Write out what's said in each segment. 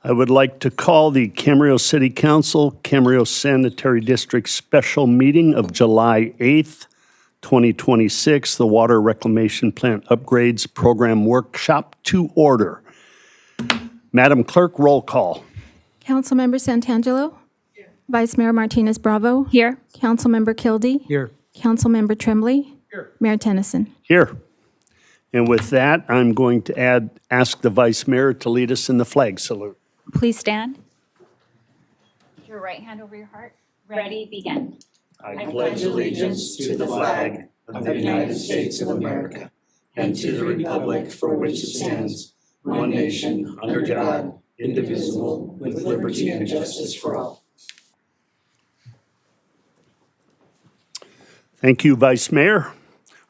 I would like to call the Camarillo City Council, Camarillo Sanitary District Special Meeting of July 8th, 2026, the Water Reclamation Plant Upgrades Program Workshop to order. Madam Clerk, roll call. Councilmember Santangelo. Here. Vice Mayor Martinez Bravo. Here. Councilmember Kildee. Here. Councilmember Tremblay. Here. Mayor Tennyson. Here. And with that, I'm going to ask the Vice Mayor to lead us in the flag salute. Please stand. Put your right hand over your heart. Ready, begin. I pledge allegiance to the flag of the United States of America and to the republic for which it stands, one nation, under God, indivisible, with liberty and justice for all. Thank you, Vice Mayor.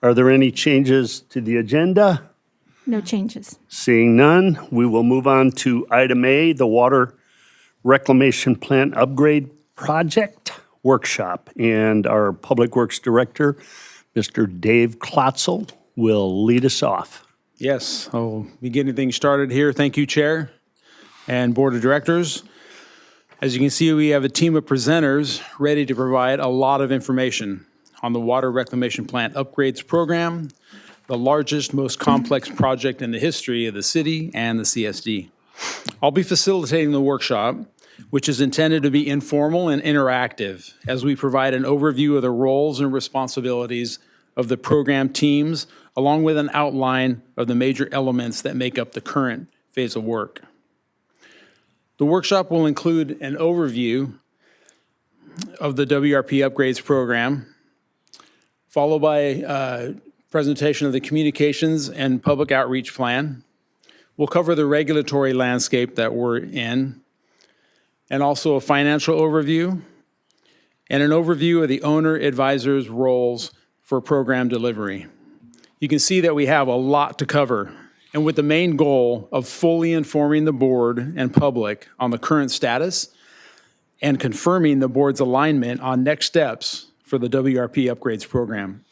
Are there any changes to the agenda? No changes. Seeing none, we will move on to item A, the Water Reclamation Plant Upgrade Project Workshop. And our Public Works Director, Mr. Dave Klotzel, will lead us off. Yes, I'll be getting things started here. Thank you, Chair and Board of Directors. As you can see, we have a team of presenters ready to provide a lot of information on the Water Reclamation Plant Upgrades Program, the largest, most complex project in the history of the city and the CSD. I'll be facilitating the workshop, which is intended to be informal and interactive as we provide an overview of the roles and responsibilities of the program teams, along with an outline of the major elements that make up the current phase of work. The workshop will include an overview of the WRP Upgrades Program, followed by presentation of the Communications and Public Outreach Plan. We'll cover the regulatory landscape that we're in, and also a financial overview, and an overview of the owner advisors' roles for program delivery. You can see that we have a lot to cover, and with the main goal of fully informing the board and public on the current status and confirming the board's alignment on next steps for the WRP Upgrades Program.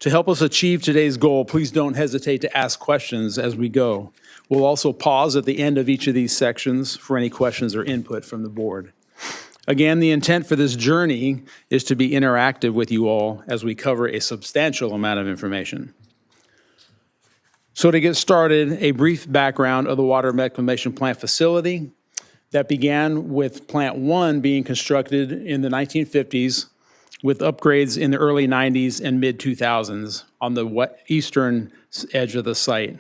To help us achieve today's goal, please don't hesitate to ask questions as we go. We'll also pause at the end of each of these sections for any questions or input from the board. Again, the intent for this journey is to be interactive with you all as we cover a substantial amount of information. So to get started, a brief background of the Water Reclamation Plant facility that began with Plant 1 being constructed in the 1950s with upgrades in the early 90s and mid-2000s on the eastern edge of the site.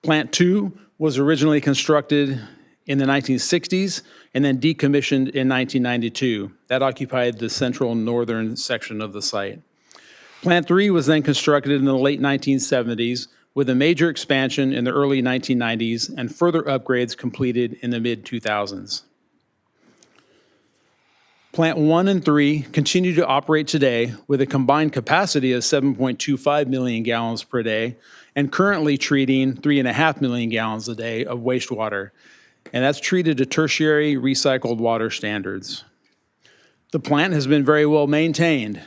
Plant 2 was originally constructed in the 1960s and then decommissioned in 1992. That occupied the central northern section of the site. Plant 3 was then constructed in the late 1970s with a major expansion in the early 1990s and further upgrades completed in the mid-2000s. Plant 1 and 3 continue to operate today with a combined capacity of 7.25 million gallons per day and currently treating 3.5 million gallons a day of wastewater, and that's treated to tertiary recycled water standards. The plant has been very well maintained,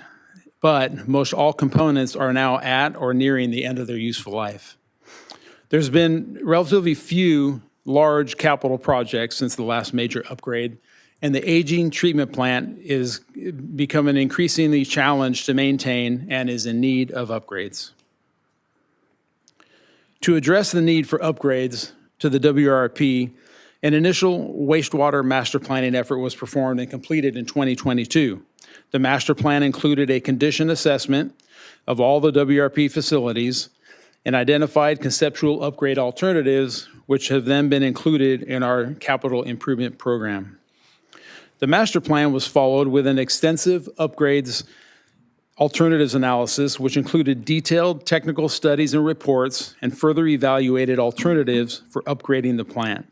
but most all components are now at or nearing the end of their useful life. There's been relatively few large capital projects since the last major upgrade, and the aging treatment plant is becoming increasingly challenged to maintain and is in need of upgrades. To address the need for upgrades to the WRP, an initial wastewater master planning effort was performed and completed in 2022. The master plan included a condition assessment of all the WRP facilities and identified conceptual upgrade alternatives, which have then been included in our capital improvement program. The master plan was followed with an extensive upgrades alternatives analysis, which included detailed technical studies and reports and further evaluated alternatives for upgrading the plant.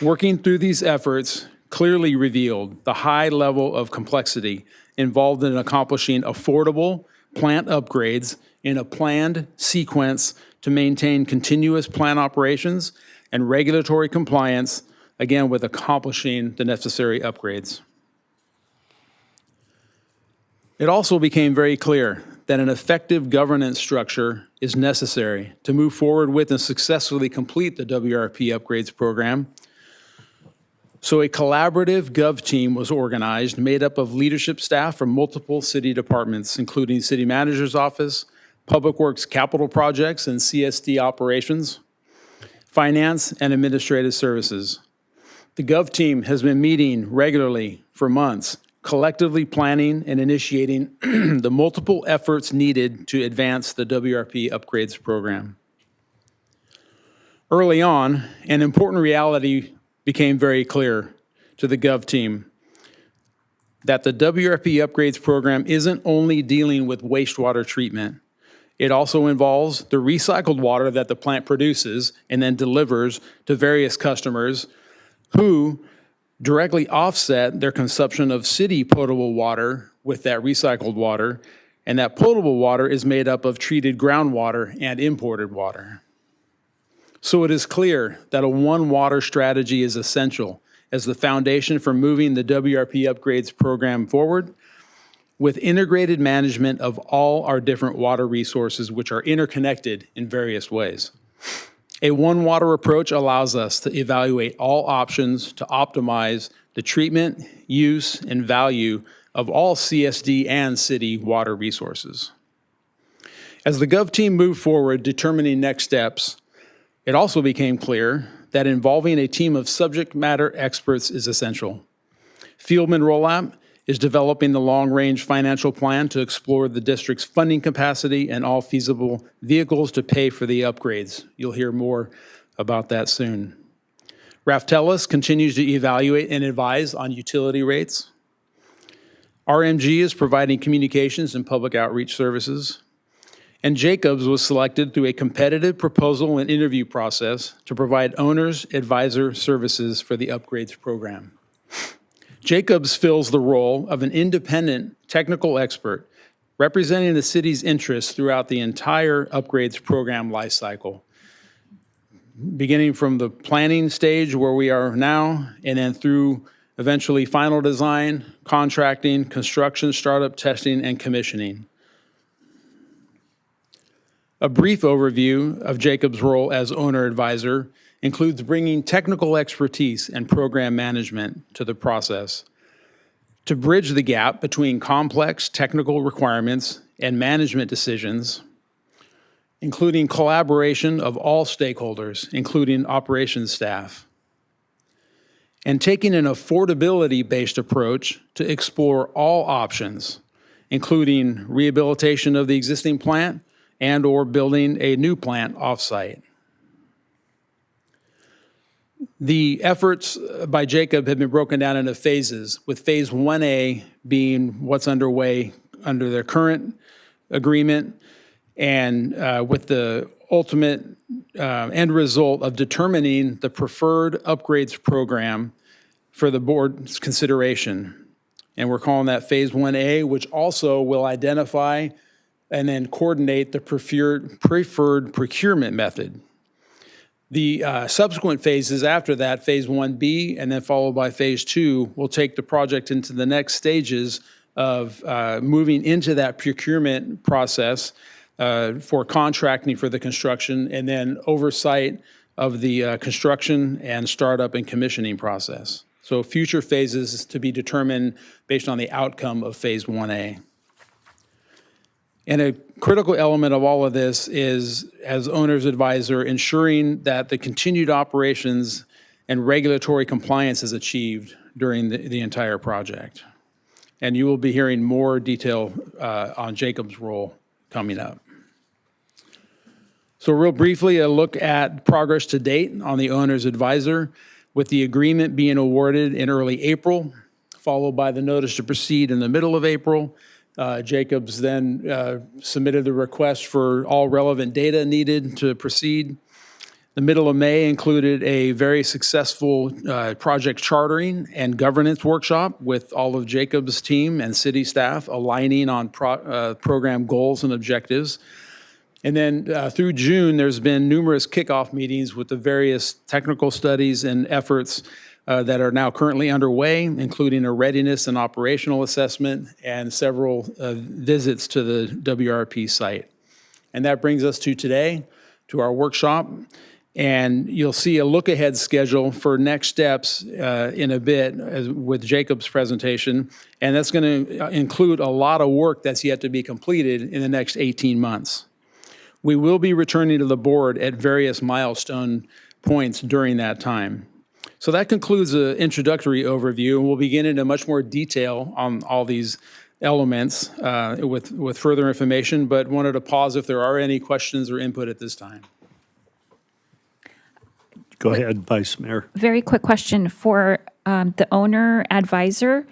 Working through these efforts clearly revealed the high level of complexity involved in accomplishing affordable plant upgrades in a planned sequence to maintain continuous plant operations and regulatory compliance, again with accomplishing the necessary upgrades. It also became very clear that an effective governance structure is necessary to move forward with and successfully complete the WRP Upgrades Program. So a collaborative gov team was organized, made up of leadership staff from multiple city departments, including City Manager's Office, Public Works Capital Projects and CSD Operations, Finance, and Administrative Services. The gov team has been meeting regularly for months, collectively planning and initiating the multiple efforts needed to advance the WRP upgrades program. Early on, an important reality became very clear to the gov team that the WRP upgrades program isn't only dealing with wastewater treatment. It also involves the recycled water that the plant produces and then delivers to various customers who directly offset their consumption of city potable water with that recycled water, and that potable water is made up of treated groundwater and imported water. So it is clear that a one water strategy is essential as the foundation for moving the WRP upgrades program forward with integrated management of all our different water resources, which are interconnected in various ways. A one water approach allows us to evaluate all options to optimize the treatment, use, and value of all CSD and city water resources. As the gov team moved forward determining next steps, it also became clear that involving a team of subject matter experts is essential. Fieldman Rolap is developing the long-range financial plan to explore the district's funding capacity and all feasible vehicles to pay for the upgrades. You'll hear more about that soon. Raftelis continues to evaluate and advise on utility rates. RMG is providing communications and public outreach services. And Jacobs was selected through a competitive proposal and interview process to provide owner's advisor services for the upgrades program. Jacobs fills the role of an independent technical expert representing the city's interests throughout the entire upgrades program lifecycle, beginning from the planning stage where we are now, and then through eventually final design, contracting, construction, startup testing, and commissioning. A brief overview of Jacobs' role as owner advisor includes bringing technical expertise and program management to the process to bridge the gap between complex technical requirements and management decisions, including collaboration of all stakeholders, including operations staff, and taking an affordability-based approach to explore all options, including rehabilitation of the existing plant and or building a new plant offsite. The efforts by Jacob have been broken down into phases, with phase 1A being what's underway under the current agreement and with the ultimate end result of determining the preferred upgrades program for the board's consideration. And we're calling that phase 1A, which also will identify and then coordinate the preferred procurement method. The subsequent phases after that, phase 1B, and then followed by phase 2, will take the project into the next stages of moving into that procurement process for contracting for the construction, and then oversight of the construction and startup and commissioning process. So future phases to be determined based on the outcome of phase 1A. And a critical element of all of this is, as owner's advisor, ensuring that the continued operations and regulatory compliance is achieved during the entire project. And you will be hearing more detail on Jacob's role coming up. So real briefly, a look at progress to date on the owner's advisor, with the agreement being awarded in early April, followed by the notice to proceed in the middle of April. Jacobs then submitted the request for all relevant data needed to proceed. The middle of May included a very successful project chartering and governance workshop with all of Jacobs' team and city staff aligning on program goals and objectives. And then through June, there's been numerous kickoff meetings with the various technical studies and efforts that are now currently underway, including a readiness and operational assessment and several visits to the WRP site. And that brings us to today, to our workshop. And you'll see a look-ahead schedule for next steps in a bit with Jacob's presentation. And that's going to include a lot of work that's yet to be completed in the next 18 months. We will be returning to the board at various milestone points during that time. So that concludes the introductory overview, and we'll begin into much more detail on all these elements with further information, but wanted to pause if there are any questions or input at this time. Go ahead, Vice Mayor. Very quick question for the owner advisor.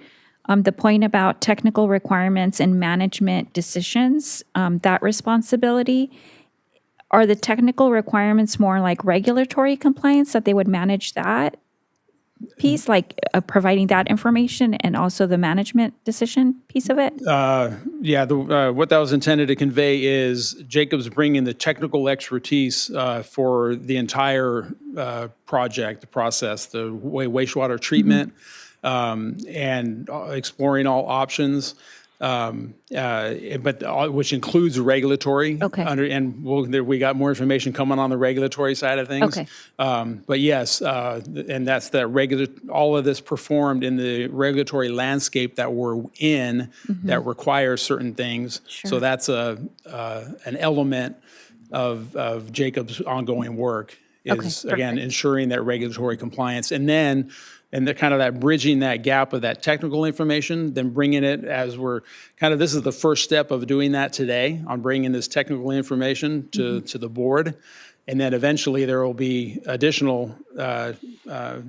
The point about technical requirements and management decisions, that responsibility, are the technical requirements more like regulatory compliance that they would manage that piece, like providing that information and also the management decision piece of it? Yeah, what that was intended to convey is Jacob's bringing the technical expertise for the entire project, the process, the wastewater treatment, and exploring all options, but which includes regulatory. Okay. And we got more information coming on the regulatory side of things. Okay. But yes, and that's all of this performed in the regulatory landscape that we're in that requires certain things. Sure. So that's an element of Jacob's ongoing work is, Okay, again, perfect. ensuring that regulatory compliance. And then the kind of that bridging that gap of that technical information, then bringing it as we're this is the first step of doing that today, on bringing this technical information to the board. And then eventually there will be additional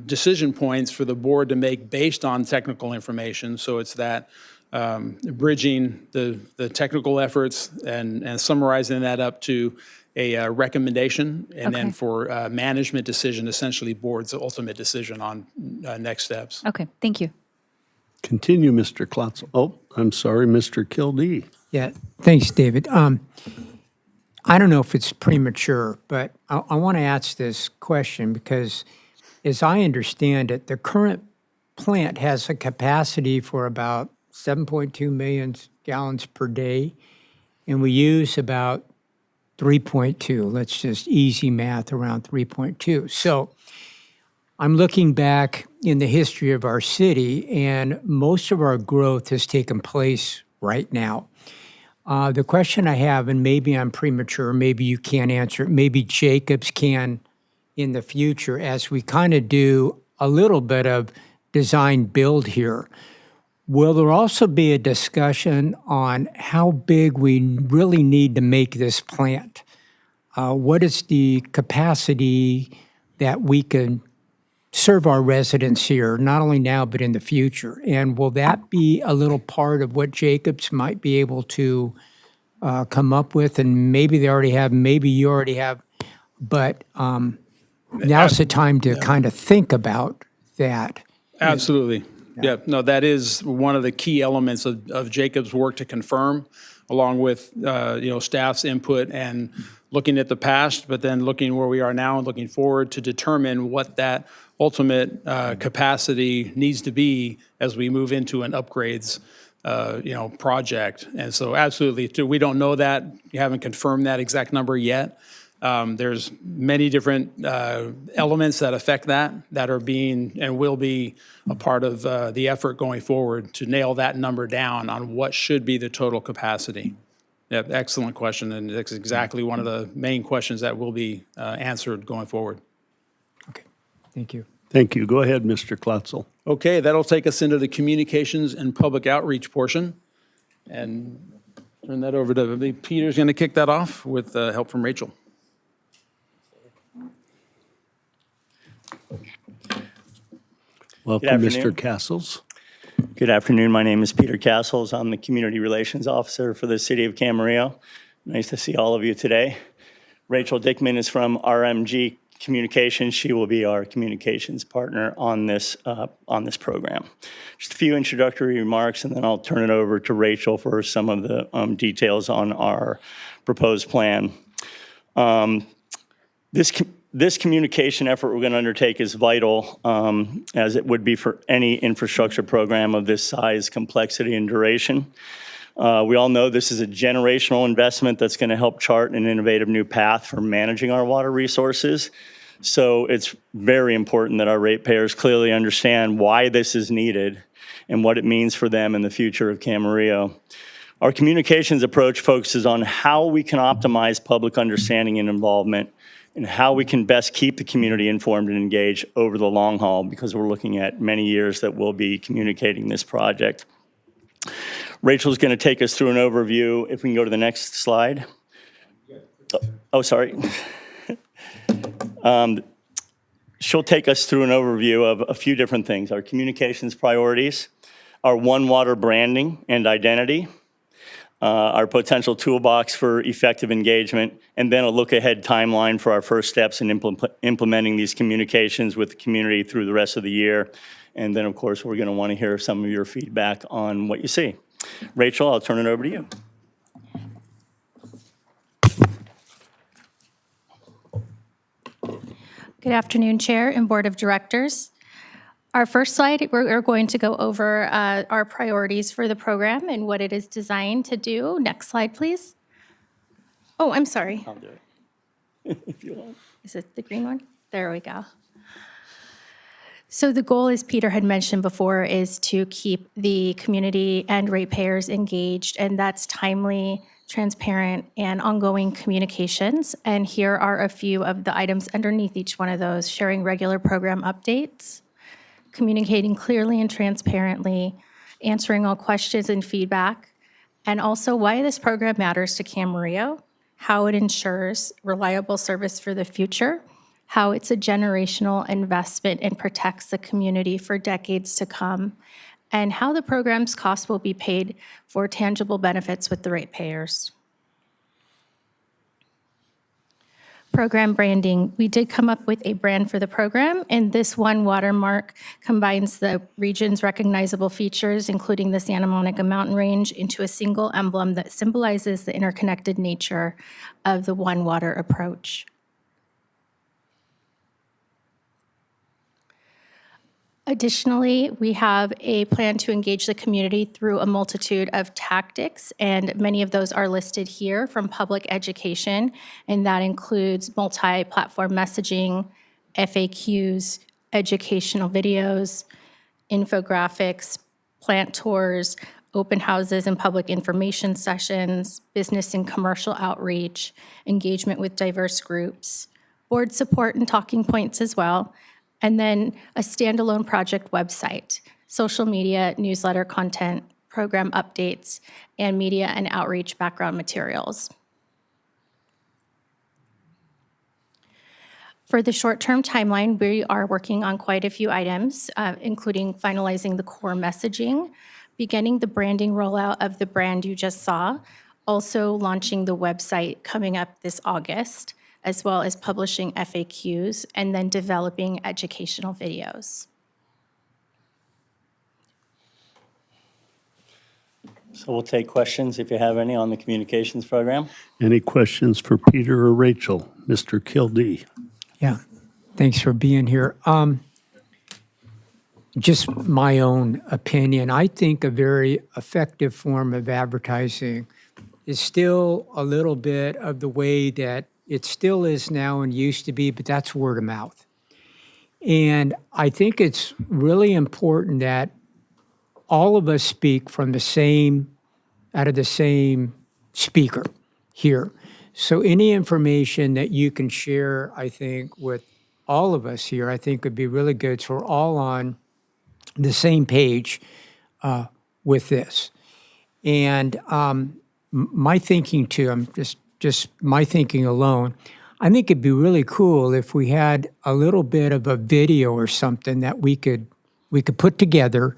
decision points for the board to make based on technical information. So it's that bridging the technical efforts and summarizing that up to a recommendation, and then Okay. for management decision, essentially board's ultimate decision on next steps. Okay, thank you. Continue, Mr. Klotzel. Oh, I'm sorry, Mr. Kildee. Yeah, thanks, David. I don't know if it's premature, but I want to ask this question because, as I understand it, the current plant has a capacity for about 7.2 million gallons per day, and we use about 3.2. Let's just easy math around 3.2. So I'm looking back in the history of our city, and most of our growth has taken place right now. The question I have, and maybe I'm premature, maybe you can't answer it, maybe Jacobs can in the future, as we kind of do a little bit of design build here. Will there also be a discussion on how big we really need to make this plant? What is the capacity that we can serve our residents here, not only now, but in the future? And will that be a little part of what Jacobs might be able to come up with? And maybe they already have, maybe you already have, but now's the time to kind of think about that. Absolutely. Yeah, no, that is one of the key elements of Jacob's work to confirm, along with staff's input and looking at the past, but then looking where we are now and looking forward to determine what that ultimate capacity needs to be as we move into an upgrades project. And so absolutely, we don't know that. You haven't confirmed that exact number yet. There's many different elements that affect that are being and will be a part of the effort going forward to nail that number down on what should be the total capacity. Yeah, excellent question, and that's exactly one of the main questions that will be answered going forward. Okay, thank you. Thank you. Go ahead, Mr. Klotzel. Okay, that'll take us into the communications and public outreach portion, and turn that over to Peter's going to kick that off with help from Rachel. Welcome, Mr. afternoon. Castles. Good afternoon. My name is Peter Castles. I'm the Community Relations Officer for the City of Camarillo. Nice to see all of you today. Rachel Dickman is from RMG Communications. She will be our communications partner on this program. Just a few introductory remarks, and then I'll turn it over to Rachel for some of the details on our proposed plan. This communication effort we're going to undertake is vital, as it would be for any infrastructure program of this size, complexity, and duration. We all know this is a generational investment that's going to help chart an innovative new path for managing our water resources. So it's very important that our ratepayers clearly understand why this is needed and what it means for them in the future of Camarillo. Our communications approach focuses on how we can optimize public understanding and involvement and how we can best keep the community informed and engaged over the long haul, because we're looking at many years that we'll be communicating this project. Rachel's going to take us through an overview. If we can go to the next slide. Oh, sorry. She'll take us through an overview of a few different things: our communications priorities, our One Water branding and identity, our potential toolbox for effective engagement, and then a look-ahead timeline for our first steps in implementing these communications with the community through the rest of the year. And then, of course, we're going to want to hear some of your feedback on what you see. Rachel, I'll turn it over to you. Good afternoon, Chair and Board of Directors. Our first slide, we're going to go over our priorities for the program and what it is designed to do. Next slide, please. Oh, I'm sorry. I'll do it if you want. Is it the green one? There we go. So the goal, as Peter had mentioned before, is to keep the community and ratepayers engaged, and that's timely, transparent, and ongoing communications. And here are a few of the items underneath each one of those: sharing regular program updates, communicating clearly and transparently, answering all questions and feedback, and also why this program matters to Camarillo, how it ensures reliable service for the future, how it's a generational investment and protects the community for decades to come, and how the program's costs will be paid for tangible benefits with the ratepayers. Program branding. We did come up with a brand for the program, and this One Watermark combines the region's recognizable features, including the Santa Monica Mountain Range, into a single emblem that symbolizes the interconnected nature of the One Water approach. Additionally, we have a plan to engage the community through a multitude of tactics, and many of those are listed here, from public education, and that includes multi-platform messaging, FAQs, educational videos, infographics, plant tours, open houses and public information sessions, business and commercial outreach, engagement with diverse groups, board support and talking points as well, and then a standalone project website, social media, newsletter content, program updates, and media and outreach background materials. For the short-term timeline, we are working on quite a few items, including finalizing the core messaging, beginning the branding rollout of the brand you just saw, also launching the website coming up this August, as well as publishing FAQs, and then developing educational videos. So we'll take questions if you have any on the communications program. Any questions for Peter or Rachel? Mr. Kildee. Yeah, thanks for being here. Just my own opinion, I think a very effective form of advertising is still a little bit of the way that it still is now and used to be, but that's word of mouth. And I think it's really important that all of us speak from out of the same speaker here. So any information that you can share, I think, with all of us here, I think would be really good. So we're all on the same page with this. And my thinking too, just my thinking alone, I think it'd be really cool if we had a little bit of a video or something that we could put together.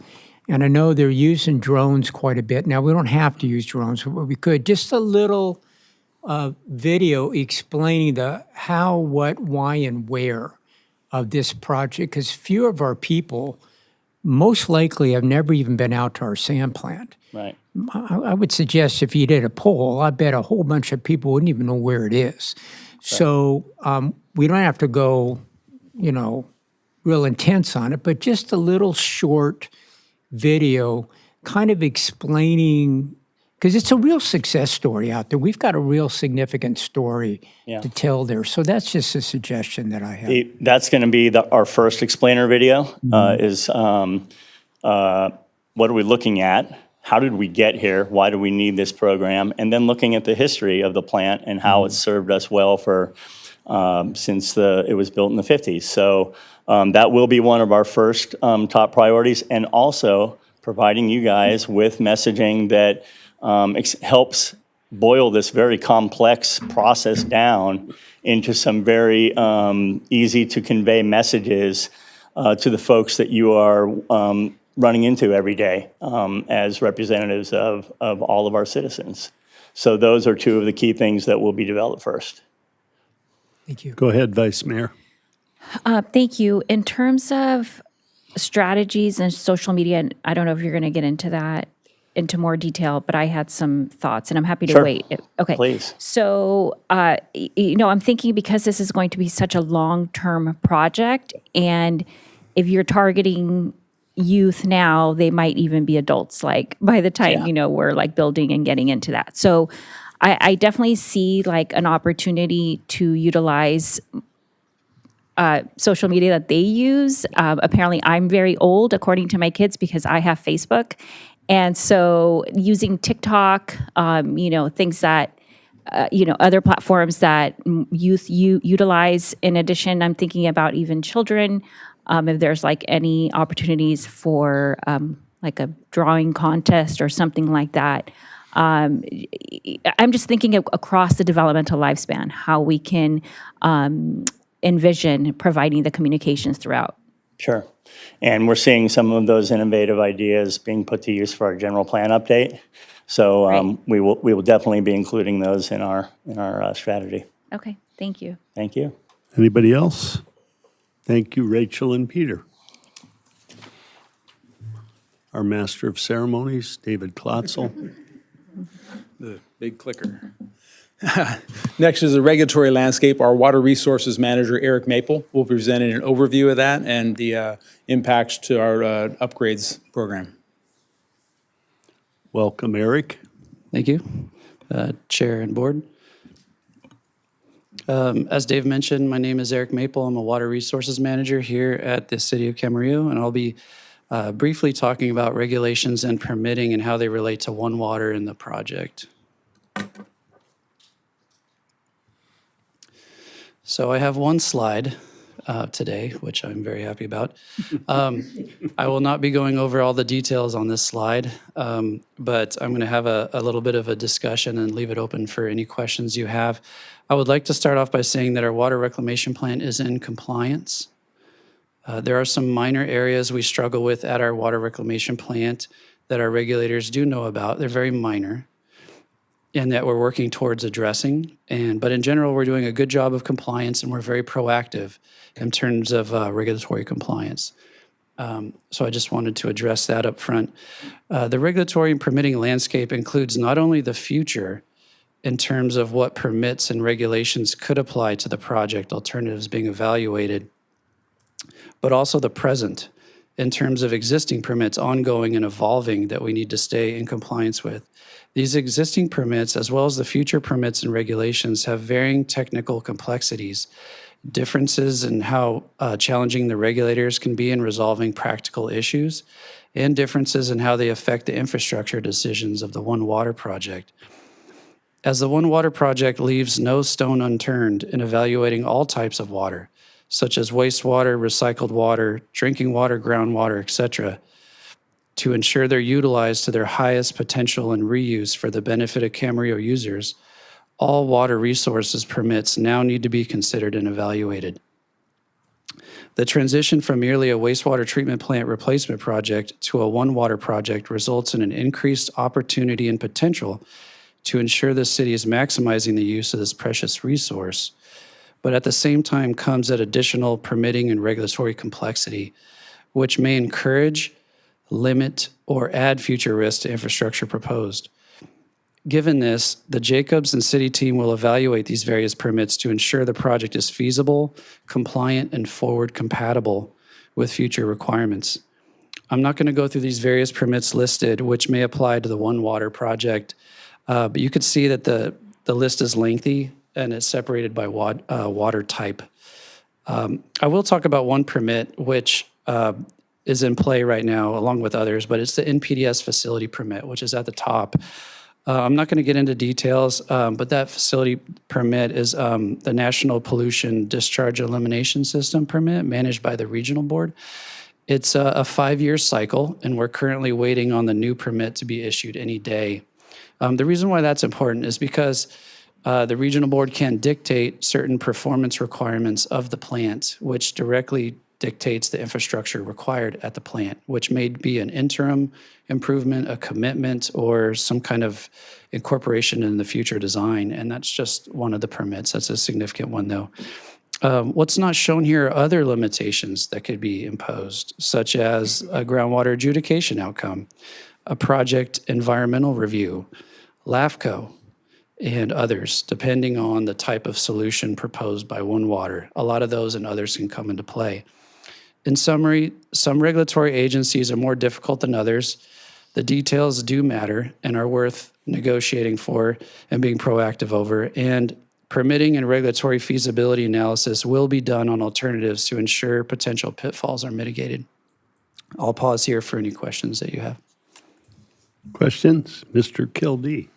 And I know they're using drones quite a bit. Now, we don't have to use drones, but we could. Just a little video explaining the how, what, why, and where of this project, because few of our people most likely have never even been out to our sand plant. Right. I would suggest if you did a poll, I bet a whole bunch of people wouldn't even know where it is. Right. So we don't have to go, real intense on it, but just a little short video kind of explaining because it's a real success story out there. We've got a real significant story to tell there. So that's just a suggestion that I have. That's going to be our first explainer video, is what are we looking at? How did we get here? Why do we need this program? And then looking at the history of the plant and how it's served us well for since it was built in the 50s. So that will be one of our first top priorities, and also providing you guys with messaging that helps boil this very complex process down into some very easy to convey messages to the folks that you are running into every day as representatives of all of our citizens. So those are two of the key things that will be developed first. Thank you. Go ahead, Vice Mayor. Thank you. In terms of strategies and social media, and I don't know if you're going to get into more detail, but I had some thoughts, and I'm happy to Sure. wait. Okay. Please. So, I'm thinking, because this is going to be such a long-term project, and if you're targeting youth now, they might even be adults, like by the time, we're like building and getting into that. So I definitely see like an opportunity to utilize social media that they use. Apparently, I'm very old, according to my kids, because I have Facebook. And so using TikTok, things that, other platforms that youth utilize. In addition, I'm thinking about even children, if there's like any opportunities for like a drawing contest or something like that. I'm just thinking across the developmental lifespan, how we can envision providing the communications throughout. Sure. And we're seeing some of those innovative ideas being put to use for our general plan update. So Right. we will definitely be including those in our strategy. Okay, thank you. Thank you. Anybody else? Thank you, Rachel and Peter. Our Master of Ceremonies, David Klotzel. The big clicker. Next is the regulatory landscape. Our Water Resources Manager, Eric Maple, will be presenting an overview of that and the impacts to our upgrades program. Welcome, Eric. Thank you, Chair and Board. As Dave mentioned, my name is Eric Maple. I'm a Water Resources Manager here at the City of Camarillo, and I'll be briefly talking about regulations and permitting and how they relate to One Water in the project. So I have one slide today, which I'm very happy about. I will not be going over all the details on this slide, but I'm going to have a little bit of a discussion and leave it open for any questions you have. I would like to start off by saying that our water reclamation plant is in compliance. There are some minor areas we struggle with at our water reclamation plant that our regulators do know about. They're very minor, and that we're working towards addressing. But in general, we're doing a good job of compliance, and we're very proactive in terms of regulatory compliance. So I just wanted to address that up front. The regulatory and permitting landscape includes not only the future in terms of what permits and regulations could apply to the project, alternatives being evaluated, but also the present in terms of existing permits ongoing and evolving that we need to stay in compliance with. These existing permits, as well as the future permits and regulations, have varying technical complexities, differences in how challenging the regulators can be in resolving practical issues, and differences in how they affect the infrastructure decisions of the One Water project. As the One Water project leaves no stone unturned in evaluating all types of water, such as wastewater, recycled water, drinking water, groundwater, etc., to ensure they're utilized to their highest potential and reuse for the benefit of Camarillo users, all water resources permits now need to be considered and evaluated. The transition from merely a wastewater treatment plant replacement project to a One Water project results in an increased opportunity and potential to ensure the city is maximizing the use of this precious resource, but at the same time comes at additional permitting and regulatory complexity, which may encourage, limit, or add future risk to infrastructure proposed. Given this, the Jacobs and city team will evaluate these various permits to ensure the project is feasible, compliant, and forward compatible with future requirements. I'm not going to go through these various permits listed, which may apply to the One Water project, but you could see that the list is lengthy and it's separated by water type. I will talk about one permit, which is in play right now, along with others, but it's the NPDES facility permit, which is at the top. I'm not going to get into details, but that facility permit is the National Pollution Discharge Elimination System permit managed by the Regional Board. It's a 5-year cycle, and we're currently waiting on the new permit to be issued any day. The reason why that's important is because the Regional Board can dictate certain performance requirements of the plant, which directly dictates the infrastructure required at the plant, which may be an interim improvement, a commitment, or some kind of incorporation in the future design. And that's just one of the permits. That's a significant one, though. What's not shown here are other limitations that could be imposed, such as a groundwater adjudication outcome, a project environmental review, LAFCO, and others, depending on the type of solution proposed by One Water. A lot of those and others can come into play. In summary, some regulatory agencies are more difficult than others. The details do matter and are worth negotiating for and being proactive over. And permitting and regulatory feasibility analysis will be done on alternatives to ensure potential pitfalls are mitigated. I'll pause here for any questions that you have. Questions? Mr. Kildee.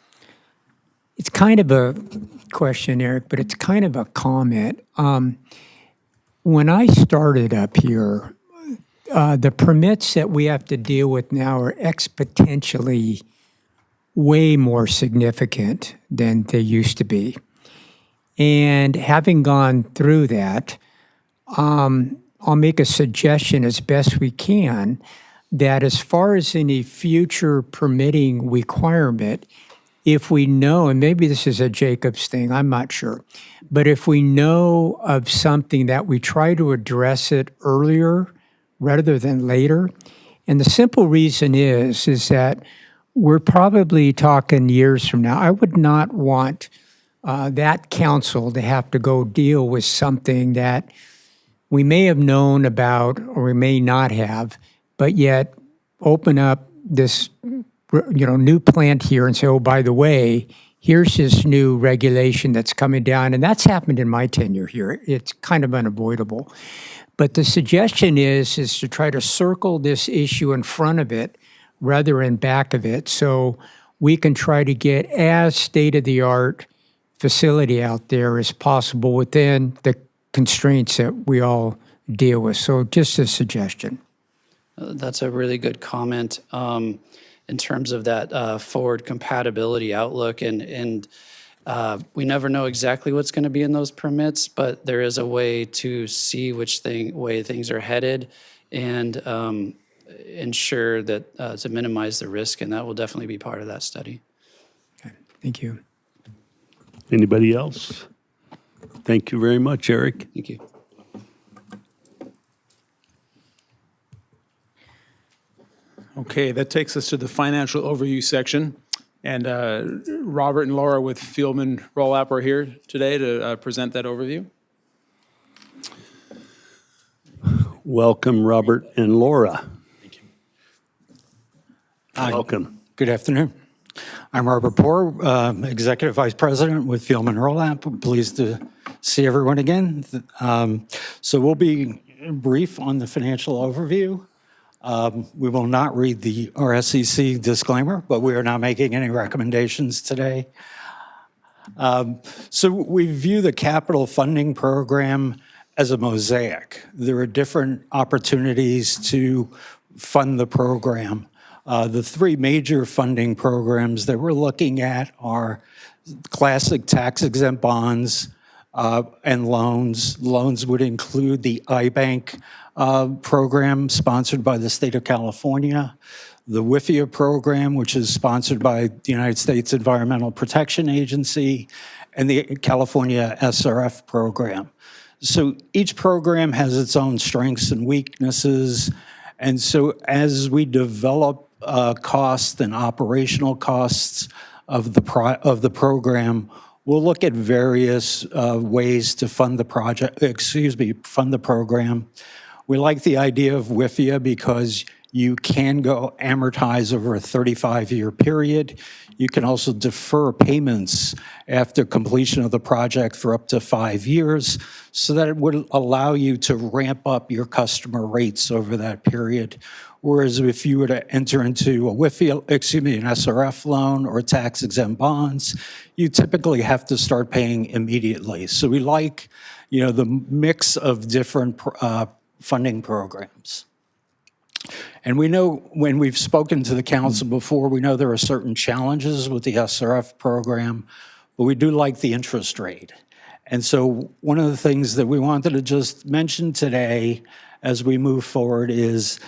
It's kind of a question, Eric, but it's kind of a comment. When I started up here, the permits that we have to deal with now are exponentially way more significant than they used to be. And having gone through that, I'll make a suggestion as best we can that as far as any future permitting requirement, if we know, and maybe this is a Jacobs thing, I'm not sure, but if we know of something that we try to address it earlier rather than later. And the simple reason is that we're probably talking years from now. I would not want that council to have to go deal with something that we may have known about or we may not have, but yet open up this new plant here and say, oh, by the way, here's this new regulation that's coming down. And that's happened in my tenure here. It's kind of unavoidable. But the suggestion is to try to circle this issue in front of it rather than back of it, so we can try to get as state-of-the-art facility out there as possible within the constraints that we all deal with. So just a suggestion. That's a really good comment. In terms of that forward compatibility outlook, and we never know exactly what's going to be in those permits, but there is a way to see which way things are headed and ensure that to minimize the risk, and that will definitely be part of that study. Okay. Thank you. Anybody else? Thank you very much, Eric. Thank you. Okay, that takes us to the financial overview section. And Robert and Laura with Fieldman Roll-Up are here today to present that overview. Welcome, Robert and Laura. Thank you. Welcome. Good afternoon. I'm Robert Poor, Executive Vice President with Fieldman Roll-Up. I'm pleased to see everyone again. So we'll be brief on the financial overview. We will not read the RSCC disclaimer, but we are not making any recommendations today. So we view the capital funding program as a mosaic. There are different opportunities to fund the program. The three major funding programs that we're looking at are classic tax-exempt bonds and loans. Loans would include the iBank program sponsored by the state of California, the WIFIA program, which is sponsored by the United States Environmental Protection Agency, and the California SRF program. So each program has its own strengths and weaknesses. And so as we develop costs and operational costs of the program, we'll look at various ways to fund the program. We like the idea of WIFIA because You can go amortize over a 35-year period. You can also defer payments after completion of the project for up to 5 years, so that it would allow you to ramp up your customer rates over that period. Whereas if you were to enter into an SRF loan or tax-exempt bonds, you typically have to start paying immediately. So we like, the mix of different funding programs. And we know, when we've spoken to the council before, we know there are certain challenges with the SRF program, but we do like the interest rate. And so one of the things that we wanted to just mention today as we move forward is,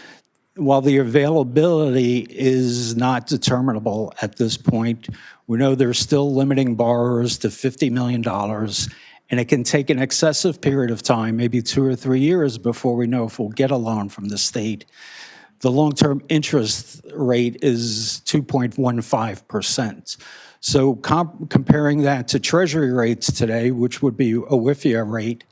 while the availability is not determinable at this point, we know there's still limiting borrowers to $50 million, and it can take an excessive period of time, maybe 2 or 3 years, before we know if we'll get a loan from the state. The long-term interest rate is 2.15%. So comparing that to Treasury rates today, which would be a WIFIA rate,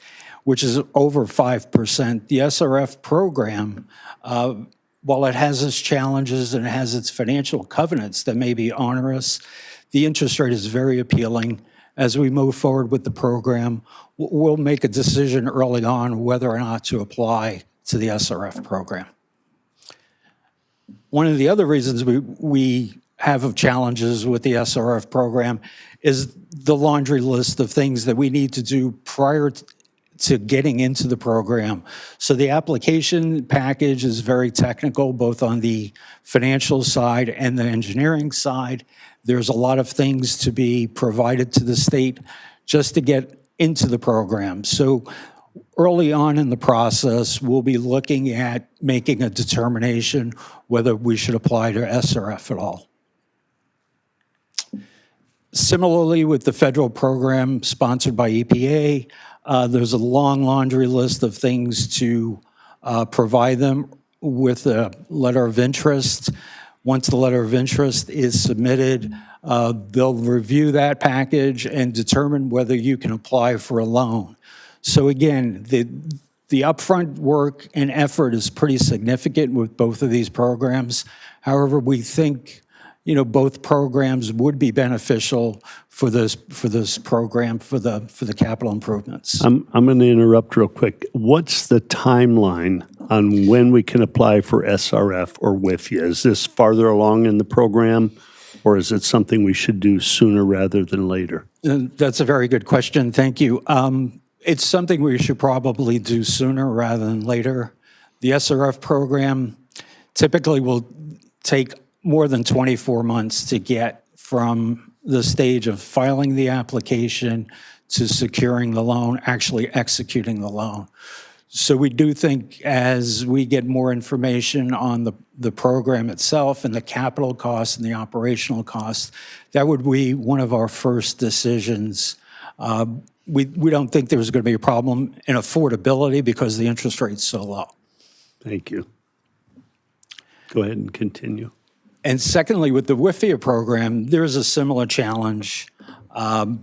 which is over 5%, the SRF program, while it has its challenges and it has its financial covenants that may be onerous, the interest rate is very appealing. As we move forward with the program, we'll make a decision early on whether or not to apply to the SRF program. One of the other reasons we have challenges with the SRF program is the laundry list of things that we need to do prior to getting into the program. So the application package is very technical, both on the financial side and the engineering side. There's a lot of things to be provided to the state just to get into the program. So early on in the process, we'll be looking at making a determination whether we should apply to SRF at all. Similarly, with the federal program sponsored by EPA, there's a long laundry list of things to provide them with a letter of interest. Once the letter of interest is submitted, they'll review that package and determine whether you can apply for a loan. So again, the upfront work and effort is pretty significant with both of these programs. However, we think both programs would be beneficial for this program, for the capital improvements. I'm going to interrupt real quick. What's the timeline on when we can apply for SRF or WIFIA? Is this farther along in the program, or is it something we should do sooner rather than later? That's a very good question. Thank you. It's something we should probably do sooner rather than later. The SRF program typically will take more than 24 months to get from the stage of filing the application to securing the loan, actually executing the loan. So we do think, as we get more information on the program itself and the capital costs and the operational costs, that would be one of our first decisions. We don't think there's going to be a problem in affordability because the interest rate's so low. Thank you. Go ahead and continue. And secondly, with the WIFIA program, there's a similar challenge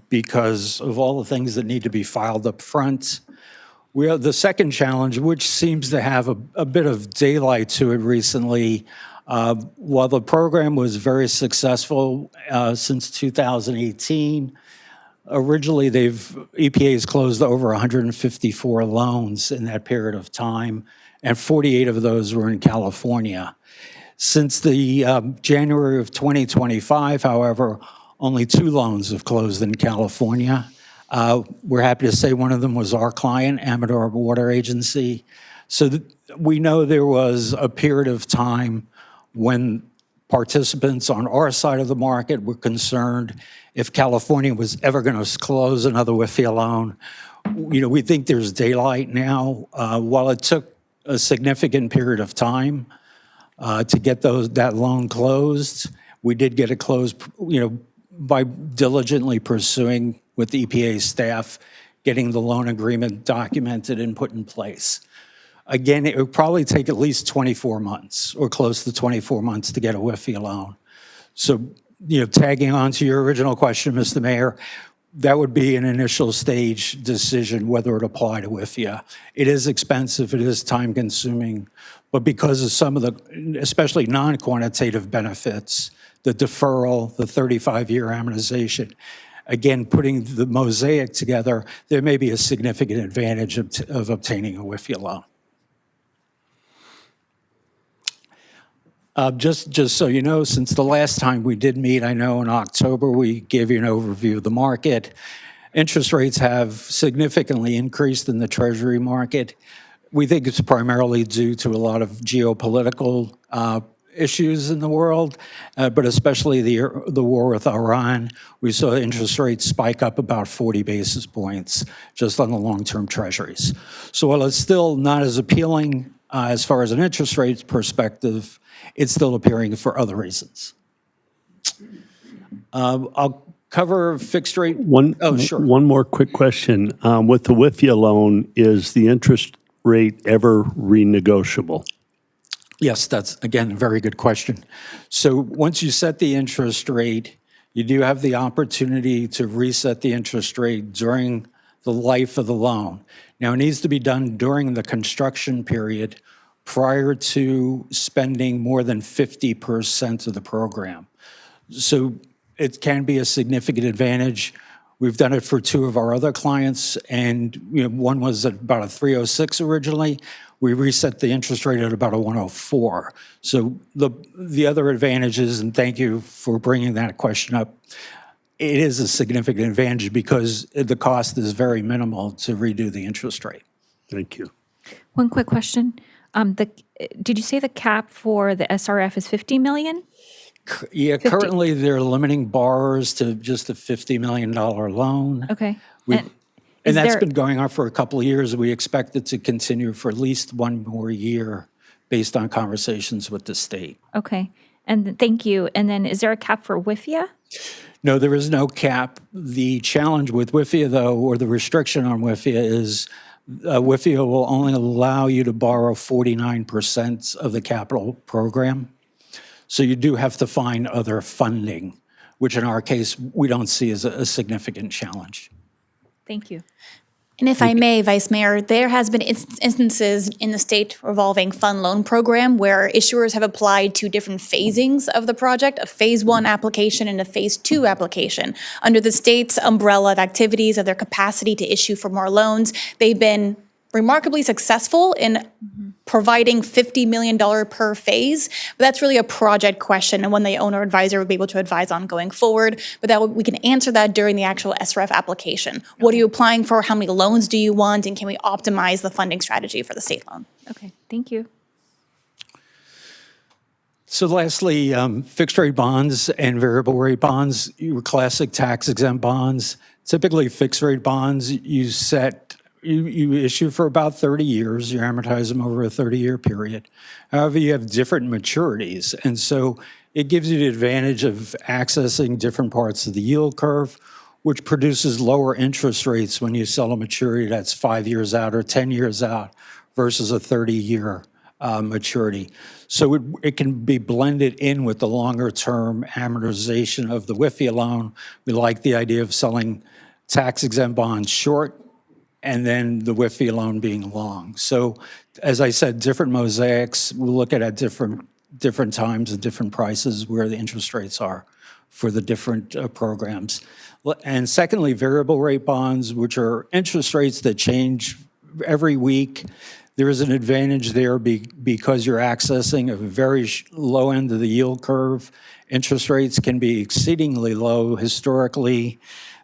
because of all the things that need to be filed up front. We have the second challenge, which seems to have a bit of daylight to it recently. While the program was very successful since 2018, originally EPA has closed over 154 loans in that period of time, and 48 of those were in California. Since the January of 2025, however, only 2 loans have closed in California. We're happy to say one of them was our client, Amador Water Agency. So we know there was a period of time when participants on our side of the market were concerned if California was ever going to close another WIFIA loan. We think there's daylight now. While it took a significant period of time to get that loan closed, we did get it closed, by diligently pursuing with the EPA staff, getting the loan agreement documented and put in place. Again, it would probably take at least 24 months or close to 24 months to get a WIFIA loan. So, tagging on to your original question, Mr. Mayor, that would be an initial stage decision whether it apply to WIFIA. It is expensive, it is time consuming, but because of some of the, especially non-quantitative benefits, the deferral, the 35-year amortization, again, putting the mosaic together, there may be a significant advantage of obtaining a WIFIA loan. Just so you know, since the last time we did meet, I know in October, we gave you an overview of the market. Interest rates have significantly increased in the Treasury market. We think it's primarily due to a lot of geopolitical issues in the world, but especially the war with Iran. We saw interest rates spike up about 40 basis points just on the long-term Treasuries. So while it's still not as appealing as far as an interest rate perspective, it's still appealing for other reasons. I'll cover fixed rate. Sure. One more quick question. With the WIFIA loan, is the interest rate ever renegotiable? Yes, that's, again, a very good question. So once you set the interest rate, you do have the opportunity to reset the interest rate during the life of the loan. Now, it needs to be done during the construction period prior to spending more than 50% of the program. So it can be a significant advantage. We've done it for two of our other clients, and one was at about a 306 originally. We reset the interest rate at about a 104. So the other advantages, and thank you for bringing that question up, it is a significant advantage because the cost is very minimal to redo the interest rate. Thank you. One quick question. Did you say the cap for the SRF is 50 million? Yeah, currently they're limiting borrowers to just a $50 million loan. Okay. And that's been going on for a couple of years. We expect it to continue for at least one more year based on conversations with the state. Okay. And thank you. And then is there a cap for WIFIA? No, there is no cap. The challenge with WIFIA, though, or the restriction on WIFIA is WIFIA will only allow you to borrow 49% of the capital program. So you do have to find other funding, which in our case, we don't see as a significant challenge. Thank you. And if I may, Vice Mayor, there has been instances in the state revolving fund loan program where issuers have applied to different phasings of the project, a phase 1 application and a phase 2 application. Under the state's umbrella of activities of their capacity to issue for more loans, they've been remarkably successful in providing $50 million per phase. But that's really a project question and one the owner advisor would be able to advise on going forward. But we can answer that during the actual SRF application. What are you applying for? How many loans do you want? And can we optimize the funding strategy for the state loan? Okay, thank you. So lastly, fixed rate bonds and variable rate bonds, your classic tax exempt bonds. Typically fixed rate bonds, you issue for about 30 years, you amortize them over a 30-year period. However, you have different maturities, and so it gives you the advantage of accessing different parts of the yield curve, which produces lower interest rates when you sell a maturity that's 5 years out or 10 years out versus a 30-year maturity. So it can be blended in with the longer-term amortization of the WIFIA loan. We like the idea of selling tax-exempt bonds short and then the WIFIA loan being long. So as I said, different mosaics, we'll look at different times and different prices where the interest rates are for the different programs. And secondly, variable rate bonds, which are interest rates that change every week. There is an advantage there because you're accessing a very low end of the yield curve. Interest rates can be exceedingly low. Historically,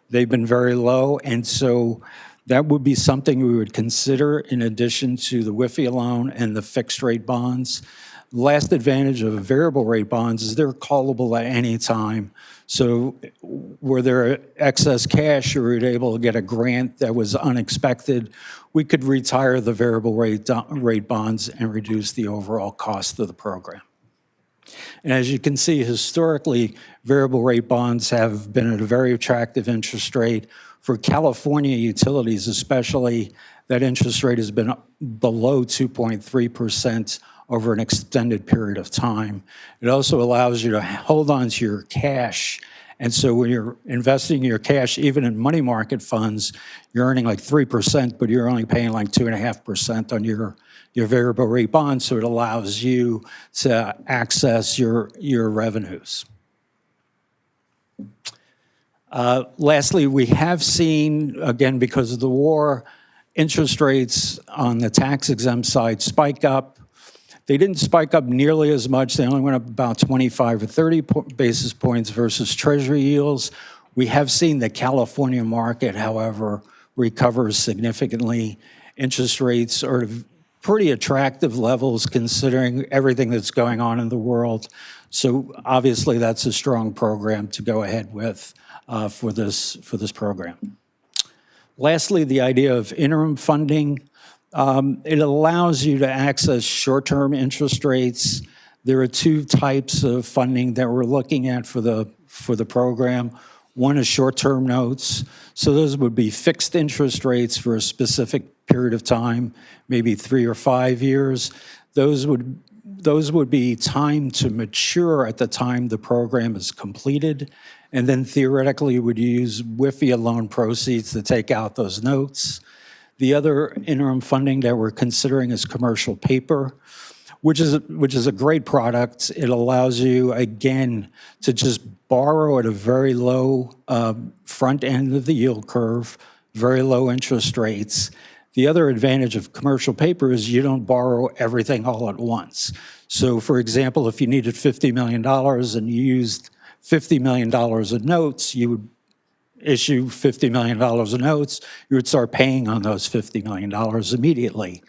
they've been very low, and so that would be something we would consider in addition to the WIFIA loan and the fixed rate bonds. The last advantage of variable rate bonds is they're callable at any time. So were there excess cash or were able to get a grant that was unexpected, we could retire the variable rate bonds and reduce the overall cost of the program. And as you can see, historically, variable rate bonds have been at a very attractive interest rate. For California utilities especially, that interest rate has been below 2.3% over an extended period of time. It also allows you to hold on to your cash And so when you're investing your cash, even in money market funds, you're earning like 3%, but you're only paying like 2.5% on your variable rate bonds, so it allows you to access your revenues. Lastly, we have seen, again, because of the war, interest rates on the tax-exempt side spike up. They didn't spike up nearly as much. They only went up about 25 or 30 basis points versus Treasury yields. We have seen the California market, however, recover significantly. Interest rates are at pretty attractive levels considering everything that's going on in the world. So obviously that's a strong program to go ahead with for this program. Lastly, the idea of interim funding. It allows you to access short-term interest rates. There are two types of funding that we're looking at for the program. One is short-term notes. So those would be fixed interest rates for a specific period of time, maybe 3 or 5 years. Those would be timed to mature at the time the program is completed, and then theoretically would use WIFIA loan proceeds to take out those notes. The other interim funding that we're considering is commercial paper, which is a great product. It allows you, again, to just borrow at a very low front end of the yield curve, very low interest rates. The other advantage of commercial paper is you don't borrow everything all at once. So for example, if you needed $50 million and you used $50 million of notes, you would issue $50 million of notes, you would start paying on those $50 million immediately.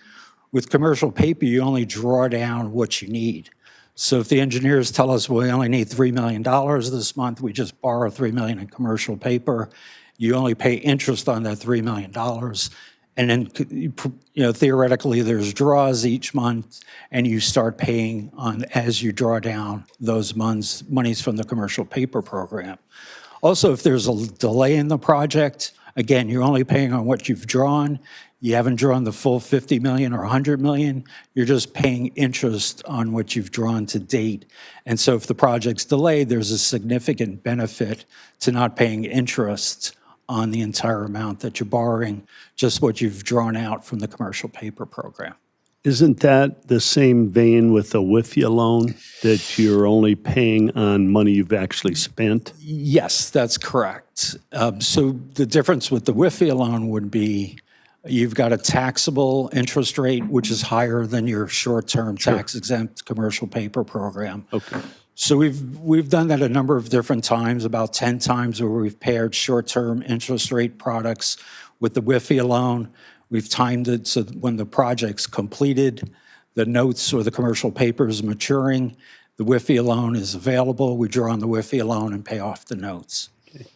With commercial paper, you only draw down what you need. So if the engineers tell us, well, we only need $3 million this month, we just borrow $3 million in commercial paper, you only pay interest on that $3 million. And then, theoretically, there's draws each month, and you start paying on as you draw down those monies from the commercial paper program. Also, if there's a delay in the project, again, you're only paying on what you've drawn. You haven't drawn the full 50 million or 100 million. You're just paying interest on what you've drawn to date. And so if the project's delayed, there's a significant benefit to not paying interest on the entire amount that you're borrowing, just what you've drawn out from the commercial paper program. Isn't that the same vein with a WIFIA loan, that you're only paying on money you've actually spent? Yes, that's correct. So the difference with the WIFIA loan would be you've got a taxable interest rate, which is higher than your short-term tax-exempt commercial paper program. Okay. So we've done that a number of different times, about 10 times where we've paired short-term interest rate products with the WIFIA loan. We've timed it so that when the project's completed, the notes or the commercial paper is maturing, the WIFIA loan is available, we draw on the WIFIA loan and pay off the notes. Okay.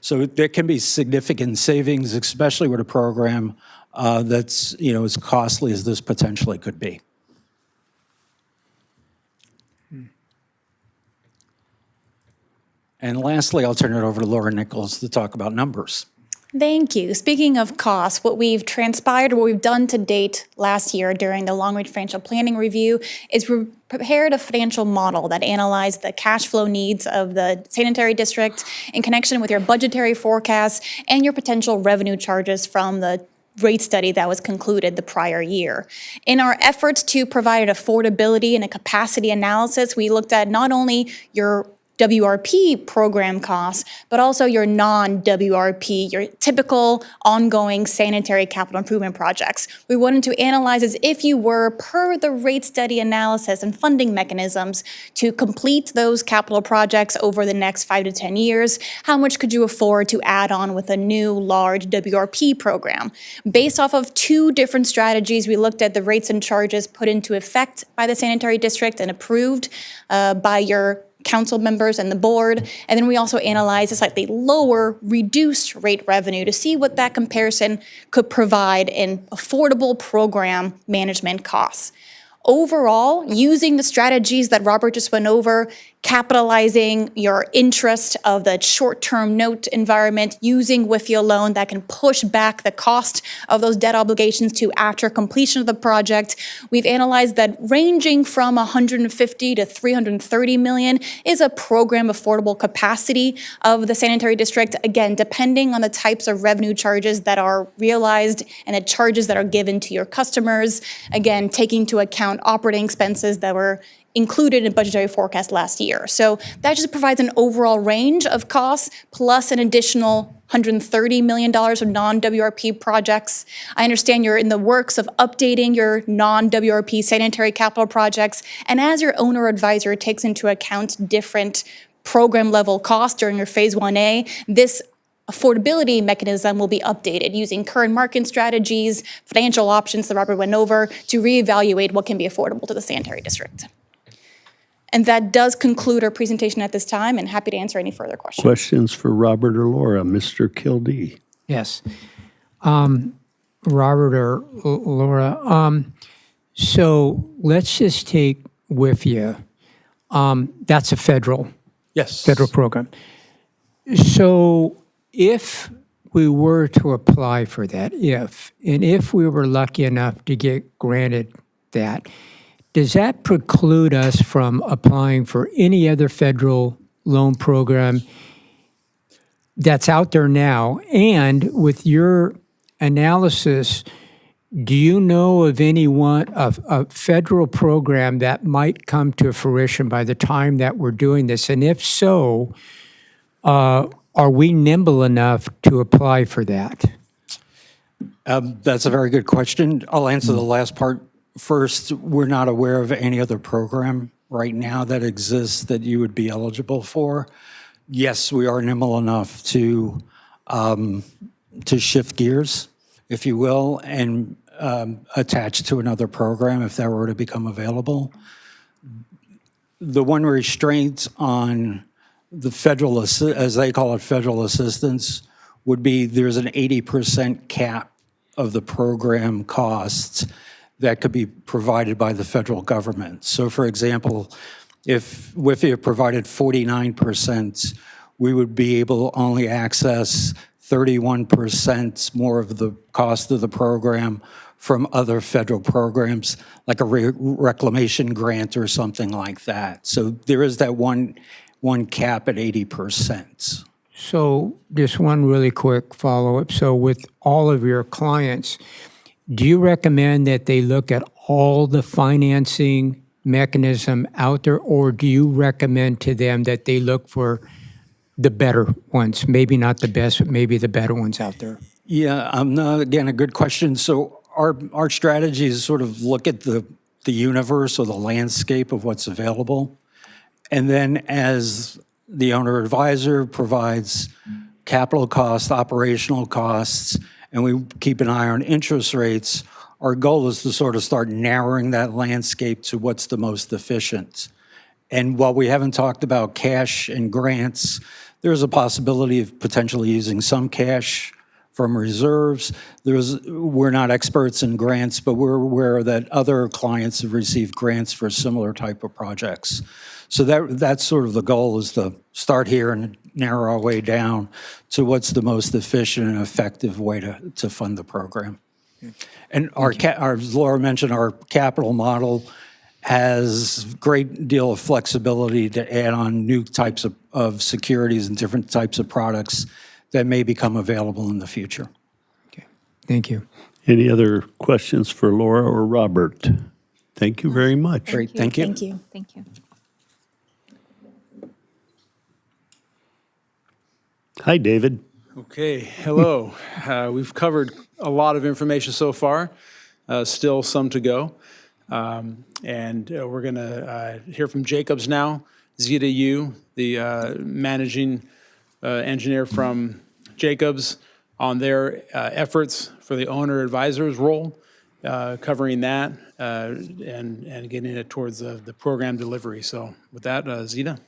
So there can be significant savings, especially with a program that's as costly as this potentially could be. And lastly, I'll turn it over to Laura Nichols to talk about numbers. Thank you. Speaking of costs, what we've transpired, what we've done to date last year during the long-range financial planning review is we prepared a financial model that analyzed the cash flow needs of the sanitary district in connection with your budgetary forecasts and your potential revenue charges from the rate study that was concluded the prior year. In our efforts to provide affordability and a capacity analysis, we looked at not only your WRP program costs, but also your non-WRP, your typical ongoing sanitary capital improvement projects. We wanted to analyze as if you were, per the rate study analysis and funding mechanisms, to complete those capital projects over the next 5 to 10 years, how much could you afford to add on with a new large WRP program? Based off of 2 different strategies, we looked at the rates and charges put into effect by the sanitary district and approved by your council members and the board, and then we also analyzed a slightly lower reduced rate revenue to see what that comparison could provide in affordable program management costs. Overall, using the strategies that Robert just went over, capitalizing your interest of the short-term note environment, using WIFIA loan that can push back the cost of those debt obligations to after completion of the project. We've analyzed that ranging from 150 to 330 million is a program affordable capacity of the sanitary district, again, depending on the types of revenue charges that are realized and the charges that are given to your customers, again, taking into account operating expenses that were included in budgetary forecast last year. So that just provides an overall range of costs plus an additional $130 million of non-WRP projects. I understand you're in the works of updating your non-WRP sanitary capital projects, and as your owner advisor takes into account different program level costs during your Phase 1A, this affordability mechanism will be updated using current market strategies, financial options that Robert went over to reevaluate what can be affordable to the sanitary district. And that does conclude our presentation at this time, and happy to answer any further questions. Questions for Robert or Laura? Mr. Kildee. Yes. Robert or Laura, so let's just take WIFIA. That's a federal Yes. program. So if we were to apply for that, if we were lucky enough to get granted that, does that preclude us from applying for any other federal loan program that's out there now? And with your analysis, do you know of a federal program that might come to fruition by the time that we're doing this? And if so, are we nimble enough to apply for that? That's a very good question. I'll answer the last part first. We're not aware of any other program right now that exists that you would be eligible for. Yes, we are nimble enough to shift gears, if you will, and attach to another program if that were to become available. The one restraint on the federal, as they call it, federal assistance, would be there's an 80% cap of the program costs that could be provided by the federal government. So for example, if WIFIA provided 49%, we would be able to only access 31% more of the cost of the program from other federal programs, like a reclamation grant or something like that. So there is that one cap at 80%. So just one really quick follow-up. So with all of your clients, do you recommend that they look at all the financing mechanism out there, or do you recommend to them that they look for the better ones? Maybe not the best, but maybe the better ones out there. Yeah, again, a good question. So our strategy is sort of look at the universe or the landscape of what's available. And then as the owner advisor provides capital costs, operational costs, and we keep an eye on interest rates, our goal is to sort of start narrowing that landscape to what's the most efficient. And while we haven't talked about cash and grants, there's a possibility of potentially using some cash from reserves. We're not experts in grants, but we're aware that other clients have received grants for similar type of projects. So that's sort of the goal, is to start here and narrow our way down to what's the most efficient and effective way to fund the program. And as Laura mentioned, our capital model has a great deal of flexibility to add on new types of securities and different types of products that may become available in the future. Okay, thank you. Any other questions for Laura or Robert? Thank you very much. Great, thank you. Thank you. Thank you. Hi, David. Okay, hello. We've covered a lot of information so far, still some to go. And we're going to hear from Jacobs now. Zita Yu, the managing engineer from Jacobs, on their efforts for the owner advisor's role, covering that and getting it towards the program delivery. So with that, Zita.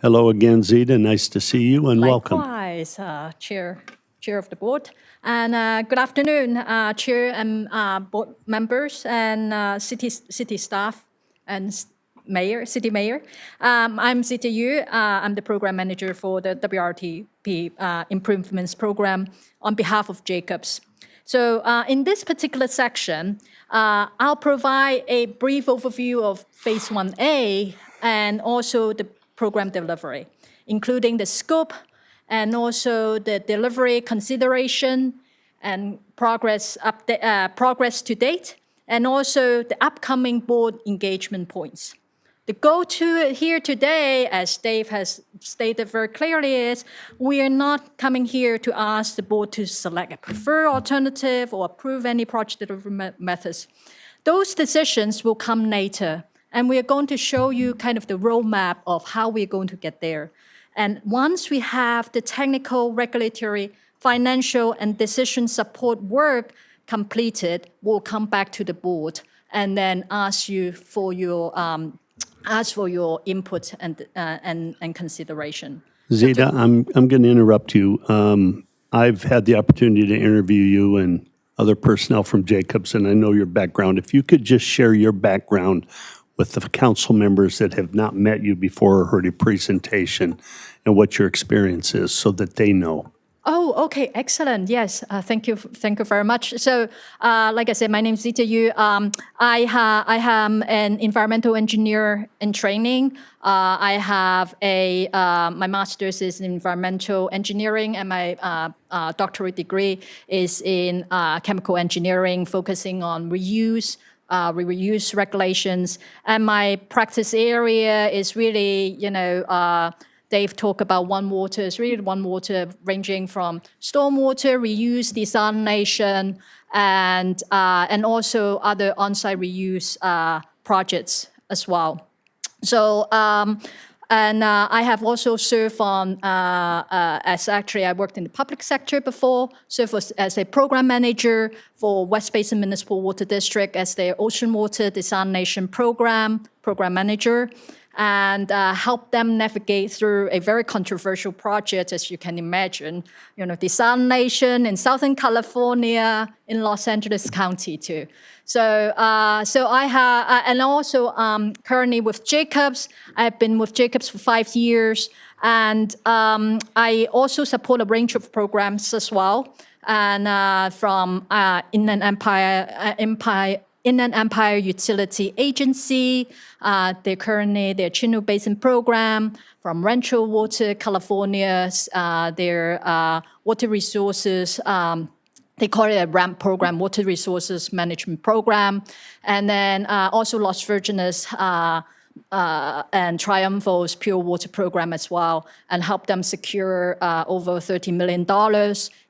Hello again, Zita. Nice to see you and welcome. Likewise, Chair of the board. And good afternoon, Chair and board members and city staff and City Mayor. I'm Zita Yu. I'm the Program Manager for the WRTP Improvements Program on behalf of Jacobs. So in this particular section, I'll provide a brief overview of Phase 1A and also the program delivery, including the scope and also the delivery consideration and progress to date, and also the upcoming board engagement points. The goal here today, as Dave has stated very clearly, is we are not coming here to ask the board to select a preferred alternative or approve any project delivery methods. Those decisions will come later, and we are going to show you kind of the roadmap of how we're going to get there. And once we have the technical, regulatory, financial, and decision support work completed, we'll come back to the board and then ask for your input and consideration. Zita, I'm going to interrupt you. I've had the opportunity to interview you and other personnel from Jacobs, and I know your background. If you could just share your background with the council members that have not met you before or heard your presentation and what your experience is so that they know. Oh, okay, excellent. Yes, thank you very much. So, like I said, my name is Zita Yu. I am an environmental engineer in training. I have my master's is in environmental engineering, and my doctorate degree is in chemical engineering, focusing on reuse regulations. And my practice area is really, Dave talked about One Water. It's really One Water, ranging from stormwater reuse, desalination, and also other on-site reuse projects as well. So, I have also served on, I worked in the public sector before, served as a program manager for West Basin Municipal Water District as their ocean water desalination program manager, and help them navigate through a very controversial project, as you can imagine, desalination in Southern California, in Los Angeles County too. So I have, and also currently with Jacobs. I've been with Jacobs for 5 years, and I also support a range of programs as well, and from Inland Empire Utility Agency, their Chino Basin Program, from Rancho Water, California, their water resources, they call it a RAMP program, Water Resources Management Program, and then also Los Virgenes and Triumphal's Pure Water Program as well, and help them secure over $30 million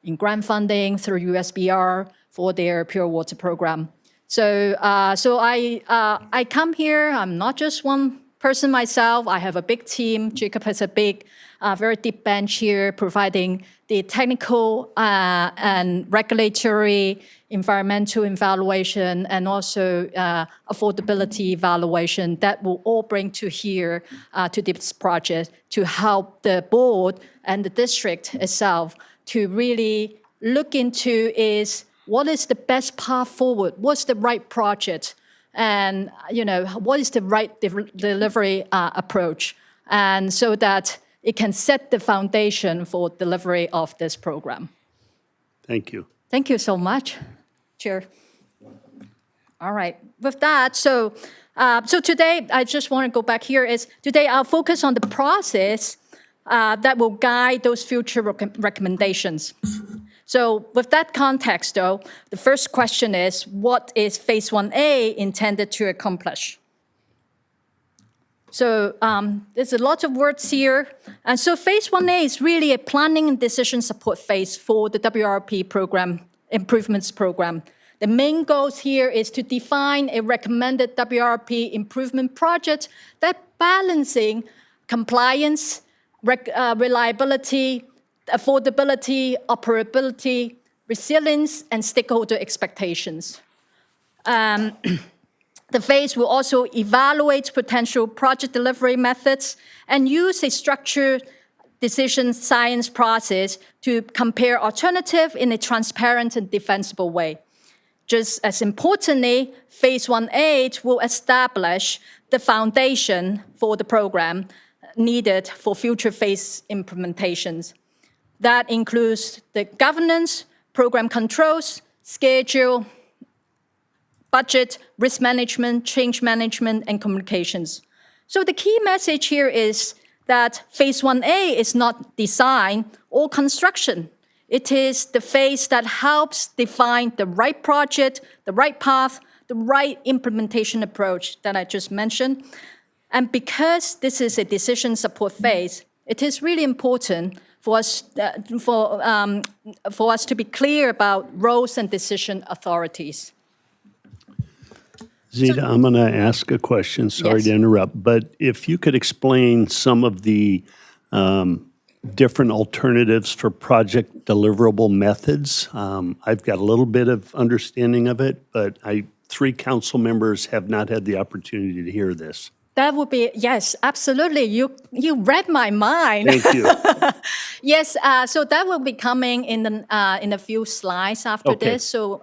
in grant funding through USBR for their Pure Water Program. So I come here, I'm not just one person myself, I have a big team. Jacob has a big, very deep bench here, providing the technical and regulatory, environmental evaluation, and also affordability evaluation that will all bring to here to this project to help the board and the district itself to really look into is what is the best path forward? What's the right project? And, what is the right delivery approach? And so that it can set the foundation for delivery of this program. Thank you. Thank you so much, Chair. All right, with that, so today, I just want to go back here, today I'll focus on the process that will guide those future recommendations. So with that context, though, the first question is, what is Phase 1A intended to accomplish? So there's a lot of words here. And so Phase 1A is really a planning and decision support phase for the WRP program, improvements program. The main goals here is to define a recommended WRP improvement project that balancing compliance, reliability, affordability, operability, resilience, and stakeholder expectations. The phase will also evaluate potential project delivery methods and use a structured decision science process to compare alternatives in a transparent and defensible way. Just as importantly, Phase 1A will establish the foundation for the program needed for future phase implementations. That includes the governance, program controls, schedule, budget, risk management, change management, and communications. So the key message here is that Phase 1A is not design or construction. It is the phase that helps define the right project, the right path, the right implementation approach that I just mentioned. And because this is a decision support phase, it is really important for us to be clear about roles and decision authorities. Zita, I'm going to ask a question. Sorry Yes. to interrupt, but if you could explain some of the different alternatives for project deliverable methods. I've got a little bit of understanding of it, but 3 council members have not had the opportunity to hear this. That would be, yes, absolutely. You read my mind. Thank you. Yes, so that will be coming in a few slides after Okay. this. So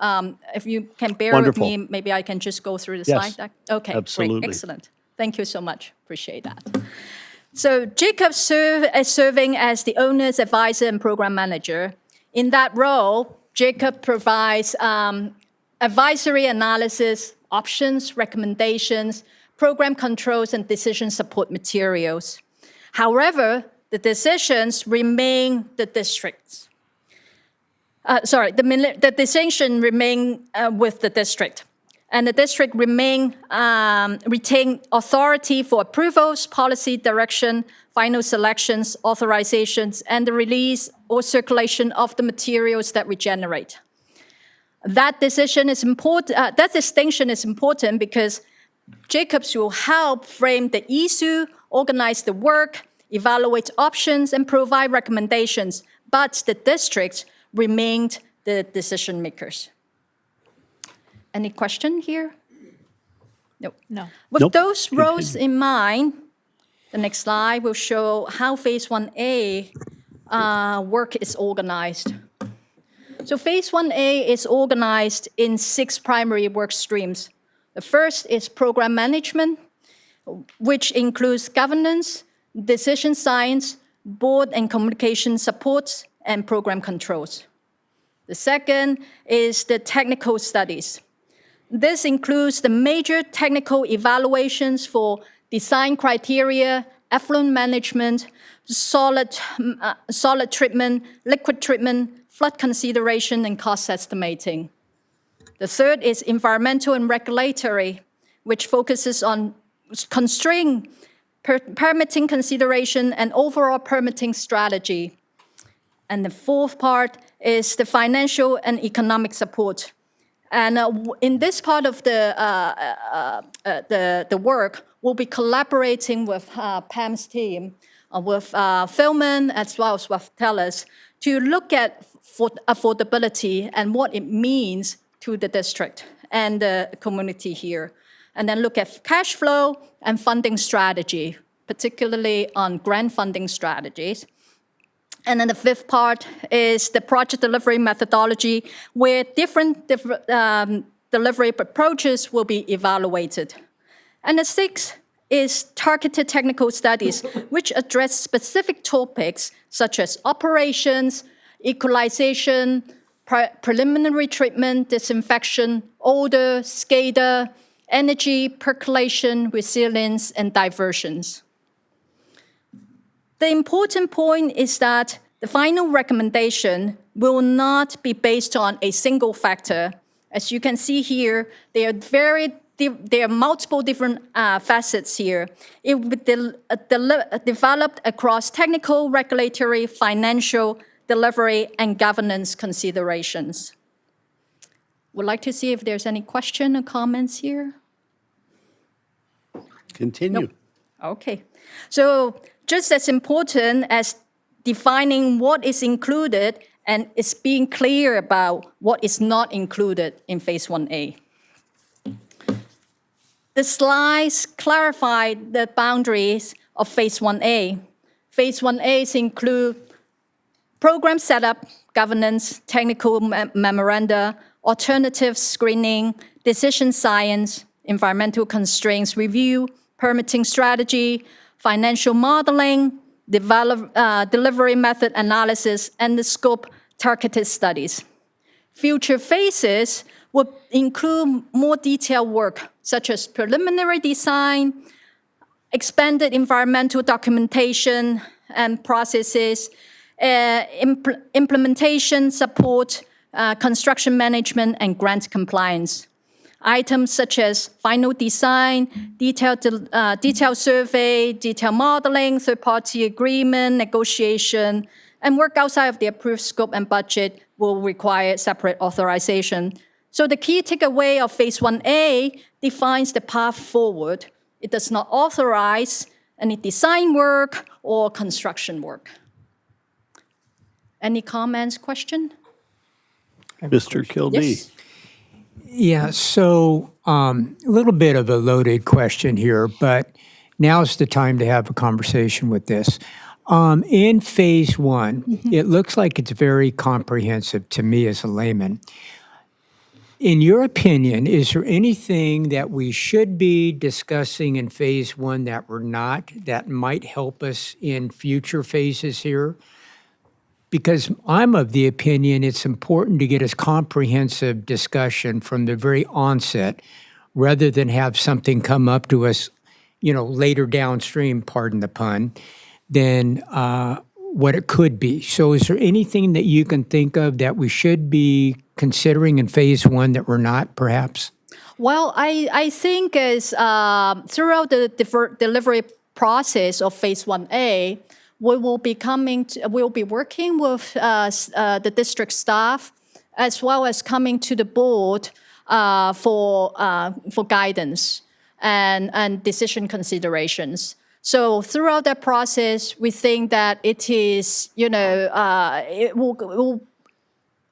if you can bear Wonderful. with me, maybe I can just go through the Yes, slide deck. Okay, absolutely. great, excellent. Thank you so much. Appreciate that. So Jacob is serving as the owner's advisor and program manager. In that role, Jacob provides advisory analysis, options, recommendations, program controls, and decision support materials. However, the decisions remain the district's. The decision remain with the district. And the district retain authority for approvals, policy direction, final selections, authorizations, and the release or circulation of the materials that we generate. That decision is important. That distinction is important because Jacobs will help frame the issue, organize the work, evaluate options, and provide recommendations, but the districts remained the decision makers. Any question here? No. With Nope. those roles in mind, the next slide will show how Phase 1A work is organized. So Phase 1A is organized in 6 primary work streams. The first is program management, which includes governance, decision science, board and communication supports, and program controls. The second is the technical studies. This includes the major technical evaluations for design criteria, effluent management, solid treatment, liquid treatment, flood consideration, and cost estimating. The third is environmental and regulatory, which focuses on constraint, permitting consideration, and overall permitting strategy. And the fourth part is the financial and economic support. And in this part of the work, we'll be collaborating with Pam's team, with Philman, as well as with TELUS, to look at affordability and what it means to the district and the community here. And then look at cash flow and funding strategy, particularly on grant funding strategies. And then the fifth part is the project delivery methodology, where different delivery approaches will be evaluated. And the sixth is targeted technical studies, which address specific topics such as operations, equalization, preliminary treatment, disinfection, odor, SCADA, energy, percolation, resilience, and diversions. The important point is that the final recommendation will not be based on a single factor. As you can see here, there are multiple different facets here. It will be developed across technical, regulatory, financial, delivery, and governance considerations. Would like to see if there's any question or comments here. Continue. Nope. Okay. So just as important as defining what is included and is being clear about what is not included in Phase 1A. The slides clarify the boundaries of Phase 1A. Phase 1A include program setup, governance, technical memoranda, alternative screening, decision science, environmental constraints review, permitting strategy, financial modeling, delivery method analysis, and the scope targeted studies. Future phases would include more detailed work, such as preliminary design, expanded environmental documentation and processes, implementation support, construction management, and grant compliance. Items such as final design, detailed survey, detailed modeling, third-party agreement, negotiation, and work outside of the approved scope and budget will require separate authorization. So the key takeaway of Phase 1A defines the path forward. It does not authorize any design work or construction work. Any comments, question? Mr. Kildee. Yes. Yeah, so a little bit of a loaded question here, but now's the time to have a conversation with this. In Phase 1, it looks like it's very comprehensive to me as a layman. In your opinion, is there anything that we should be discussing in Phase 1 that we're not, that might help us in future phases here? Because I'm of the opinion it's important to get a comprehensive discussion from the very onset rather than have something come up to us, later downstream, pardon the pun, than what it could be. So is there anything that you can think of that we should be considering in Phase 1 that we're not, perhaps? Well, I think as throughout the delivery process of Phase 1A, we'll be working with the district staff as well as coming to the board for guidance and decision considerations. So throughout that process, we think that it is, it will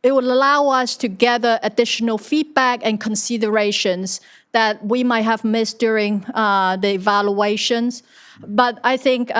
allow us to gather additional feedback and considerations that we might have missed during the evaluations. But I think,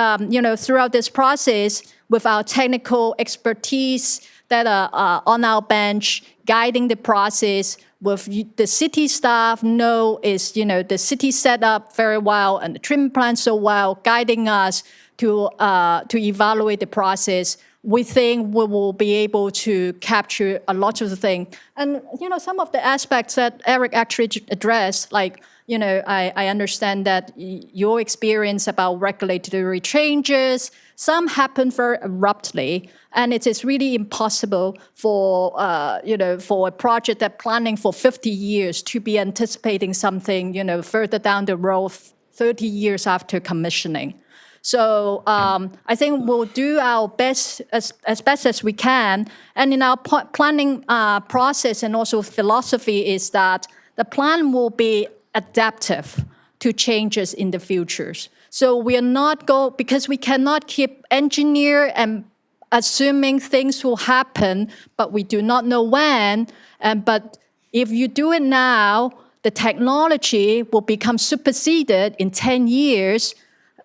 throughout this process, with our technical expertise that are on our bench, guiding the process, with the city staff the city set up very well and the treatment plan so well, guiding us to evaluate the process. We think we will be able to capture a lot of the things. And, some of the aspects that Eric actually addressed, like, I understand that your experience about regulatory changes, some happen very abruptly, and it is really impossible for a project that planning for 50 years to be anticipating something, further down the road, 30 years after commissioning. So I think we'll do our best as best as we can. And in our planning process and also philosophy is that the plan will be adaptive to changes in the futures. So we are not because we cannot keep engineer and assuming things will happen, but we do not know when. But if you do it now, the technology will become superseded in 10 years.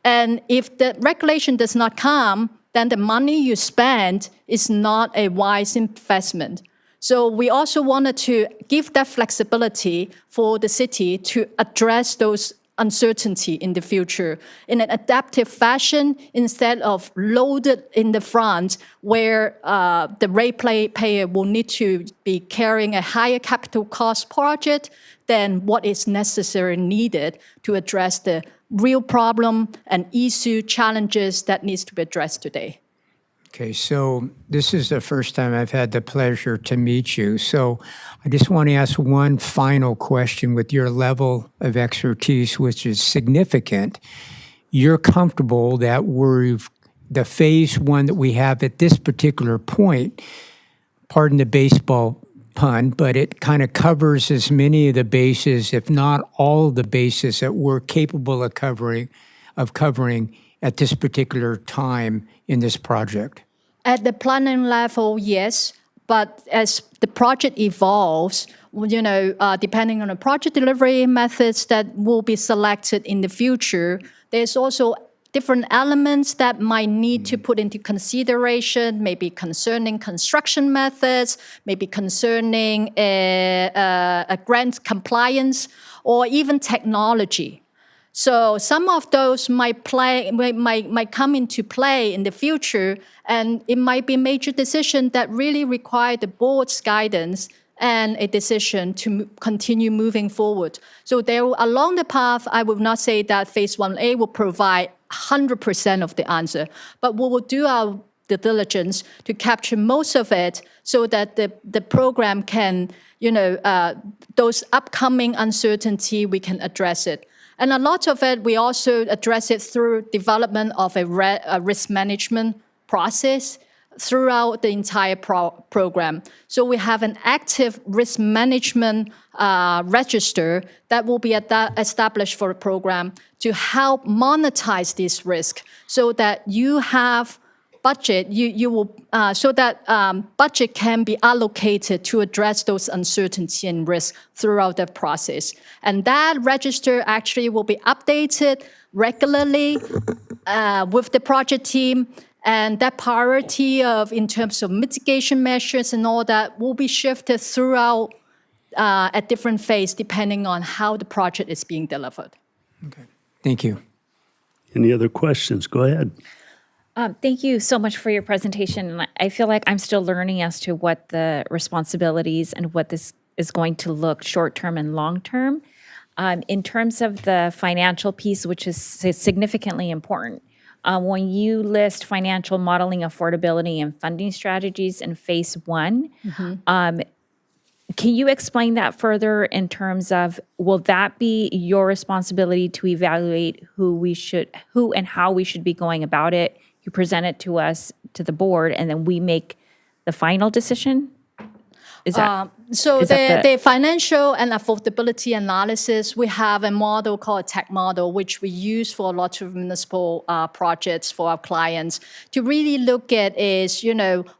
And if the regulation does not come, then the money you spend is not a wise investment. So we also wanted to give that flexibility for the city to address those uncertainty in the future in an adaptive fashion instead of loaded in the front where the ratepayer will need to be carrying a higher capital cost project than what is necessary needed to address the real problem and issue challenges that needs to be addressed today. Okay, so this is the first time I've had the pleasure to meet you. So I just want to ask one final question with your level of expertise, which is significant. You're comfortable that the Phase 1 that we have at this particular point, pardon the baseball pun, but it kind of covers as many of the bases, if not all of the bases that we're capable of covering at this particular time in this project? At the planning level, yes, but as the project evolves, depending on the project delivery methods that will be selected in the future, there's also different elements that might need to put into consideration, maybe concerning construction methods, maybe concerning a grant compliance, or even technology. So some of those might come into play in the future, and it might be a major decision that really require the board's guidance and a decision to continue moving forward. So there, along the path, I would not say that Phase 1A will provide 100% of the answer, but we will do our due diligence to capture most of it so that the program can, those upcoming uncertainty, we can address it. And a lot of it, we also address it through development of a risk management process throughout the entire program. So we have an active risk management register that will be established for the program to help monetize this risk so that you have budget, so that budget can be allocated to address those uncertainty and risks throughout the process. And that register actually will be updated regularly with the project team, and that priority in terms of mitigation measures and all that will be shifted throughout at different phases depending on how the project is being delivered. Okay. Thank you. Any other questions? Go ahead. Thank you so much for your presentation. And I feel like I'm still learning as to what the responsibilities and what this is going to look short-term and long-term. In terms of the financial piece, which is significantly important, when you list financial modeling, affordability, and funding strategies in Phase 1, can you explain that further in terms of, will that be your responsibility to evaluate who and how we should be going about it? You present it to us, to the board, and then we make the final decision? The financial and affordability analysis, we have a model called a tech model, which we use for a lot of municipal projects for our clients to really look at is,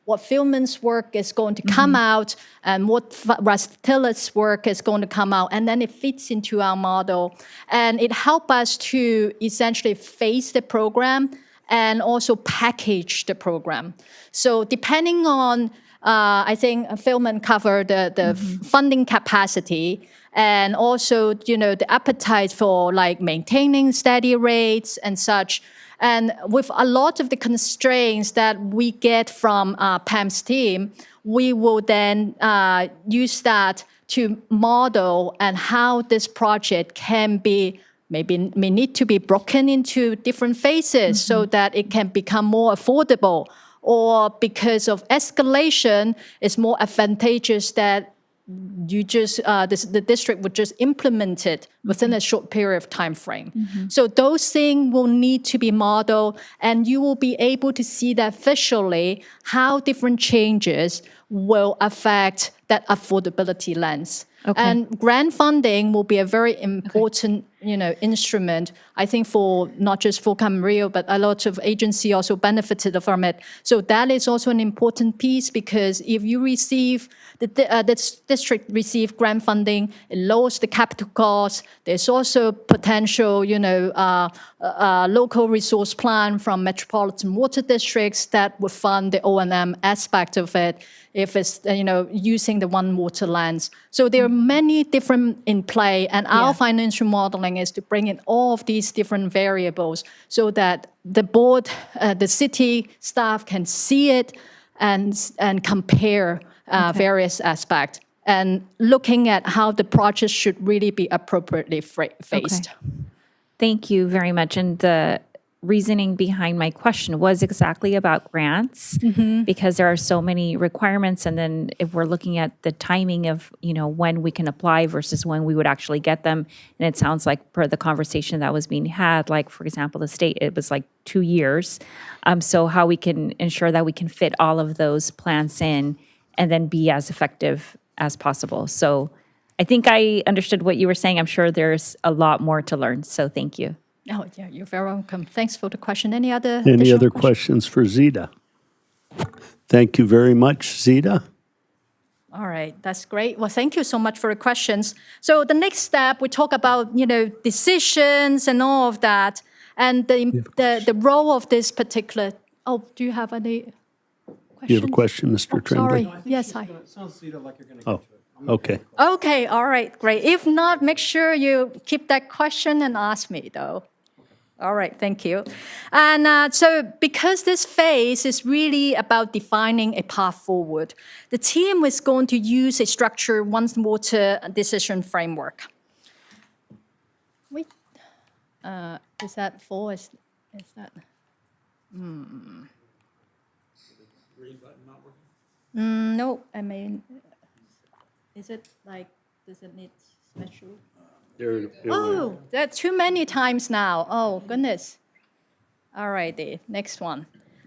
what Philman's work is going to come out and what Rastilla's work is going to come out. And then it fits into our model. And it helps us to essentially phase the program and also package the program. So depending on I think Philman covered the funding capacity and also, the appetite for like maintaining steady rates and such. And with a lot of the constraints that we get from Pam's team, we will then use that to model and how this project can be may need to be broken into different phases so that it can become more affordable, or because of escalation, it's more advantageous that you just the district would just implement it within a short period of time frame. So those things will need to be modeled, and you will be able to see that visually how different changes will affect that affordability lens. Okay. And grant funding will be a very important, instrument, I think, for not just for Camarillo, but a lot of agencies also benefited from it. So that is also an important piece, because if you receive, the district receive grant funding, it lowers the capital cost. There's also potential, local resource plan from metropolitan water districts that would fund the O&M aspect of it, if it's, using the one water lens. So there are many different in play, and our financial modeling is to bring in all of these different variables so that the board, the city staff can see it and compare various aspects, and looking at how the project should really be appropriately phased. Okay. Thank you very much. And the reasoning behind my question was exactly about grants, because there are so many requirements. And then if we're looking at the timing of, when we can apply versus when we would actually get them. And it sounds like per the conversation that was being had, like, for example, the state, it was like 2 years. So how we can ensure that we can fit all of those plans in and then be as effective as possible. So I think I understood what you were saying. I'm sure there's a lot more to learn. So thank you. Oh, yeah, you're very welcome. Thanks for the question. Any other Questions for Zita? Thank you very much, Zita. All right, that's great. Well, thank you so much for the questions. So the next step, we talk about, decisions and all of that. And the role of this particular, do you have any questions? You have a question, Mr. Tremblay? Sorry, yes, I. Oh, okay. Okay, all right, great. If not, make sure you keep that question and ask me, though. All right, thank you. And so because this phase is really about defining a path forward, the team is going to use a structured one water decision framework. Wait, is that full? Is that? No, I mean, is it like, does it need special? Oh, that's too many times now. Oh, goodness. All right, the next one.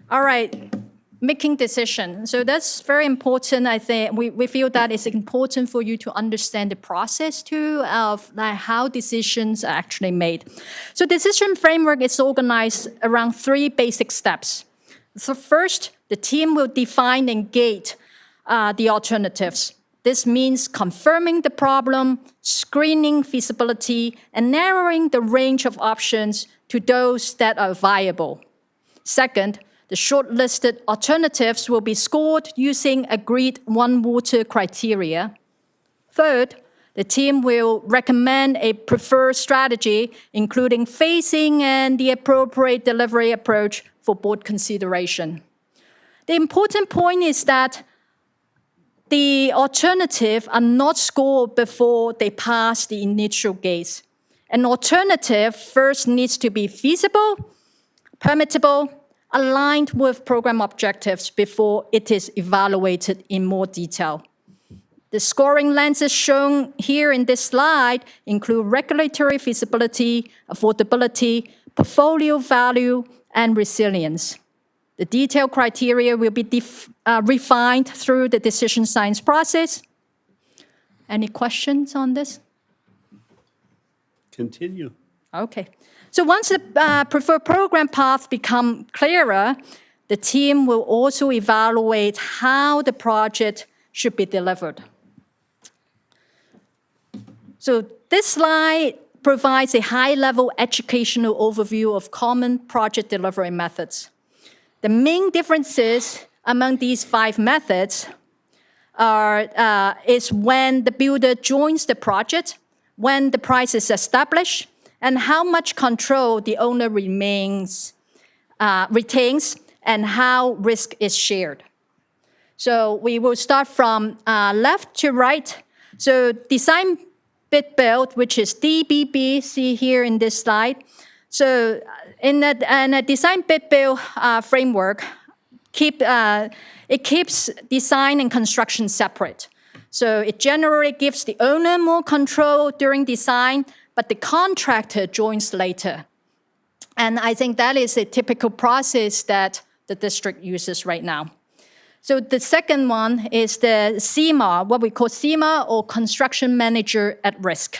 All right, making decisions. So that's very important. I think we feel that it's important for you to understand the process too of like how decisions are actually made. So decision framework is organized around 3 basic steps. So first, the team will define and gate the alternatives. This means confirming the problem, screening feasibility, and narrowing the range of options to those that are viable. Second, the shortlisted alternatives will be scored using agreed one water criteria. Third, the team will recommend a preferred strategy, including phasing and the appropriate delivery approach for board consideration. The important point is that the alternative are not scored before they pass the initial gates. An alternative first needs to be feasible, permittable, aligned with program objectives before it is evaluated in more detail. The scoring lenses shown here in this slide include regulatory feasibility, affordability, portfolio value, and resilience. The detailed criteria will be refined through the decision science process. Any questions on this? Continue. Okay. So once the preferred program paths become clearer, the team will also evaluate how the project should be delivered. So this slide provides a high-level educational overview of common project delivery methods. The main differences among these 5 methods is when the builder joins the project, when the price is established, and how much control the owner retains, and how risk is shared. So we will start from left to right. So design bid build, which is DBB, see here in this slide. So in a design bid build framework, it keeps design and construction separate. So it generally gives the owner more control during design, but the contractor joins later. And I think that is a typical process that the district uses right now. So the second one is the CMA, what we call CMA, or Construction Manager at Risk.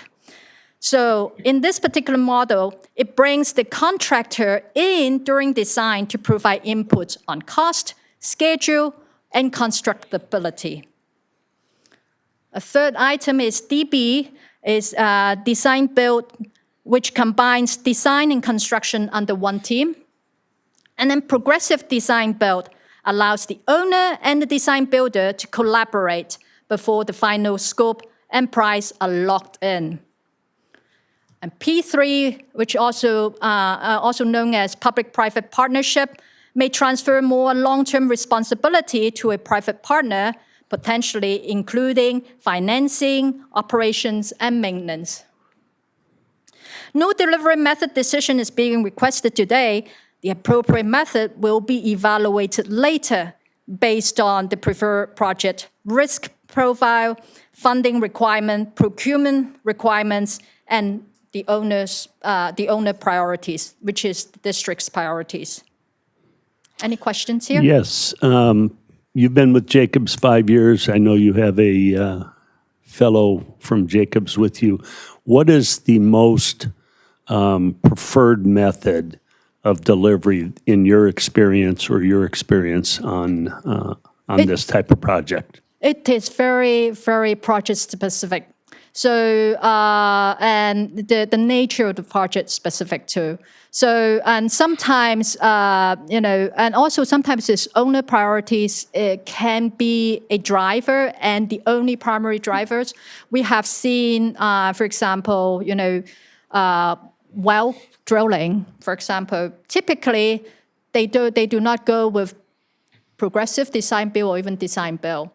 So in this particular model, it brings the contractor in during design to provide input on cost, schedule, and constructability. A third item is DB, is design build, which combines design and construction under one team. And then progressive design build allows the owner and the design builder to collaborate before the final scope and price are locked in. And P3, which also known as public-private partnership, may transfer more long-term responsibility to a private partner, potentially including financing, operations, and maintenance. No delivery method decision is being requested today. The appropriate method will be evaluated later based on the preferred project risk profile, funding requirement, procurement requirements, and the owner priorities, which is the district's priorities. Any questions here? Yes. You've been with Jacobs 5 years. I know you have a fellow from Jacobs with you. What is the most preferred method of delivery in your experience or your experience on this type of project? It is very, very project specific. So, and the nature of the project specific too. So, and sometimes, and also sometimes it's owner priorities can be a driver and the only primary drivers. We have seen, for example, well drilling, for example, typically they do not go with progressive design build or even design build.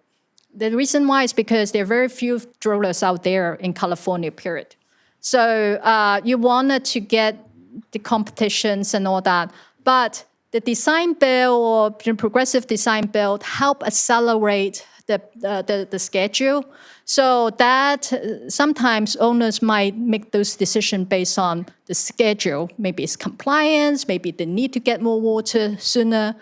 The reason why is because there are very few drillers out there in California, period. So you wanted to get the competitions and all that, but the design build or progressive design build help accelerate the schedule. So that sometimes owners might make those decisions based on the schedule. Maybe it's compliance, maybe they need to get more water sooner.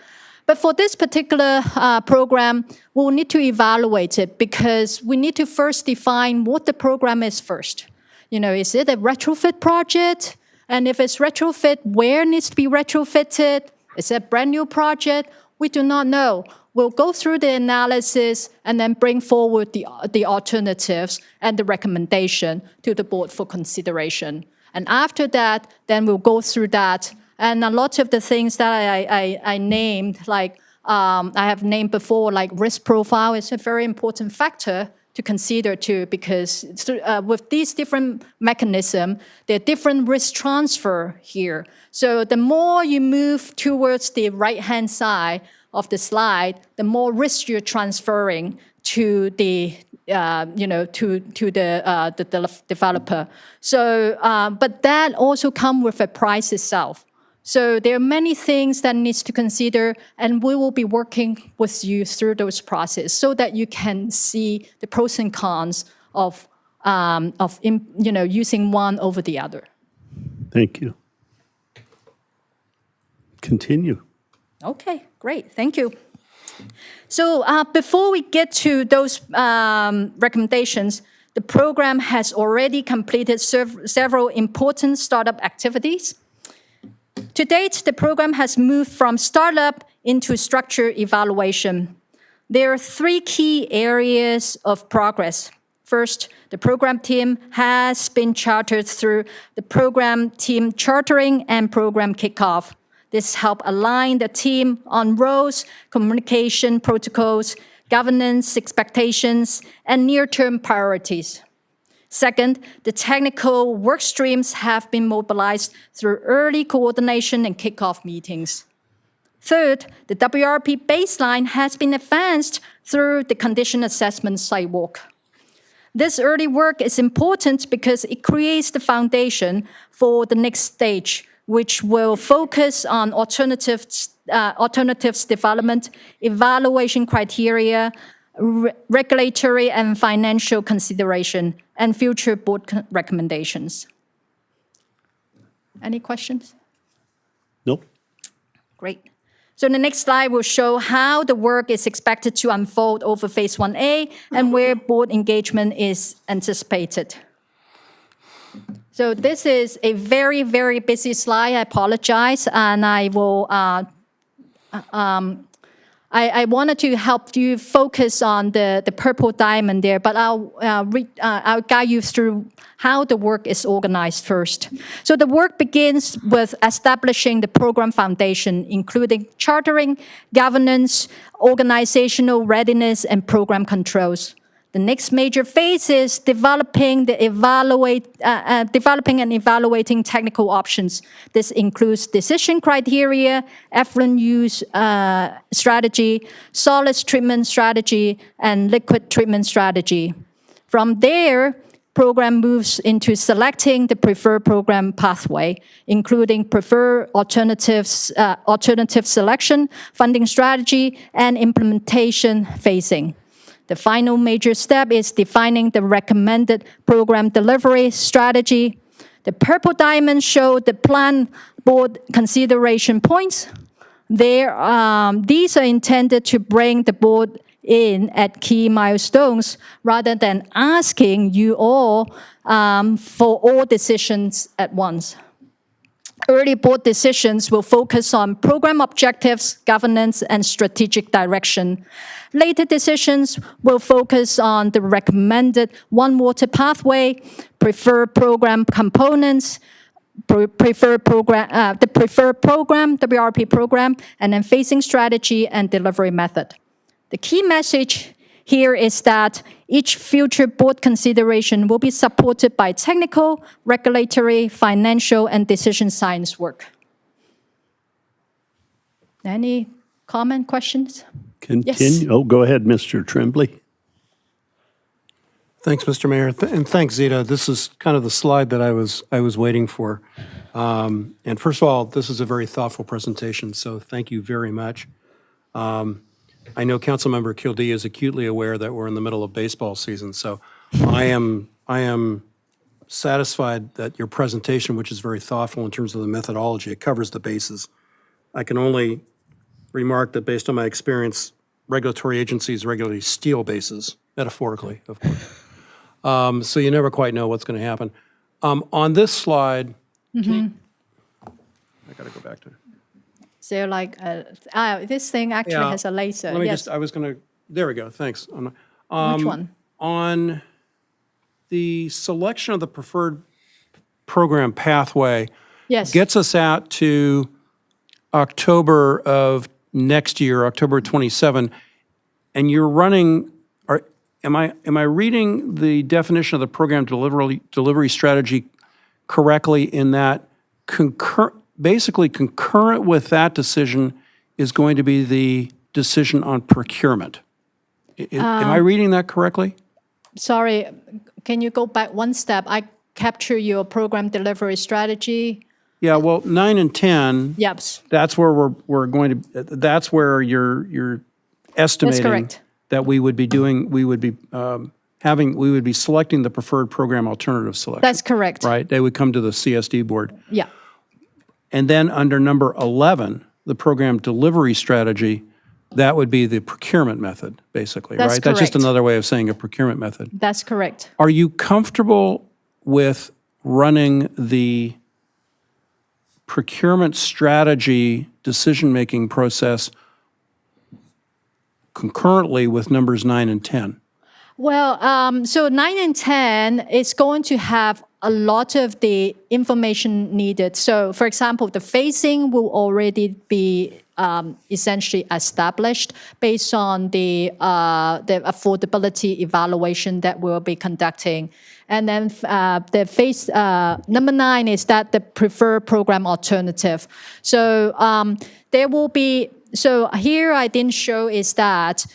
But for this particular program, we'll need to evaluate it because we need to first define what the program is first. Is it a retrofit project? And if it's retrofit, where needs to be retrofitted? Is it a brand new project? We do not know. We'll go through the analysis and then bring forward the alternatives and the recommendation to the board for consideration. And after that, then we'll go through that. And a lot of the things that I named, like I have named before, like risk profile is a very important factor to consider too, because with these different mechanisms, there are different risk transfer here. So the more you move towards the right-hand side of the slide, the more risk you're transferring to the the developer. So, but that also comes with a price itself. So there are many things that needs to consider, and we will be working with you through those processes so that you can see the pros and cons of using one over the other. Thank you. Continue. Okay, great, thank you. So before we get to those recommendations, the program has already completed several important startup activities. To date, the program has moved from startup into structure evaluation. There are three key areas of progress. First, the program team has been chartered through the program team chartering and program kickoff. This helps align the team on roles, communication protocols, governance expectations, and near-term priorities. Second, the technical work streams have been mobilized through early coordination and kickoff meetings. Third, the WRP baseline has been advanced through the condition assessment site walk. This early work is important because it creates the foundation for the next stage, which will focus on alternatives development, evaluation criteria, regulatory and financial consideration, and future board recommendations. Any questions? Nope. Great. So the next slide will show how the work is expected to unfold over Phase 1A and where board engagement is anticipated. So this is a very, very busy slide. I apologize, and I will. I wanted to help you focus on the purple diamond there, but I'll guide you through how the work is organized first. So the work begins with establishing the program foundation, including chartering, governance, organizational readiness, and program controls. The next major phase is developing and evaluating technical options. This includes decision criteria, effluent use strategy, solids treatment strategy, and liquid treatment strategy. From there, program moves into selecting the preferred program pathway, including preferred alternatives, alternative selection, funding strategy, and implementation phasing. The final major step is defining the recommended program delivery strategy. The purple diamonds show the plan board consideration points. These are intended to bring the board in at key milestones rather than asking you all for all decisions at once. early board decisions will focus on program objectives, governance, and strategic direction. Later decisions will focus on the recommended One Water pathway, preferred program components, the preferred program, WRP program, and then phasing strategy and delivery method. The key message here is that each future board consideration will be supported by technical, regulatory, financial, and decision science work. Any comment, questions? Yes. Go ahead, Mr. Tremblay. Thanks, Mr. Mayor, and thanks, Zita. This is kind of the slide that I was waiting for. And first of all, this is a very thoughtful presentation, so thank you very much. I know Councilmember Kildee is acutely aware that we're in the middle of baseball season, so I am satisfied that your presentation, which is very thoughtful in terms of the methodology, it covers the bases. I can only remark that based on my experience, regulatory agencies regularly steal bases, metaphorically, of course. So you never quite know what's going to happen. On this slide, I got to go back to it. So like, this thing actually has a laser. Let me Yes. there we go, thanks. Which one? On the selection of the preferred program pathway Yes. gets us out to October of next year, October 27, and you're running, am I reading the definition of the program delivery strategy correctly in that basically concurrent with that decision is going to be the decision on procurement? Am I reading that correctly? Sorry, can you go back one step? I capture your program delivery strategy. Yeah, well, 9 and 10. Yes. That's where we're going to. That's where you're estimating correct. that we would be doing. We would be we would be selecting the preferred program alternative selection. That's correct. Right. They would come to the CSD board. Yeah. And then under number 11, the program delivery strategy, that would be the procurement method, basically, That's right? That's just correct. another way of saying a procurement method. That's correct. Are you comfortable with running the procurement strategy decision-making process concurrently with numbers 9 and 10? Well, so 9 and 10 is going to have a lot of the information needed. So, for example, the phasing will already be essentially established based on the affordability evaluation that we'll be conducting. And then the phase number 9 is that the preferred program alternative. So there will be, so here I didn't show is that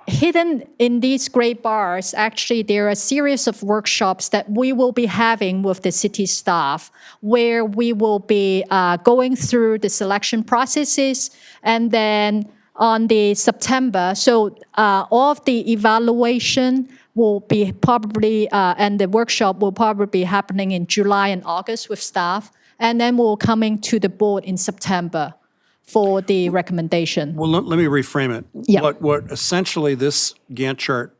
hidden in these gray bars, actually, there are a series of workshops that we will be having with the city staff, where we will be going through the selection processes, and then on the September, so all of the evaluation will be probably, and the workshop will probably be happening in July and August with staff, and then we'll coming to the board in September for the recommendation. Well, let me reframe it. Yeah. What essentially this Gantt chart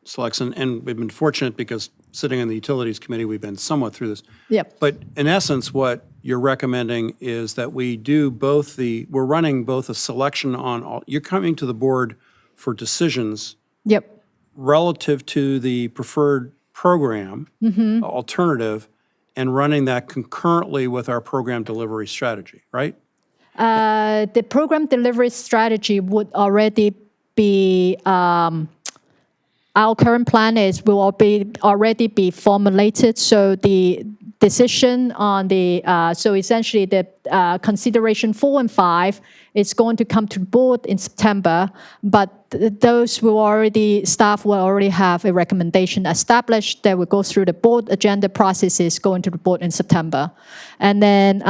selects, and we've been fortunate because sitting on the Utilities Committee, we've been somewhat through this. Yep. But in essence, what you're recommending is that we do we're running both a selection on all, you're coming to the board for decisions Yep. relative to the preferred program alternative and running that concurrently with our program delivery strategy, right? The program delivery strategy would already be, our current plan is will already be formulated. So the decision on the, so essentially the consideration 4 and 5 is going to come to the board in September, but those staff will already have a recommendation established that will go through the board agenda processes going to the board in September. And then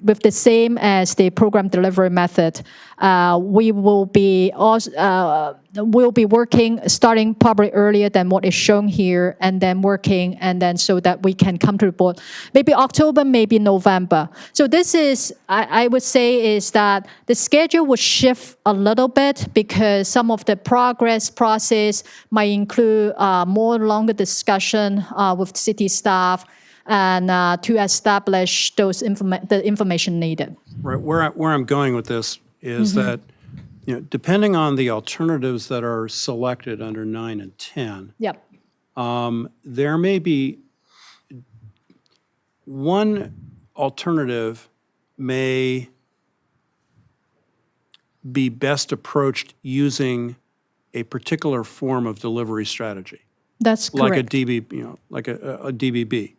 with the same as the program delivery method, we will be working, starting probably earlier than what is shown here, and then working, and then so that we can come to the board, maybe October, maybe November. So this is, I would say, is that the schedule will shift a little bit because some of the progress process might include more longer discussion with city staff. and to establish the information needed. Right, where I'm going with this is that, depending on the alternatives that are selected under 9 and 10, Yep. there may be one alternative may be best approached using a particular form of delivery strategy, That's like correct. a DB, like a DBB.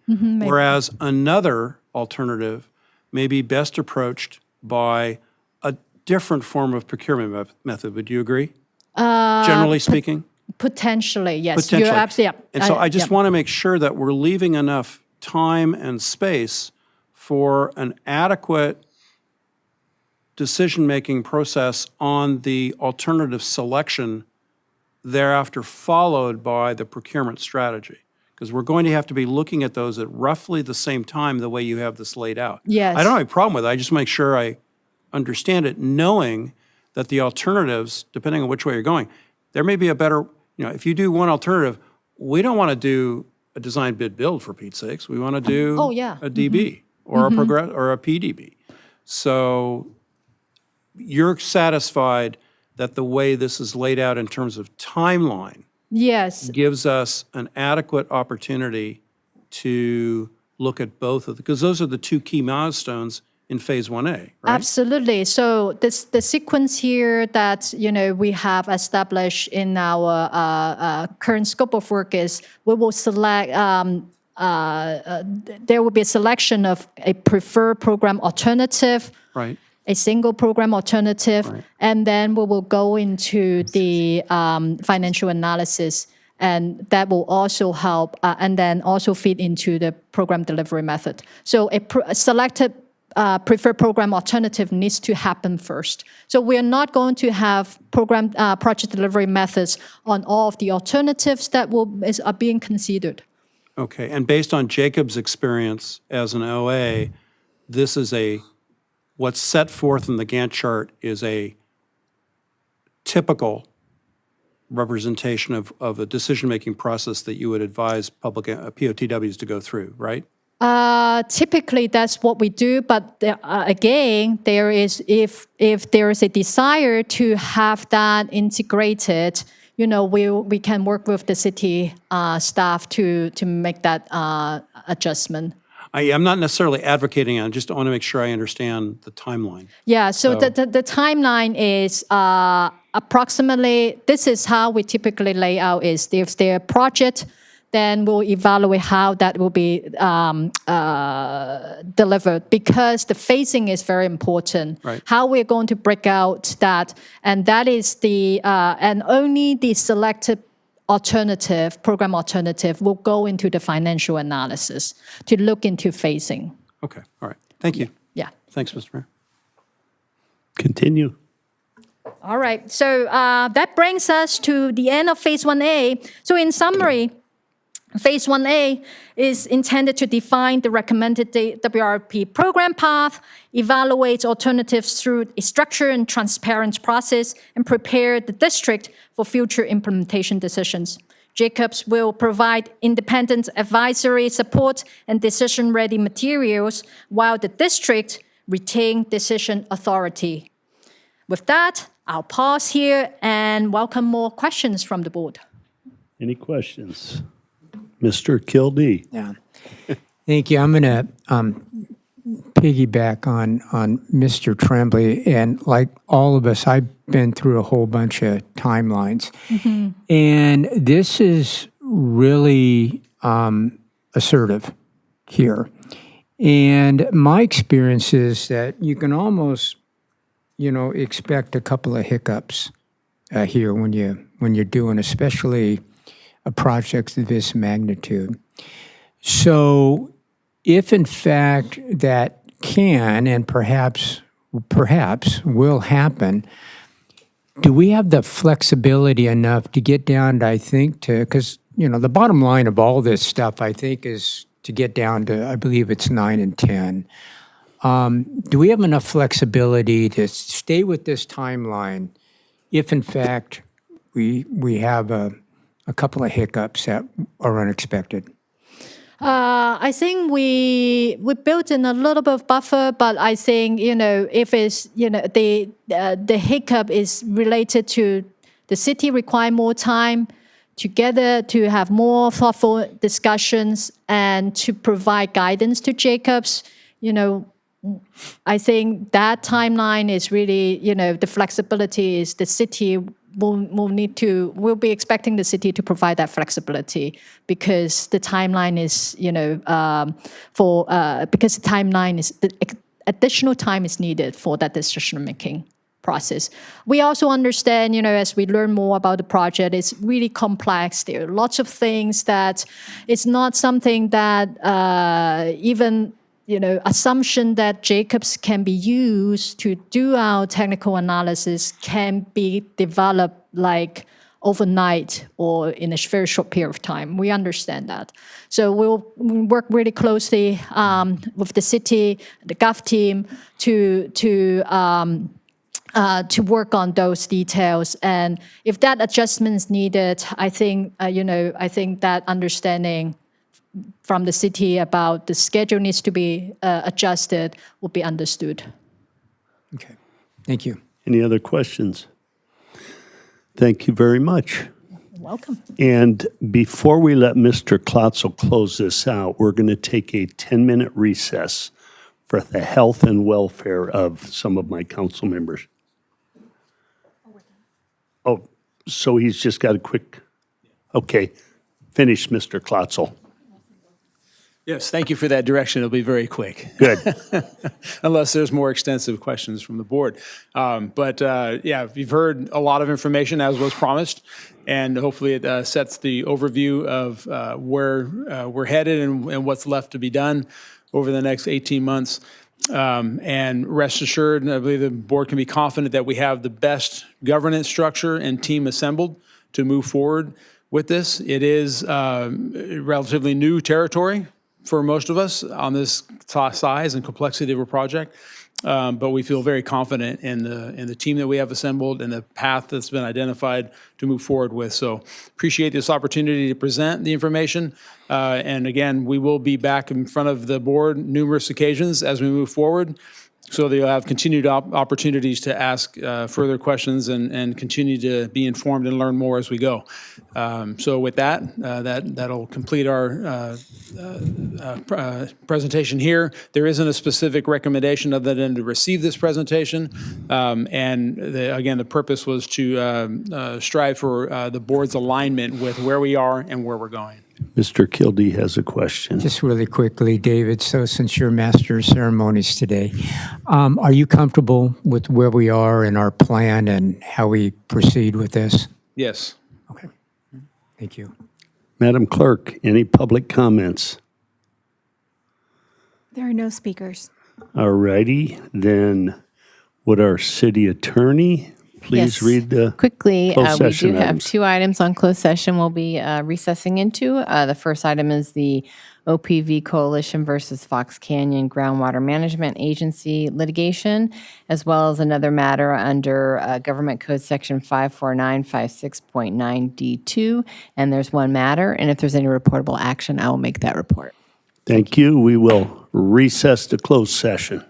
Whereas another alternative may be best approached by a different form of procurement method. Would you agree? Generally speaking? Potentially, yes. Potentially. You're absolutely, And so I just want to make sure that we're leaving enough time and space for an adequate decision-making process on the alternative selection, thereafter followed by the procurement strategy. Because we're going to have to be looking at those at roughly the same time the way you have this laid out. Yes. I don't have a problem with it. I just make sure I understand it, knowing that the alternatives, depending on which way you're going, there may be a better, if you do one alternative, we don't want to do a design bid build for Pete's sakes. We want to do Oh, yeah. a DB or a or a PDB. So you're satisfied that the way this is laid out in terms of timeline Yes. gives us an adequate opportunity to look at both of them, because those are the two key milestones in Phase 1A, right? Absolutely. So the sequence here that we have established in our current scope of work is we will select. There will be a selection of a preferred program alternative, Right. a single program alternative, and then we will go into the financial analysis, and that will also help, and then also feed into the program delivery method. So a selected preferred program alternative needs to happen first. So we are not going to have program project delivery methods on all of the alternatives that are being considered. Okay, and based on Jacob's experience as an OA, this is what's set forth in the Gantt chart is a typical representation of a decision-making process that you would advise public POTWs to go through, right? Typically, that's what we do. But again, there is if there is a desire to have that integrated, we can work with the city staff to make that adjustment. I'm not necessarily advocating. I just want to make sure I understand the timeline. Yeah. So the timeline is approximately. This is how we typically lay out. Is if their project, then we'll evaluate how that will be delivered, because the phasing is very important. Right. How we're going to break out that, and that is and only the selected program alternative will go into the financial analysis to look into phasing. Okay, all right. Thank you. Yeah. Thanks, Mr. Mayor. Continue. All right. So that brings us to the end of Phase 1A. So in summary, Phase 1A is intended to define the recommended WRP program path, evaluate alternatives through a structured and transparent process, and prepare the district for future implementation decisions. Jacobs will provide independent advisory support and decision-ready materials, while the district retain decision authority. With that, I'll pause here and welcome more questions from the board. Any questions? Mr. Kildee. Yeah. Thank you. I'm going to piggyback on Mr. Tremblay. And like all of us, I've been through a whole bunch of timelines. And this is really assertive here. And my experience is that you can almost, expect a couple of hiccups here when you're doing, especially a project of this magnitude. So if in fact that can and perhaps will happen, do we have the flexibility enough to get down to, because, the bottom line of all this stuff, I think, is to get down to, I believe it's 9 and 10. Do we have enough flexibility to stay with this timeline if in fact we have a couple of hiccups that are unexpected? I think we built in a little bit of buffer, but I think if it's the hiccup is related to the city require more time together to have more thoughtful discussions and to provide guidance to Jacobs. I think that timeline is really, the flexibility is the city will be expecting the city to provide that flexibility because the timeline is, because the timeline is, the additional time is needed for that decision making process. We also understand, as we learn more about the project, it's really complex. There are lots of things that it's not something that even assumption that Jacobs can be used to do our technical analysis can be developed like overnight or in a very short period of time. We understand that. So we'll work really closely with the city, the Gov team to work on those details. And if that adjustment is needed, I think, I think that understanding from the city about the schedule needs to be adjusted will be understood. Okay, thank you. Any other questions? Thank you very much. You're welcome. And before we let Mr. Klotzel close this out, we're going to take a 10-minute recess for the health and welfare of some of my council members. Oh, so he's just got a quick, okay, finish, Mr. Klotzel. Yes, thank you for that direction. It'll be very quick. Good. Unless there's more extensive questions from the board. Yeah, you've heard a lot of information as was promised, and hopefully it sets the overview of where we're headed and what's left to be done over the next 18 months. And rest assured, and I believe the board can be confident that we have the best governance structure and team assembled to move forward with this. It is relatively new territory for most of us on this size and complexity of a project. But we feel very confident in the team that we have assembled and the path that's been identified to move forward with. So appreciate this opportunity to present the information. And again, we will be back in front of the board numerous occasions as we move forward, so that you'll have continued opportunities to ask further questions and continue to be informed and learn more as we go. So with that, that'll complete our presentation here. There isn't a specific recommendation other than to receive this presentation. And again, the purpose was to strive for the board's alignment with where we are and where we're going. Mr. Kildee has a question. Just really quickly, David, so since you're master of ceremonies today, are you comfortable with where we are in our plan and how we proceed with this? Yes. Okay, thank you. Madam Clerk, any public comments? There are no speakers. All righty, then would our city attorney please Yes. read the Quickly, closed we session do have items? 2 items on closed session we'll be recessing into. The first item is the OPV Coalition versus Fox Canyon Groundwater Management Agency litigation, as well as another matter under Government Code Section 54956.9D2. And there's one matter, and if there's any reportable action, I will make that report. Thank you. We will recess to closed session.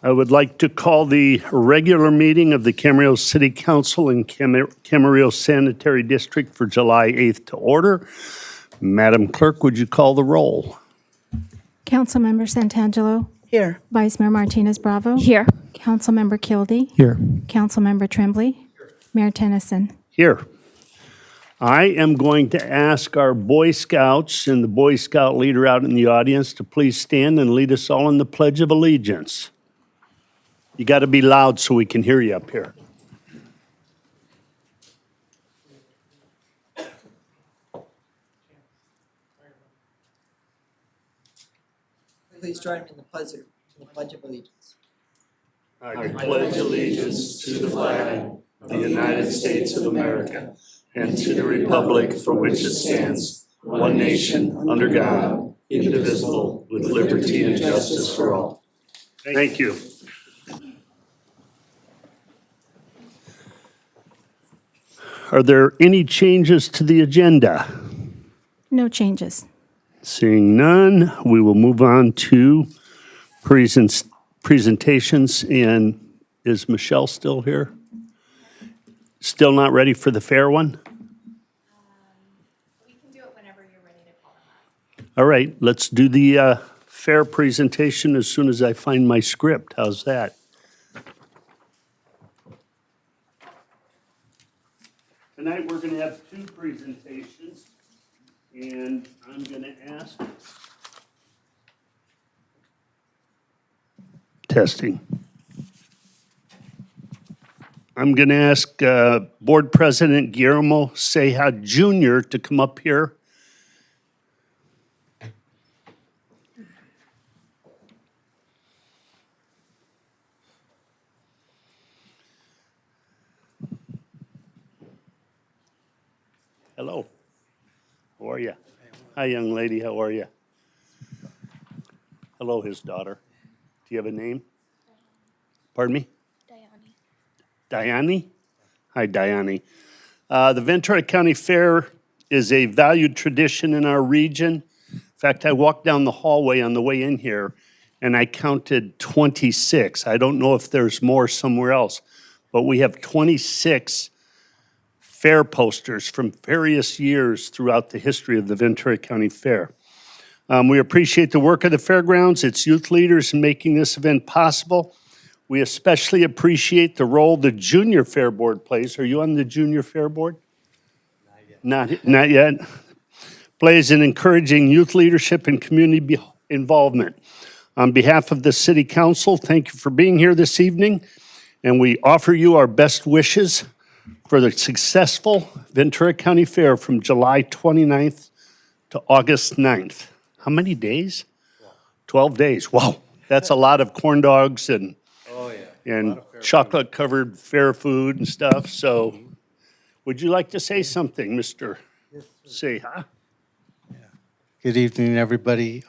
I would like to call the regular meeting of the Camarillo City Council and Camarillo Sanitary District for July 8th to order. Madam Clerk, would you call the roll? Councilmember Santangelo. Here. Vice Mayor Martinez Bravo. Here. Councilmember Kildy. Here. Councilmember Tremblay. Mayor Tennyson. Here. I am going to ask our Boy Scouts and the Boy Scout leader out in the audience to please stand and lead us all in the Pledge of Allegiance. You got to be loud so we can hear you up here. Please join me in the Pledge of Allegiance. I pledge allegiance to the flag of the United States of America and to the republic for which it stands, one nation, under God, indivisible, with liberty and justice for all. Thank you. Are there any changes to the agenda? No changes. Seeing none, we will move on to presentations. And is Michelle still here? Still not ready for the fair one? We can do it whenever you're ready to call them out. All right, let's do the fair presentation as soon as I find my script. How's that? Tonight, we're going to have two presentations, and I'm going to ask. Testing. I'm going to ask Board President Guillermo Ceja Jr. to come up here. Hello. How are you? Hi, young lady. How are you? Hello, his daughter. Do you have a name? Pardon me? Diane. Hi, Diane. The Ventura County Fair is a valued tradition in our region. In fact, I walked down the hallway on the way in here, and I counted 26. I don't know if there's more somewhere else, but we have 26 fair posters from various years throughout the history of the Ventura County Fair. We appreciate the work of the fairgrounds, its youth leaders in making this event possible. We especially appreciate the role the Junior Fair Board plays. Are you on the Junior Fair Board? Not yet. Plays in encouraging youth leadership and community involvement. On behalf of the City Council, thank you for being here this evening, and we offer you our best wishes for the successful Ventura County Fair from July 29th to August 9th. How many days? 12 days. Wow, that's a lot of corn dogs and chocolate-covered fair food and stuff. So would you like to say something, Mr. Ceja? Good evening, everybody.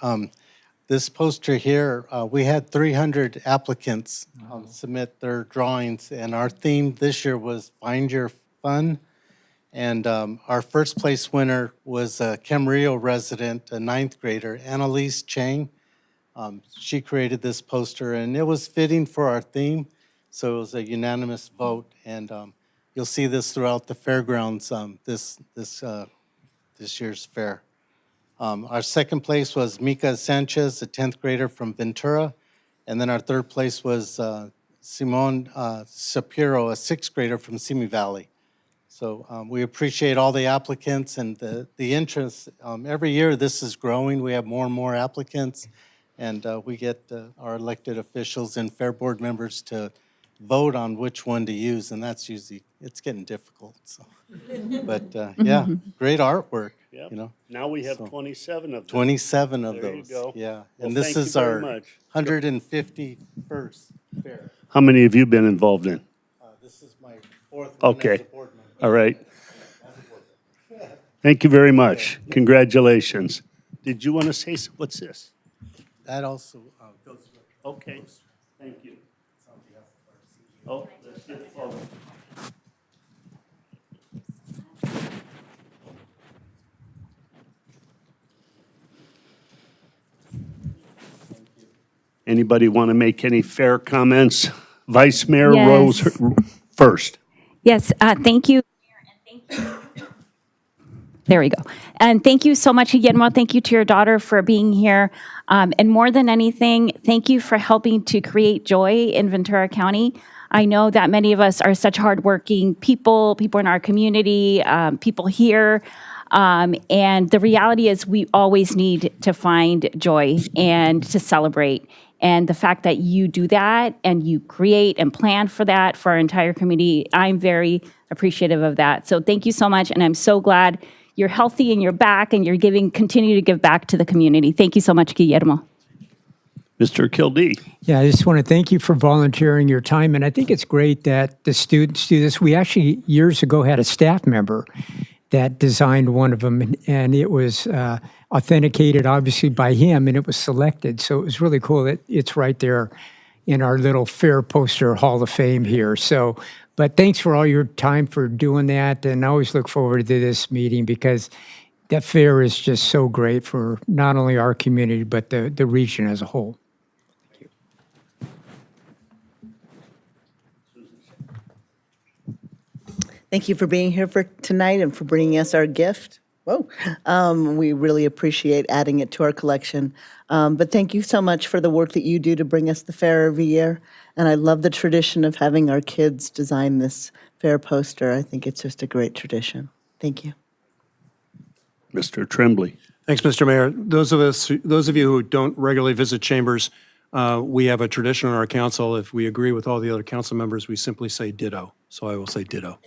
This poster here, we had 300 applicants submit their drawings, and our theme this year was Find Your Fun. And our first place winner was a Camarillo resident, a ninth grader, Annalise Chang. She created this poster, and it was fitting for our theme, so it was a unanimous vote. And you'll see this throughout the fairgrounds this year's fair. Our second place was Mika Sanchez, a 10th grader from Ventura. And then our third place was Simone Sapiro, a 6th grader from Simi Valley. So we appreciate all the applicants and the interest. Every year this is growing. We have more and more applicants. And we get our elected officials and fair board members to vote on which one to use. And that's usually, it's getting difficult. So. But yeah, great artwork. Yep. You know. Now we have 27 of them. 27 of There those. you go. Yeah. Well, And this thank you is very our much. 151st fair. How many have you been involved in? This is my fourth one as Okay. a board member. All right. Thank you very much. Congratulations. Did you want to say, what's this? That also goes with. Okay, thank you. Oh, let's get a photo. Anybody want to make any fair comments? Vice Mayor Yes. Rose first. Yes, thank you. There we go. And thank you so much, Guillermo. Thank you to your daughter for being here. And more than anything, thank you for helping to create joy in Ventura County. I know that many of us are such hardworking people in our community, people here. And the reality is we always need to find joy and to celebrate. And the fact that you do that and you create and plan for that for our entire community, I'm very appreciative of that. So thank you so much. And I'm so glad you're healthy and you're back and you're continue to give back to the community. Thank you so much, Guillermo. Mr. Kildee. Yeah, I just want to thank you for volunteering your time. And I think it's great that the students do this. We actually, years ago, had a staff member that designed one of them, and it was authenticated, obviously, by him, and it was selected. So it was really cool that it's right there in our little Fair Poster Hall of Fame here. So, but thanks for all your time for doing that, and I always look forward to this meeting because that fair is just so great for not only our community, but the region as a whole. Thank you for being here for tonight and for bringing us our gift. Whoa. We really appreciate adding it to our collection. But thank you so much for the work that you do to bring us the fair every year. And I love the tradition of having our kids design this fair poster. I think it's just a great tradition. Thank you. Mr. Tremblay. Thanks, Mr. Mayor. Those of you who don't regularly visit chambers, we have a tradition on our council. If we agree with all the other council members, we simply say ditto. So I will say ditto.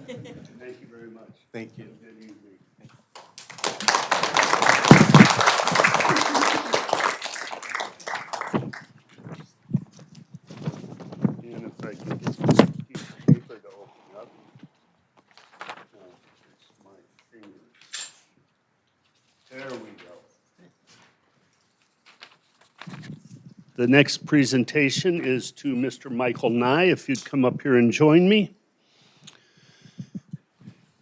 Thank you very much. Thank you. Good evening. And if I can get this piece of paper to open up. Oh, it's my fingers. There we go. The next presentation is to Mr. Michael Nye. If you'd come up here and join me.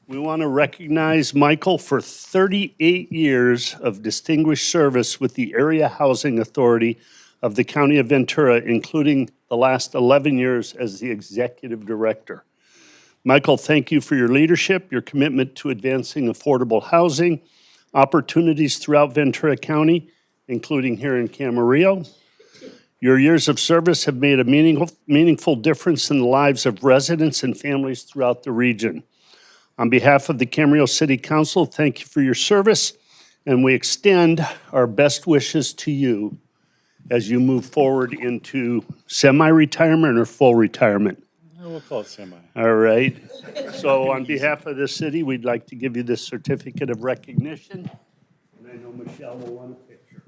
We want to recognize Michael for 38 years of distinguished service with the Area Housing Authority of the County of Ventura, including the last 11 years as the Executive Director. Michael, thank you for your leadership, your commitment to advancing affordable housing opportunities throughout Ventura County, including here in Camarillo. Your years of service have made a meaningful difference in the lives of residents and families throughout the region. On behalf of the Camarillo City Council, thank you for your service, and we extend our best wishes to you as you move forward into semi-retirement or full retirement. We'll call it semi. All right. So on behalf of the city, we'd like to give you this certificate of recognition, and I know Michelle will want a picture.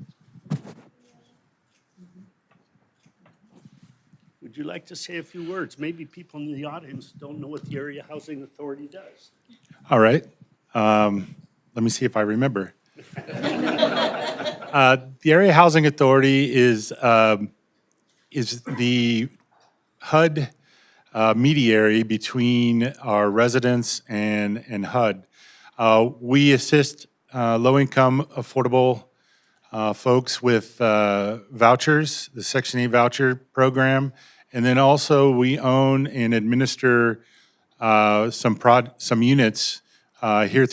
Would you like to say a few words? Maybe people in the audience don't know what the Area Housing Authority does. All right. Let me see if I remember. The Area Housing Authority is the HUD mediary between our residents and HUD. We assist low-income, affordable folks with vouchers, the Section 8 voucher program, and then also we own and administer some units here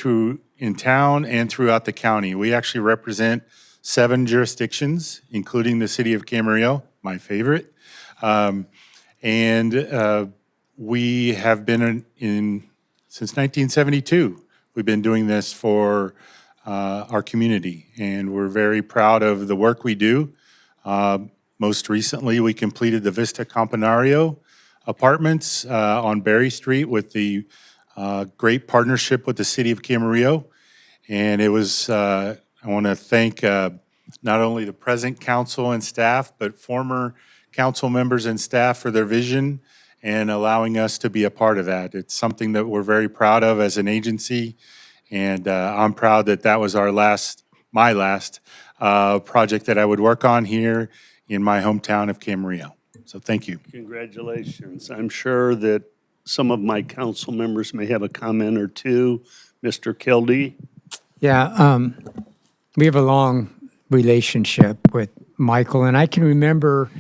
in town and throughout the county. We actually represent 7 jurisdictions, including the city of Camarillo, my favorite. We have been since 1972. We've been doing this for our community, and we're very proud of the work we do. Most recently, we completed the Vista Camarillo apartments on Berry Street with the great partnership with the city of Camarillo. And it was, I want to thank not only the present council and staff, but former council members and staff for their vision and allowing us to be a part of that. It's something that we're very proud of as an agency. And I'm proud that that was my last project that I would work on here in my hometown of Camarillo. So thank you. Congratulations. I'm sure that some of my council members may have a comment or two. Mr. Kildee? Yeah, we have a long relationship with Michael. And I can remember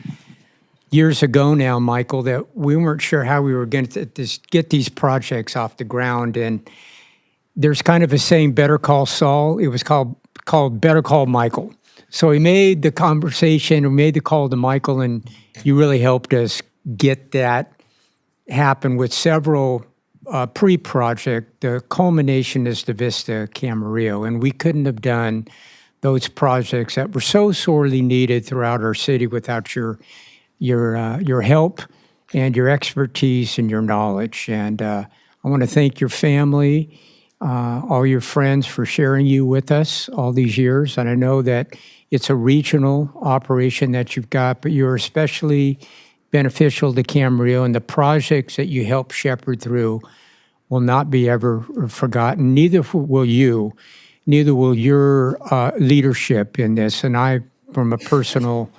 years ago now, Michael, that we weren't sure how we were going to get these projects off the ground. And there's kind of a saying, better call Saul. It was called better call Michael. So we made the conversation, we made the call to Michael, and you really helped us get that happen with several pre-project. The culmination is the Vista Camarillo, and we couldn't have done those projects that were so sorely needed throughout our city without your help and your expertise and your knowledge. And I want to thank your family, all your friends for sharing you with us all these years. And I know that it's a regional operation that you've got, but you're especially beneficial to Camarillo, and the projects that you help shepherd through will not be ever forgotten. Neither will you, neither will your leadership in this. And I, from a personal,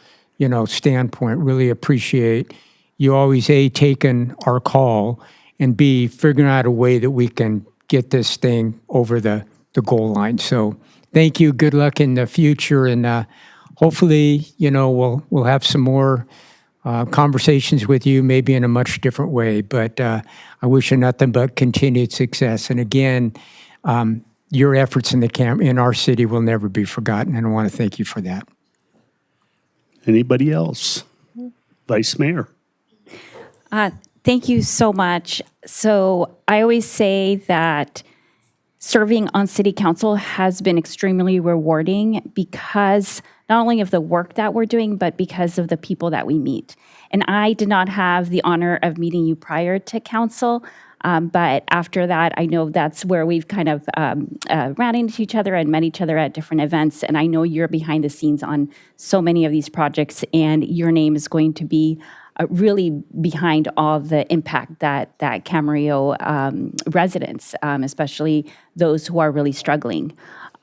standpoint, really appreciate you always, A, taking our call, and B, figuring out a way that we can get this thing over the goal line. So thank you. Good luck in the future. And hopefully, we'll have some more conversations with you, maybe in a much different way. But I wish you nothing but continued success. And again, your efforts in our city will never be forgotten. And I want to thank you for that. Anybody else? Vice Mayor. Thank you so much. So I always say that serving on city council has been extremely rewarding because not only of the work that we're doing, but because of the people that we meet. And I did not have the honor of meeting you prior to council, but after that, I know that's where we've kind of ran into each other and met each other at different events. And I know you're behind the scenes on so many of these projects, and your name is going to be really behind all the impact that Camarillo residents, especially those who are really struggling.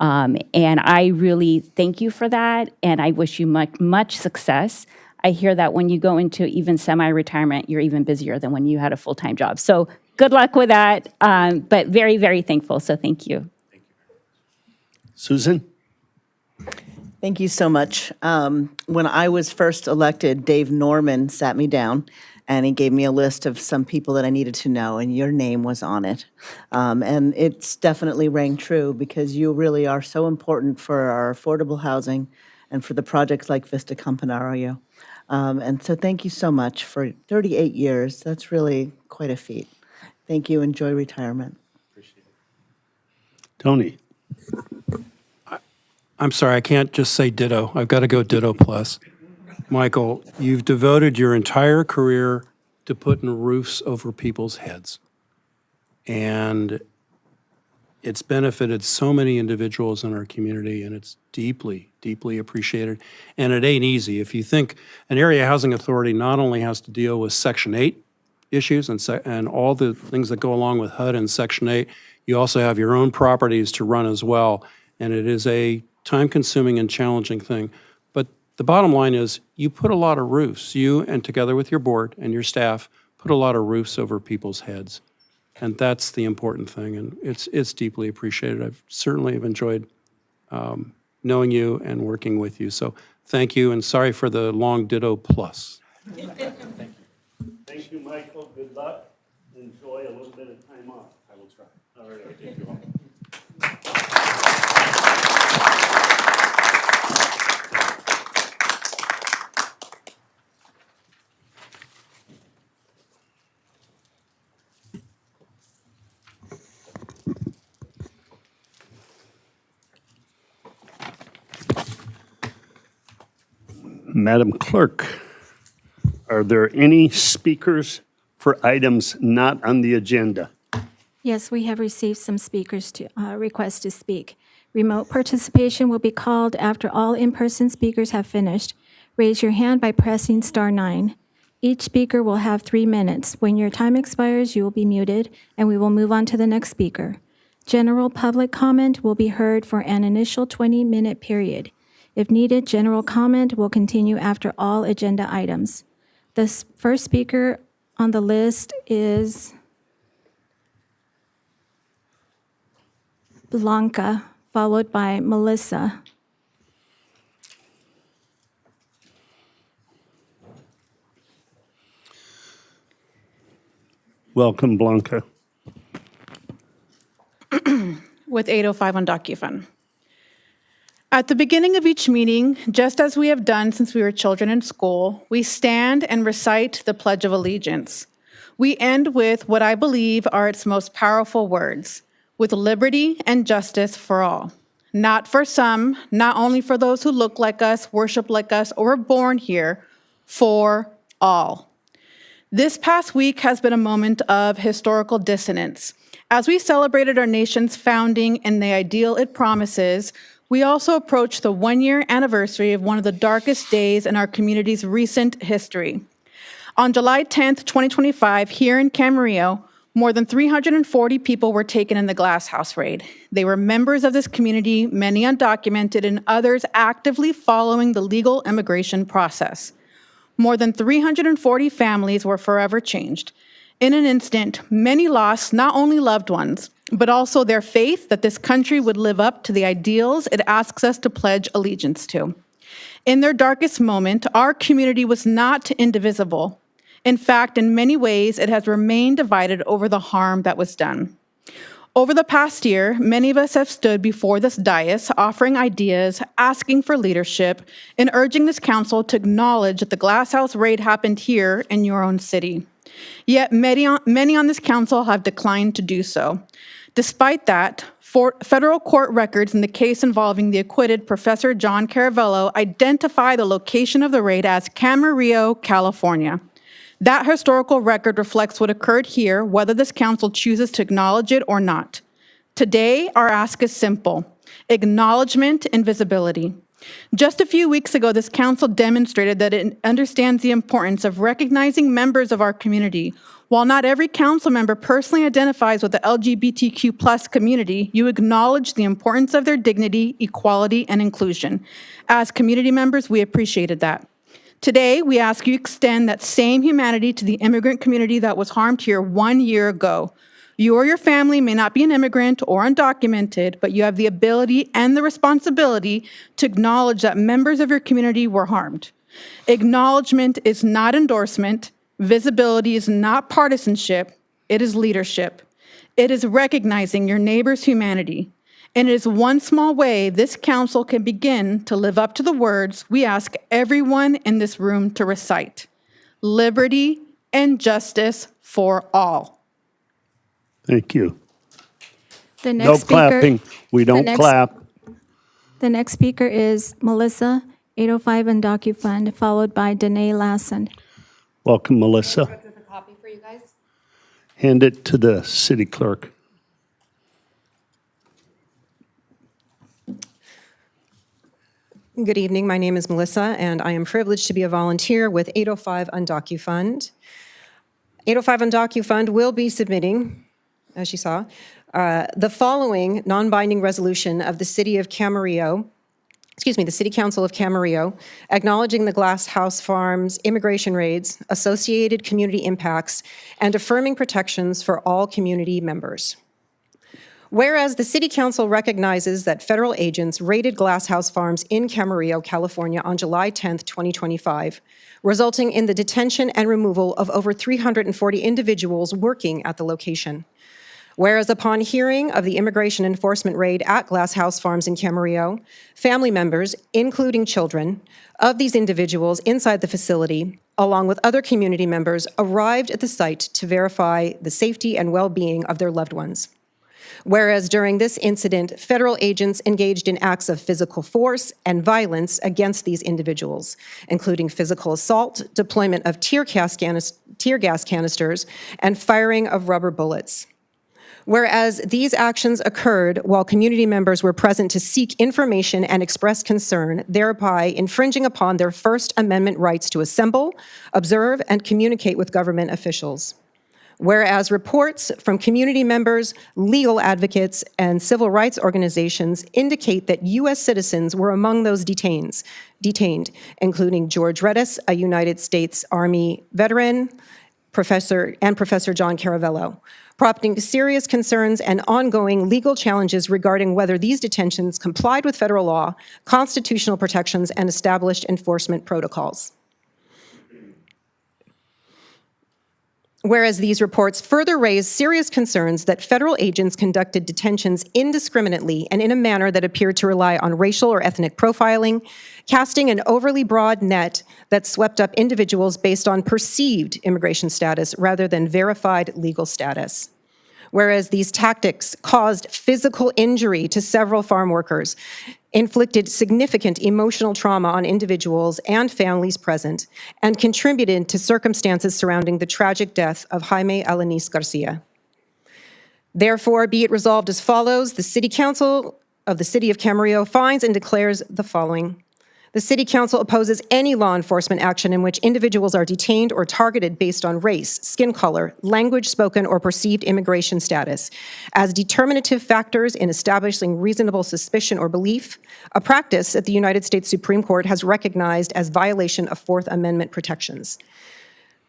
And I really thank you for that, and I wish you much success. I hear that when you go into even semi-retirement, you're even busier than when you had a full-time job. So good luck with that, but very, very thankful, so thank you. Susan? Thank you so much. When I was first elected, Dave Norman sat me down and he gave me a list of some people that I needed to know, and your name was on it. And it's definitely rang true because you really are so important for our affordable housing and for the projects like Vista Camarillo. And so thank you so much for 38 years. That's really quite a feat. Thank you. Enjoy retirement. Tony? I'm sorry, I can't just say ditto. I've got to go ditto plus. Michael, you've devoted your entire career to putting roofs over people's heads. And it's benefited so many individuals in our community, and it's deeply, deeply appreciated. And it ain't easy. If you think an area housing authority not only has to deal with Section 8 issues and all the things that go along with HUD and Section 8, you also have your own properties to run as well. And it is a time-consuming and challenging thing. But the bottom line is you put a lot of roofs, you and together with your board and your staff, put a lot of roofs over people's heads. And that's the important thing, and it's deeply appreciated. I've certainly have enjoyed knowing you and working with you. So thank you, and sorry for the long ditto plus. Thank you, Michael. Good luck. Enjoy a little bit of time off. I will try. All right, thank you all. Madam Clerk, are there any speakers for items not on the agenda? Yes, we have received some speakers to request to speak. Remote participation will be called after all in-person speakers have finished. Raise your hand by pressing *9. Each speaker will have 3 minutes. When your time expires, you will be muted, and we will move on to the next speaker. General public comment will be heard for an initial 20-minute period. If needed, general comment will continue after all agenda items. The first speaker on the list is Blanca, followed by Melissa. Welcome, Blanca. With 805 on DocuFund. At the beginning of each meeting, just as we have done since we were children in school, we stand and recite the Pledge of Allegiance. We end with what I believe are its most powerful words, with liberty and justice for all. Not for some, not only for those who look like us, worship like us, or were born here, for all. This past week has been a moment of historical dissonance. As we celebrated our nation's founding and the ideal it promises, we also approach the one-year anniversary of one of the darkest days in our community's recent history. On July 10th, 2025, here in Camarillo, more than 340 people were taken in the Glass House raid. They were members of this community, many undocumented, and others actively following the legal immigration process. More than 340 families were forever changed. In an instant, many lost not only loved ones, but also their faith that this country would live up to the ideals it asks us to pledge allegiance to. In their darkest moment, our community was not indivisible. In fact, in many ways, it has remained divided over the harm that was done. Over the past year, many of us have stood before this dais, offering ideas, asking for leadership, and urging this council to acknowledge that the Glass House raid happened here in your own city. Yet many on this council have declined to do so. Despite that, federal court records in the case involving the acquitted Professor John Caravello identify the location of the raid as Camarillo, California. That historical record reflects what occurred here, whether this council chooses to acknowledge it or not. Today, our ask is simple: acknowledgement and visibility. Just a few weeks ago, this council demonstrated that it understands the importance of recognizing members of our community. While not every council member personally identifies with the LGBTQ+ community, you acknowledge the importance of their dignity, equality, and inclusion. As community members, we appreciated that. Today, we ask you to extend that same humanity to the immigrant community that was harmed here 1 year ago. You or your family may not be an immigrant or undocumented, but you have the ability and the responsibility to acknowledge that members of your community were harmed. Acknowledgement is not endorsement. Visibility is not partisanship. It is leadership. It is recognizing your neighbor's humanity. And it is one small way this council can begin to live up to the words we ask everyone in this room to recite: liberty and justice for all. Thank you. The next No speaker, clapping. We don't clap. The next speaker is Melissa, 805 on DocuFund, followed by Danae Lassen. Welcome, Melissa. Hand it to the city clerk. Good evening. My name is Melissa, and I am privileged to be a volunteer with 805 on DocuFund. 805 on DocuFund will be submitting, as you saw, the following non-binding resolution of the City of Camarillo, the City Council of Camarillo, acknowledging the Glass House Farms immigration raids, associated community impacts, and affirming protections for all community members. Whereas the City Council recognizes that federal agents raided Glass House Farms in Camarillo, California on July 10, 2025, resulting in the detention and removal of over 340 individuals working at the location. Whereas upon hearing of the immigration enforcement raid at Glass House Farms in Camarillo, family members, including children, of these individuals inside the facility, along with other community members, arrived at the site to verify the safety and well-being of their loved ones. Whereas during this incident, federal agents engaged in acts of physical force and violence against these individuals, including physical assault, deployment of tear gas canisters, and firing of rubber bullets. Whereas these actions occurred while community members were present to seek information and express concern, thereby infringing upon their First Amendment rights to assemble, observe, and communicate with government officials. Whereas reports from community members, legal advocates, and civil rights organizations indicate that U.S. citizens were among those detained, including George Redis, a United States Army veteran, Professor John Caravello, prompting serious concerns and ongoing legal challenges regarding whether these detentions complied with federal law, constitutional protections, and established enforcement protocols. Whereas these reports further raise serious concerns that federal agents conducted detentions indiscriminately and in a manner that appeared to rely on racial or ethnic profiling, casting an overly broad net that swept up individuals based on perceived immigration status rather than verified legal status. Whereas these tactics caused physical injury to several farm workers, inflicted significant emotional trauma on individuals and families present, and contributed to circumstances surrounding the tragic death of Jaime Alanis Garcia. Therefore, be it resolved as follows: the City Council of the City of Camarillo finds and declares the following. The City Council opposes any law enforcement action in which individuals are detained or targeted based on race, skin color, language spoken, or perceived immigration status as determinative factors in establishing reasonable suspicion or belief, a practice that the United States Supreme Court has recognized as violation of Fourth Amendment protections.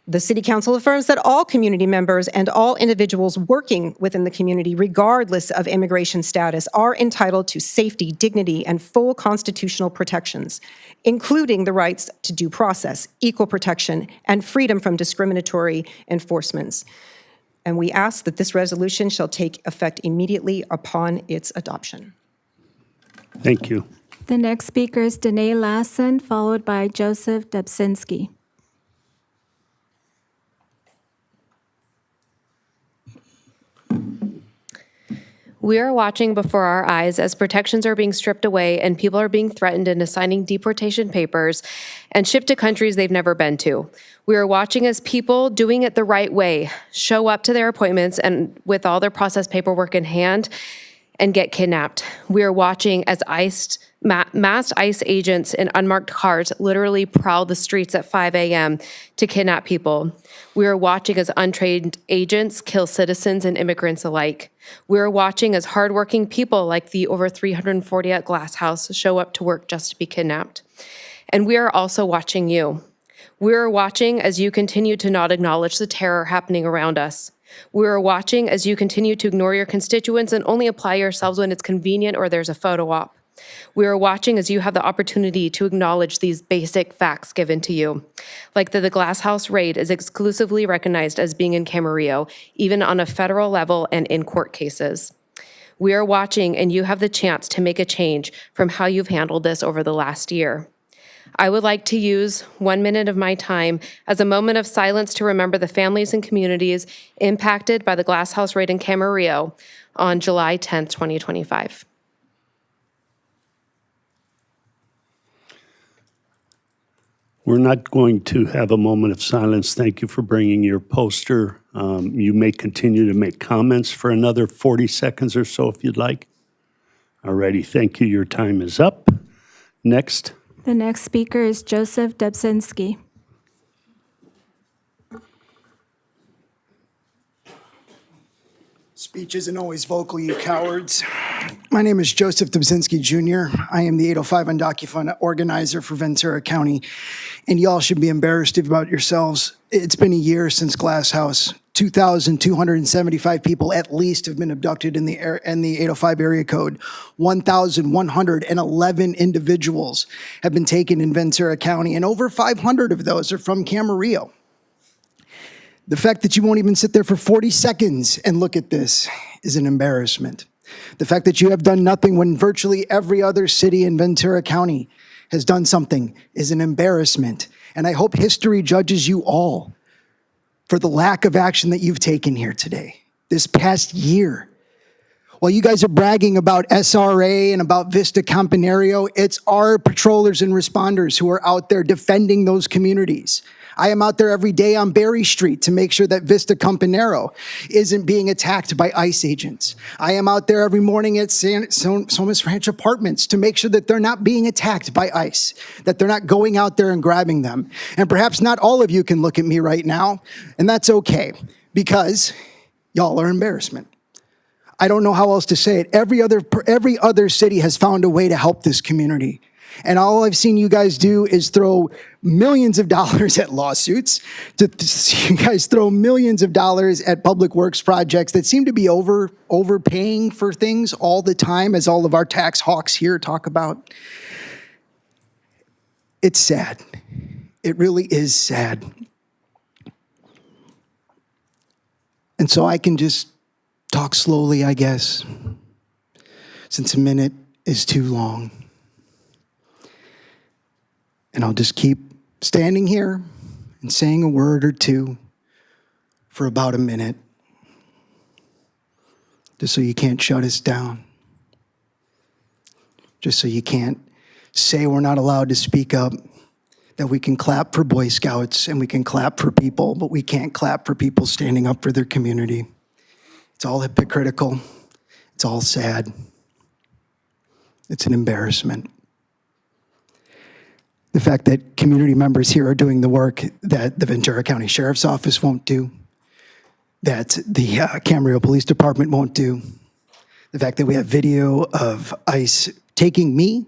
The City Council affirms that all community members and all individuals working within the community, regardless of immigration status, are entitled to safety, dignity, and full constitutional protections, including the rights to due process, equal protection, and freedom from discriminatory enforcements. And we ask that this resolution shall take effect immediately upon its adoption. Thank you. The next speaker is Danae Lassen, followed by Joseph Dubczynski. We are watching before our eyes as protections are being stripped away and people are being threatened into signing deportation papers and shipped to countries they've never been to. We are watching as people doing it the right way show up to their appointments and with all their process paperwork in hand and get kidnapped. We are watching as masked ICE agents in unmarked cars literally prowl the streets at 5 a.m. to kidnap people. We are watching as untrained agents kill citizens and immigrants alike. We are watching as hardworking people like the over 340 at Glass House show up to work just to be kidnapped. And we are also watching you. We are watching as you continue to not acknowledge the terror happening around us. We are watching as you continue to ignore your constituents and only apply yourselves when it's convenient or there's a photo op. We are watching as you have the opportunity to acknowledge these basic facts given to you, like that the Glass House raid is exclusively recognized as being in Camarillo, even on a federal level and in court cases. We are watching and you have the chance to make a change from how you've handled this over the last year. I would like to use 1 minute of my time as a moment of silence to remember the families and communities impacted by the Glass House raid in Camarillo on July 10th, 2025. We're not going to have a moment of silence. Thank you for bringing your poster. You may continue to make comments for another 40 seconds or so if you'd like. All righty, thank you. Your time is up. Next. The next speaker is Joseph Dubczynski. Speech isn't always vocal, you cowards. My name is Joseph Dubczynski Jr. I am the 805 Undocumented organizer for Ventura County, and y'all should be embarrassed about yourselves. It's been a year since Glass House. 2,275 people at least have been abducted in the 805 area code. 1,111 individuals have been taken in Ventura County, and over 500 of those are from Camarillo. The fact that you won't even sit there for 40 seconds and look at this is an embarrassment. The fact that you have done nothing when virtually every other city in Ventura County has done something is an embarrassment. And I hope history judges you all for the lack of action that you've taken here today, this past year. While you guys are bragging about SRA and about Vista Campanario, it's our patrollers and responders who are out there defending those communities. I am out there every day on Berry Street to make sure that Vista Campanario isn't being attacked by ICE agents. I am out there every morning at Somas Ranch Apartments to make sure that they're not being attacked by ICE, that they're not going out there and grabbing them. And perhaps not all of you can look at me right now, and that's okay, because y'all are embarrassment. I don't know how else to say it. Every other city has found a way to help this community. And all I've seen you guys do is throw millions of dollars at lawsuits, to see you guys throw millions of dollars at public works projects that seem to be overpaying for things all the time, as all of our tax hawks here talk about. It's sad. It really is sad. And so I can just talk slowly, I guess, since a minute is too long. And I'll just keep standing here and saying a word or two for about a minute, just so you can't shut us down, just so you can't say we're not allowed to speak up, that we can clap for Boy Scouts and we can clap for people, but we can't clap for people standing up for their community. It's all hypocritical. It's all sad. It's an embarrassment. The fact that community members here are doing the work that the Ventura County Sheriff's Office won't do, that the Camarillo Police Department won't do, the fact that we have video of ICE taking me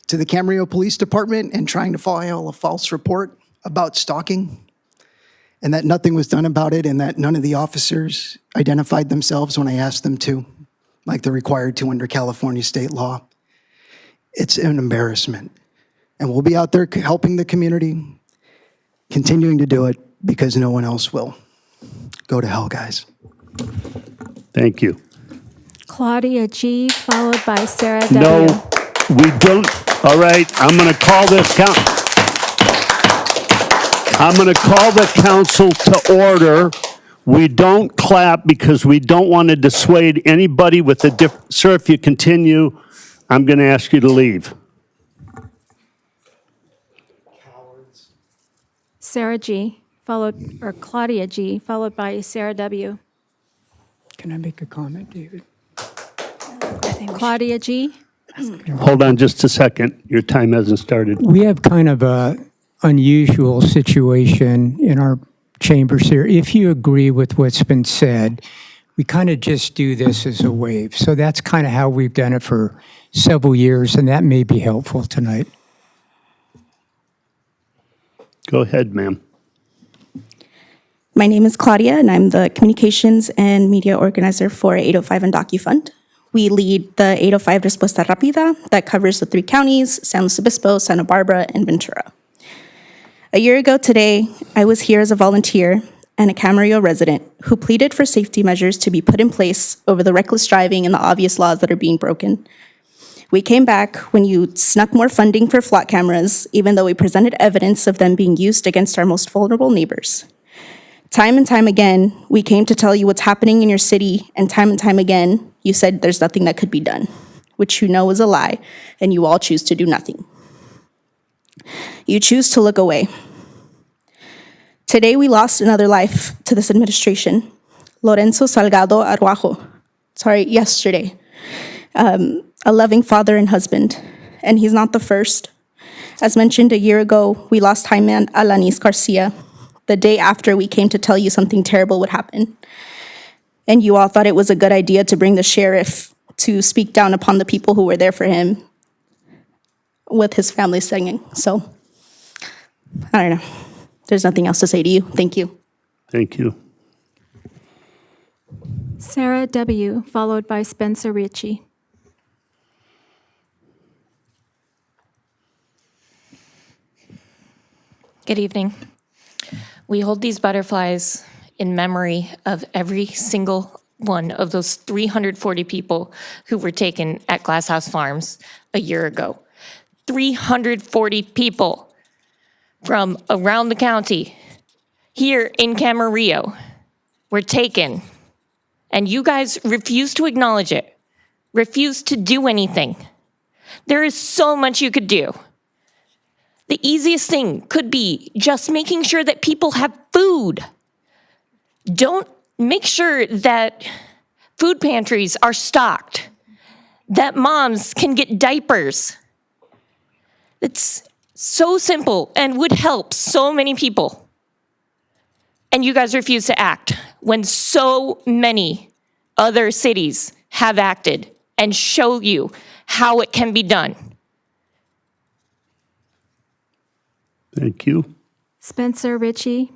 to the Camarillo Police Department and trying to file a false report about stalking, and that nothing was done about it, and that none of the officers identified themselves when I asked them to, like they're required to under California state law. It's an embarrassment. And we'll be out there helping the community, continuing to do it because no one else will. Go to hell, guys. Thank you. Claudia G., followed by Sarah W. No, we don't. All right, I'm going to call the council to order. We don't clap because we don't want to dissuade anybody with a different. Sir, if you continue, I'm going to ask you to leave. Sarah G., Claudia G., followed by Sarah W. Can I make a comment, David? Claudia G. Hold on just a second. Your time hasn't started. We have kind of a unusual situation in our chambers here. If you agree with what's been said, we kind of just do this as a wave. So that's kind of how we've done it for several years, and that may be helpful tonight. Go ahead, ma'am. My name is Claudia, and I'm the Communications and Media Organizer for 805 and DocuFund. We lead the 805 Respuesta Rápida that covers the 3 counties, San Luis Obispo, Santa Barbara, and Ventura. A year ago today, I was here as a volunteer and a Camarillo resident who pleaded for safety measures to be put in place over the reckless driving and the obvious laws that are being broken. We came back when you snuck more funding for flock cameras, even though we presented evidence of them being used against our most vulnerable neighbors. Time and time again, we came to tell you what's happening in your city, and time again, you said there's nothing that could be done, which you know is a lie, and you all choose to do nothing. You choose to look away. Today, we lost another life to this administration. Lorenzo Salgado Araujo, yesterday. A loving father and husband, and he's not the first. As mentioned a year ago, we lost Jaime Alanis Garcia the day after we came to tell you something terrible would happen. And you all thought it was a good idea to bring the sheriff to speak down upon the people who were there for him with his family singing. So, I don't know. There's nothing else to say to you. Thank you. Thank you. Sarah W., followed by Spencer Ritchie. Good evening. We hold these butterflies in memory of every single one of those 340 people who were taken at Glass House Farms a year ago. 340 people from around the county here in Camarillo were taken, and you guys refuse to acknowledge it, refuse to do anything. There is so much you could do. The easiest thing could be just making sure that people have food. Don't make sure that food pantries are stocked, that moms can get diapers. It's so simple and would help so many people. And you guys refuse to act when so many other cities have acted and show you how it can be done. Thank you. Spencer Ritchie.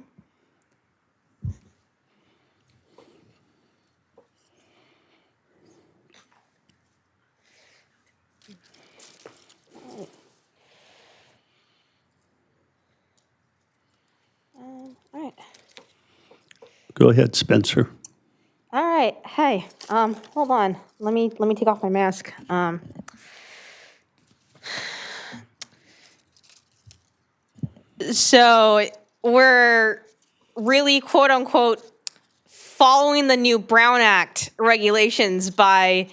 Go ahead, Spencer. Okay, hold on. Let me take off my mask. So we're really, quote unquote, following the new Brown Act regulations by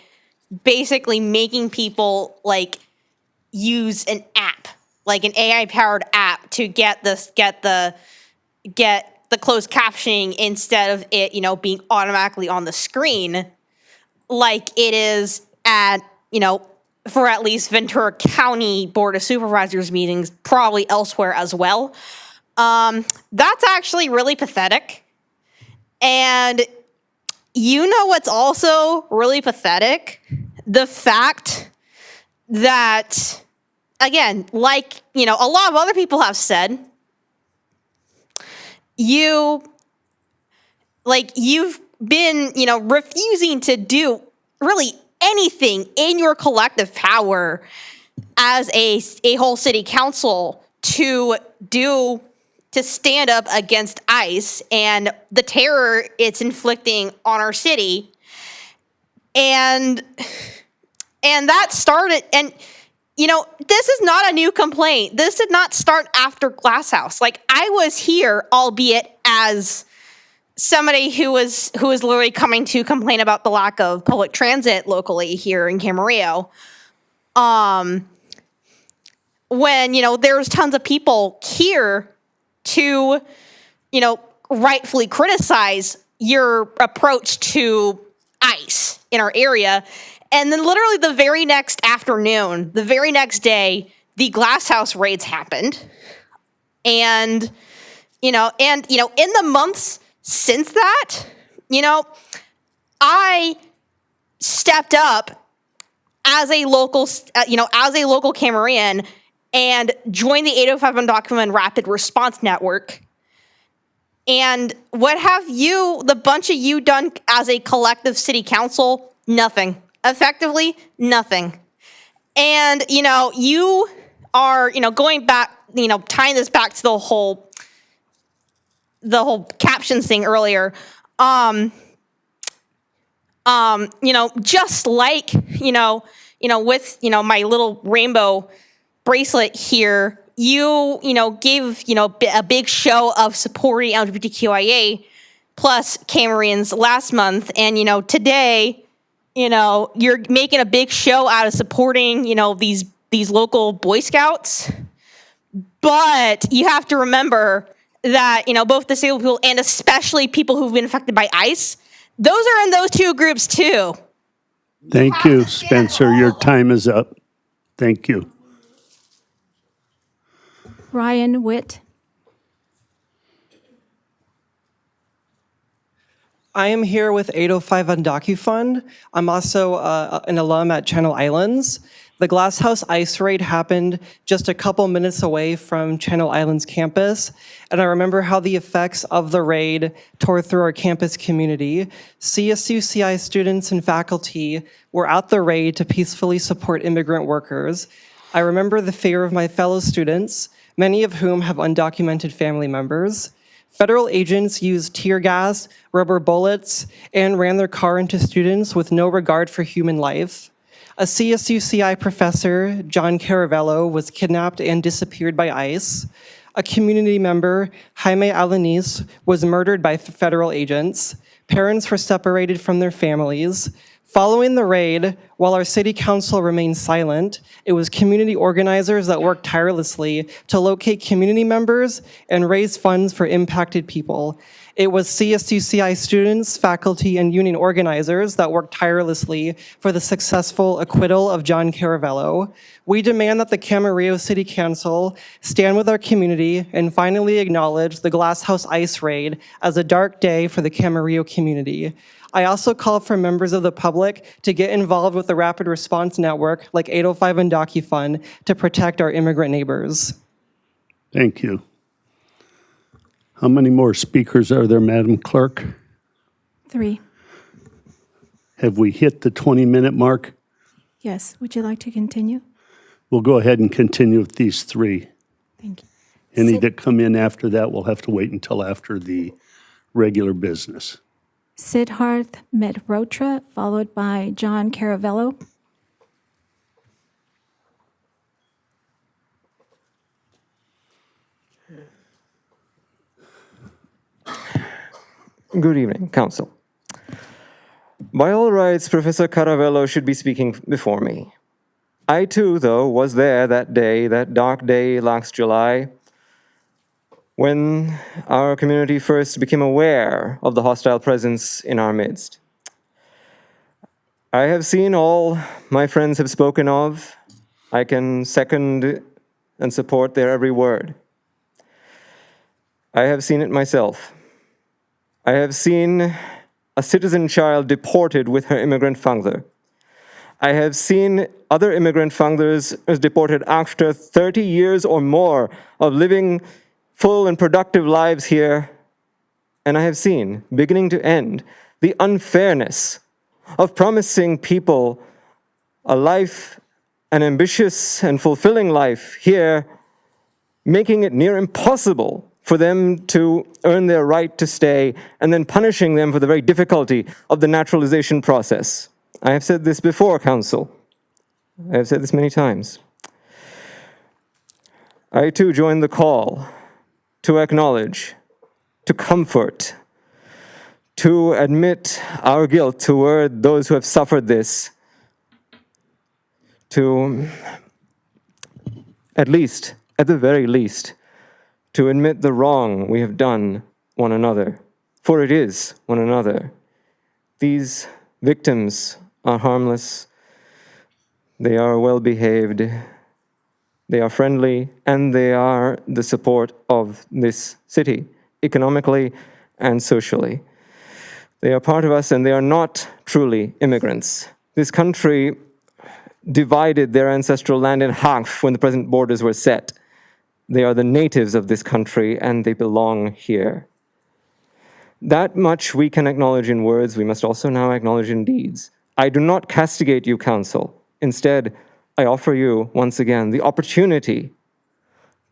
basically making people like use an app, like an AI powered app, to get the closed captioning instead of it, being automatically on the screen, like it is at, for at least Ventura County Board of Supervisors meetings, probably elsewhere as well. That's actually really pathetic. And you know what's also really pathetic? The fact that, again, like, a lot of other people have said, you've been, refusing to do really anything in your collective power as a whole city council to stand up against ICE and the terror it's inflicting on our city. And that started, and this is not a new complaint. This did not start after Glass House. Like, I was here, albeit as somebody who was literally coming to complain about the lack of public transit locally here in Camarillo. When, there's tons of people here to, rightfully criticize your approach to ICE in our area. And then literally the very next afternoon, the very next day, the Glass House raids happened. And, in the months since that, I stepped up as a local Camarian and joined the 805 Undocumented Rapid Response Network. And what have the bunch of you done as a collective city council? Nothing. Effectively, nothing. And, you are, going back, tying this back to the whole captions thing earlier. Just like, with, my little rainbow bracelet here, you gave, a big show of supporting LGBTQIA plus Camarians last month. And, today, you're making a big show out of supporting, these local Boy Scouts. But you have to remember that, both disabled people and especially people who've been affected by ICE, those are in those two groups too. Thank you, Spencer. Your time is up. Thank you. Ryan Witt. I am here with 805 Undocu-Fund. I'm also an alum at Channel Islands. The Glass House ICE raid happened just a couple minutes away from Channel Islands campus, and I remember how the effects of the raid tore through our campus community. CSUCI students and faculty were at the raid to peacefully support immigrant workers. I remember the fear of my fellow students, many of whom have undocumented family members. Federal agents used tear gas, rubber bullets, and ran their car into students with no regard for human life. A CSUCI professor, John Caravello, was kidnapped and disappeared by ICE. A community member, Jaime Alanis, was murdered by federal agents. Parents were separated from their families. Following the raid, while our city council remained silent, it was community organizers that worked tirelessly to locate community members and raise funds for impacted people. It was CSUCI students, faculty, and union organizers that worked tirelessly for the successful acquittal of John Caravello. We demand that the Camarillo City Council stand with our community and finally acknowledge the Glass House ICE raid as a dark day for the Camarillo community. I also call for members of the public to get involved with the Rapid Response Network like 805 Undocu-Fund to protect our immigrant neighbors. Thank you. How many more speakers are there, Madam Clerk? 3. Have we hit the 20-minute mark? Yes. Would you like to continue? We'll go ahead and continue with these 3. Thank you. Any that come in after that will have to wait until after the regular business. Siddharth Mehrotra, followed by John Caravello. Good evening, Council. By all rights, Professor Caravello should be speaking before me. I too, though, was there that day, that dark day last July, when our community first became aware of the hostile presence in our midst. I have seen all my friends have spoken of. I can second and support their every word. I have seen it myself. I have seen a citizen child deported with her immigrant father. I have seen other immigrant fathers deported after 30 years or more of living full and productive lives here. And I have seen, beginning to end, the unfairness of promising people a life, an ambitious and fulfilling life here, making it near impossible for them to earn their right to stay, and then punishing them for the very difficulty of the naturalization process. I have said this before, Council. I have said this many times. I too join the call to acknowledge, to comfort, to admit our guilt toward those who have suffered this, to at the very least, to admit the wrong we have done one another, for it is one another. These victims are harmless, they are well-behaved, they are friendly, and they are the support of this city, economically and socially. They are part of us, and they are not truly immigrants. This country divided their ancestral land in half when the present borders were set. They are the natives of this country, and they belong here. That much we can acknowledge in words, we must also now acknowledge in deeds. I do not castigate you, Council. Instead, I offer you, once again, the opportunity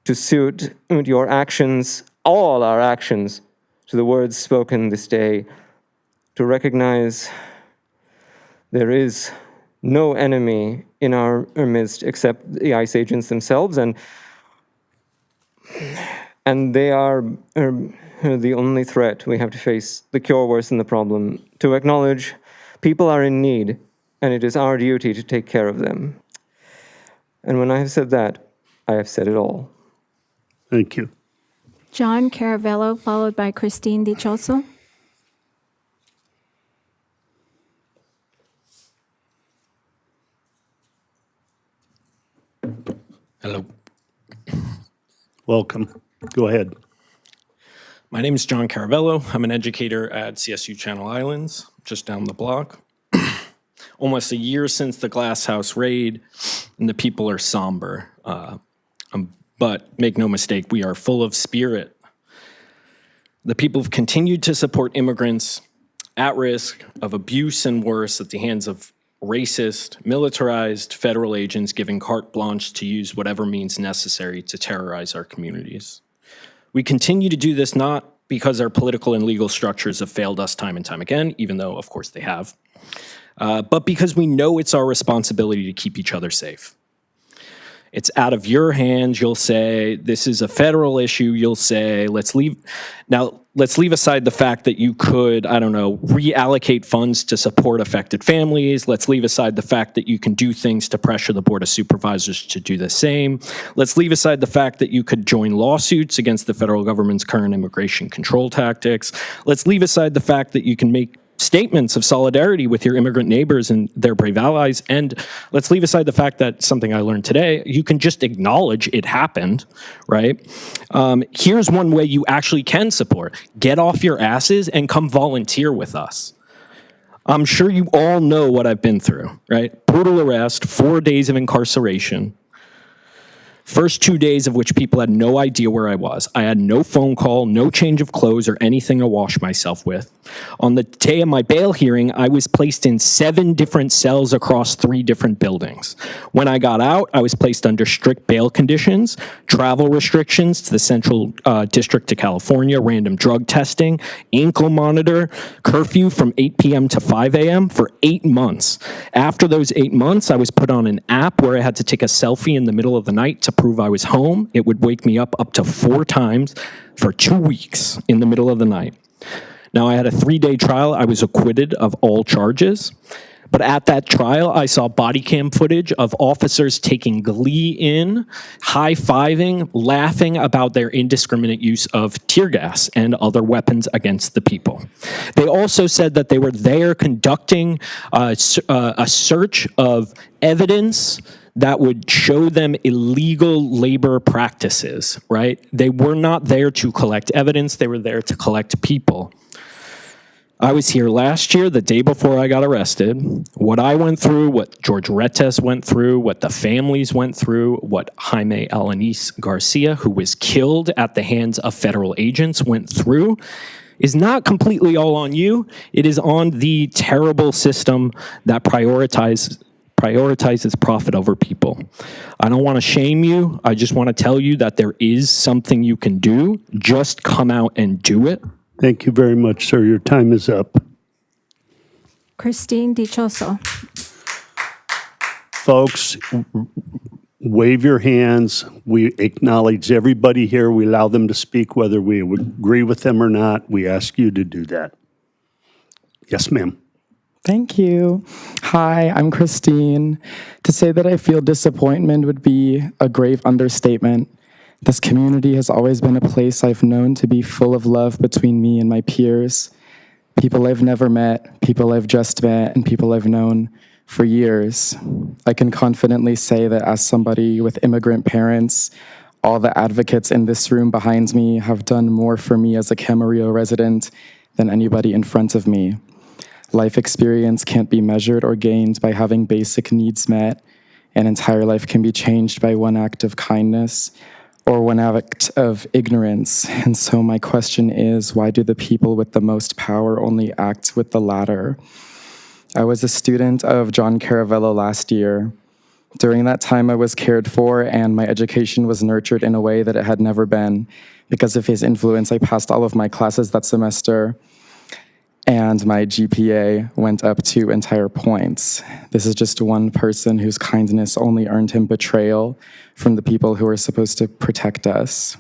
to suit your actions, all our actions, to the words spoken this day, to recognize there is no enemy in our midst except the ICE agents themselves, and they are the only threat we have to face, the cure worse than the problem, to acknowledge people are in need, and it is our duty to take care of them. And when I have said that, I have said it all. Thank you. John Caravello, followed by Christine Dichoso. Hello. Welcome. Go ahead. My name is John Caravello. I'm an educator at CSU Channel Islands, just down the block. Almost a year since the Glass House raid, and the people are somber. But make no mistake, we are full of spirit. The people have continued to support immigrants at risk of abuse and worse at the hands of racist, militarized federal agents giving carte blanche to use whatever means necessary to terrorize our communities. We continue to do this not because our political and legal structures have failed us time and time again, even though, of course, they have, but because we know it's our responsibility to keep each other safe. It's out of your hands. You'll say, this is a federal issue. You'll say, let's leave aside the fact that you could, reallocate funds to support affected families. Let's leave aside the fact that you can do things to pressure the Board of Supervisors to do the same. Let's leave aside the fact that you could join lawsuits against the federal government's current immigration control tactics. Let's leave aside the fact that you can make statements of solidarity with your immigrant neighbors and their brave allies. And let's leave aside the fact that, something I learned today, you can just acknowledge it happened, right? Here's one way you actually can support. Get off your asses and come volunteer with us. I'm sure you all know what I've been through, right? Brutal arrest, 4 days of incarceration. First 2 days of which people had no idea where I was. I had no phone call, no change of clothes or anything to wash myself with. On the day of my bail hearing, I was placed in 7 different cells across 3 different buildings. When I got out, I was placed under strict bail conditions, travel restrictions to the Central District of California, random drug testing, ankle monitor, curfew from 8 p.m. to 5 a.m. for 8 months. After those 8 months, I was put on an app where I had to take a selfie in the middle of the night to prove I was home. It would wake me up to 4 times for 2 weeks in the middle of the night. Now, I had a 3-day trial. I was acquitted of all charges. But at that trial, I saw body cam footage of officers taking glee in, high-fiving, laughing about their indiscriminate use of tear gas and other weapons against the people. They also said that they were there conducting a search of evidence that would show them illegal labor practices, right? They were not there to collect evidence. They were there to collect people. I was here last year, the day before I got arrested. What I went through, what George Retes went through, what the families went through, what Jaime Alanis Garcia, who was killed at the hands of federal agents, went through, is not completely all on you. It is on the terrible system that prioritizes profit over people. I don't want to shame you. I just want to tell you that there is something you can do. Just come out and do it. Thank you very much, sir. Your time is up. Christine Dichoso. Folks, wave your hands. We acknowledge everybody here. We allow them to speak, whether we agree with them or not. We ask you to do that. Yes, ma'am. Thank you. Hi, I'm Christine. To say that I feel disappointment would be a grave understatement. This community has always been a place I've known to be full of love between me and my peers. People I've never met, people I've just met, and people I've known for years. I can confidently say that as somebody with immigrant parents, all the advocates in this room behind me have done more for me as a Camarillo resident than anybody in front of me. Life experience can't be measured or gained by having basic needs met. An entire life can be changed by one act of kindness or one act of ignorance. And so my question is, why do the people with the most power only act with the latter? I was a student of John Caravello last year. During that time, I was cared for and my education was nurtured in a way that it had never been. Because of his influence, I passed all of my classes that semester, and my GPA went up 2 entire points. This is just one person whose kindness only earned him betrayal from the people who are supposed to protect us.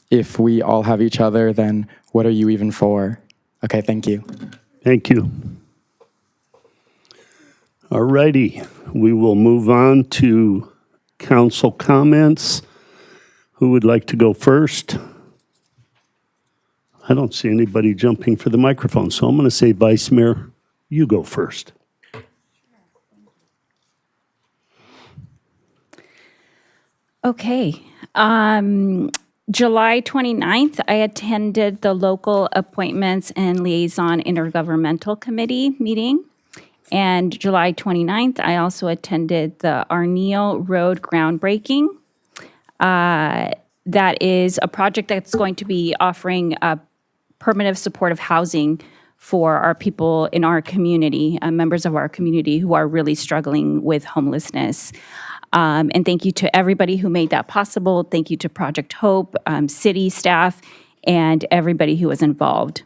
If we all have each other, then what are you even for? Okay, thank you. Thank you. All righty, we will move on to council comments. Who would like to go first? I don't see anybody jumping for the microphone, so I'm going to say, Vice Mayor, you go first. Okay. July 29th, I attended the local appointments and liaison intergovernmental committee meeting. And July 29th, I also attended the Arneal Road groundbreaking. That is a project that's going to be offering permanent supportive housing for our people in our community, members of our community who are really struggling with homelessness. And thank you to everybody who made that possible. Thank you to Project Hope, city staff, and everybody who was involved.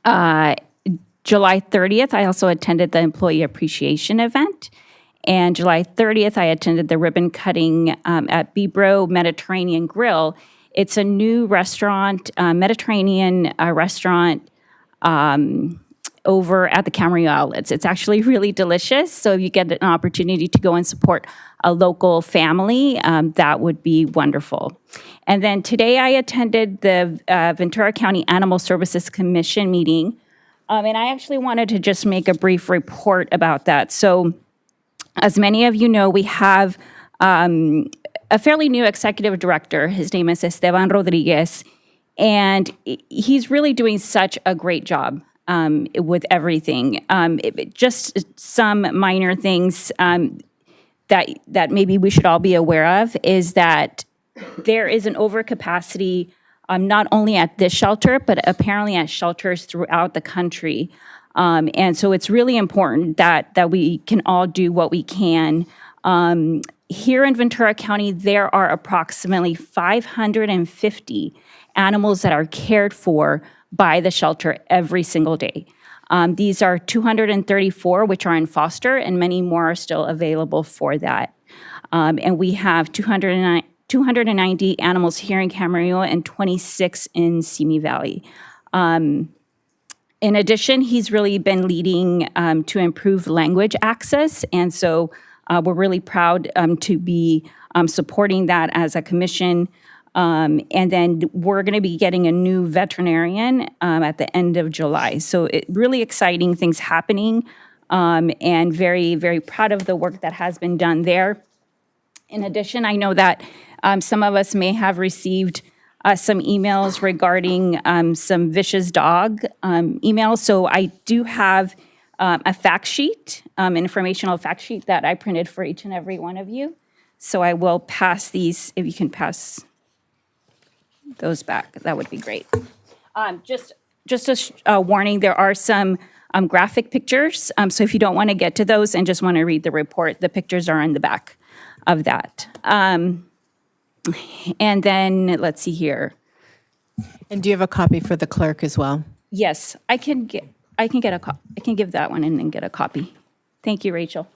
July 30th, I also attended the employee appreciation event. And July 30th, I attended the ribbon cutting at Bibro Mediterranean Grill. It's a new restaurant, Mediterranean restaurant over at the Camarillo outlets. It's actually really delicious. So if you get an opportunity to go and support a local family, that would be wonderful. And then today I attended the Ventura County Animal Services Commission meeting. And I actually wanted to just make a brief report about that. So as many of you know, we have a fairly new executive director. His name is Esteban Rodriguez, and he's really doing such a great job with everything. Just some minor things that maybe we should all be aware of is that there is an overcapacity not only at this shelter, but apparently at shelters throughout the country. And so it's really important that we can all do what we can. Here in Ventura County, there are approximately 550 animals that are cared for by the shelter every single day. These are 234 which are in foster, and many more are still available for that. And we have 290 animals here in Camarillo and 26 in Simi Valley. In addition, he's really been leading to improve language access, and so we're really proud to be supporting that as a commission. And then we're going to be getting a new veterinarian at the end of July. So really exciting things happening, and very, very proud of the work that has been done there. In addition, I know that some of us may have received some emails regarding some vicious dog emails. So I do have a fact sheet, informational fact sheet that I printed for each and every one of you. So I will pass these, if you can pass those back, that would be great. Just a warning, there are some graphic pictures. So if you don't want to get to those and just want to read the report, the pictures are in the back of that. And then, let's see here. And do you have a copy for the clerk as well? Yes, I can give that one and then get a copy. Thank you, Rachel.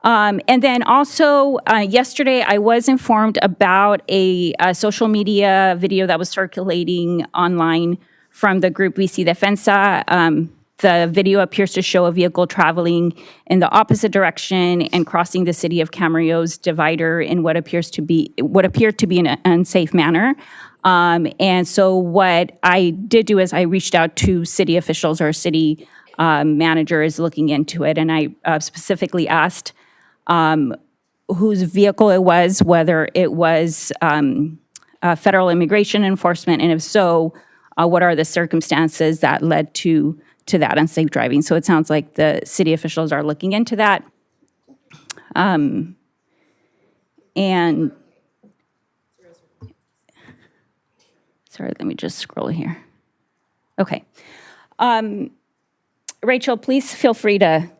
And then also, yesterday I was informed about a social media video that was circulating online from the group VC Defensa. The video appears to show a vehicle traveling in the opposite direction and crossing the city of Camarillo's divider in what appeared to be an unsafe manner. And so what I did do is I reached out to city officials. Our city manager is looking into it, and I specifically asked whose vehicle it was, whether it was federal immigration enforcement, and if so, what are the circumstances that led to that unsafe driving. So it sounds like the city officials are looking into that. And sorry, let me just scroll here. Okay. Rachel, please feel free to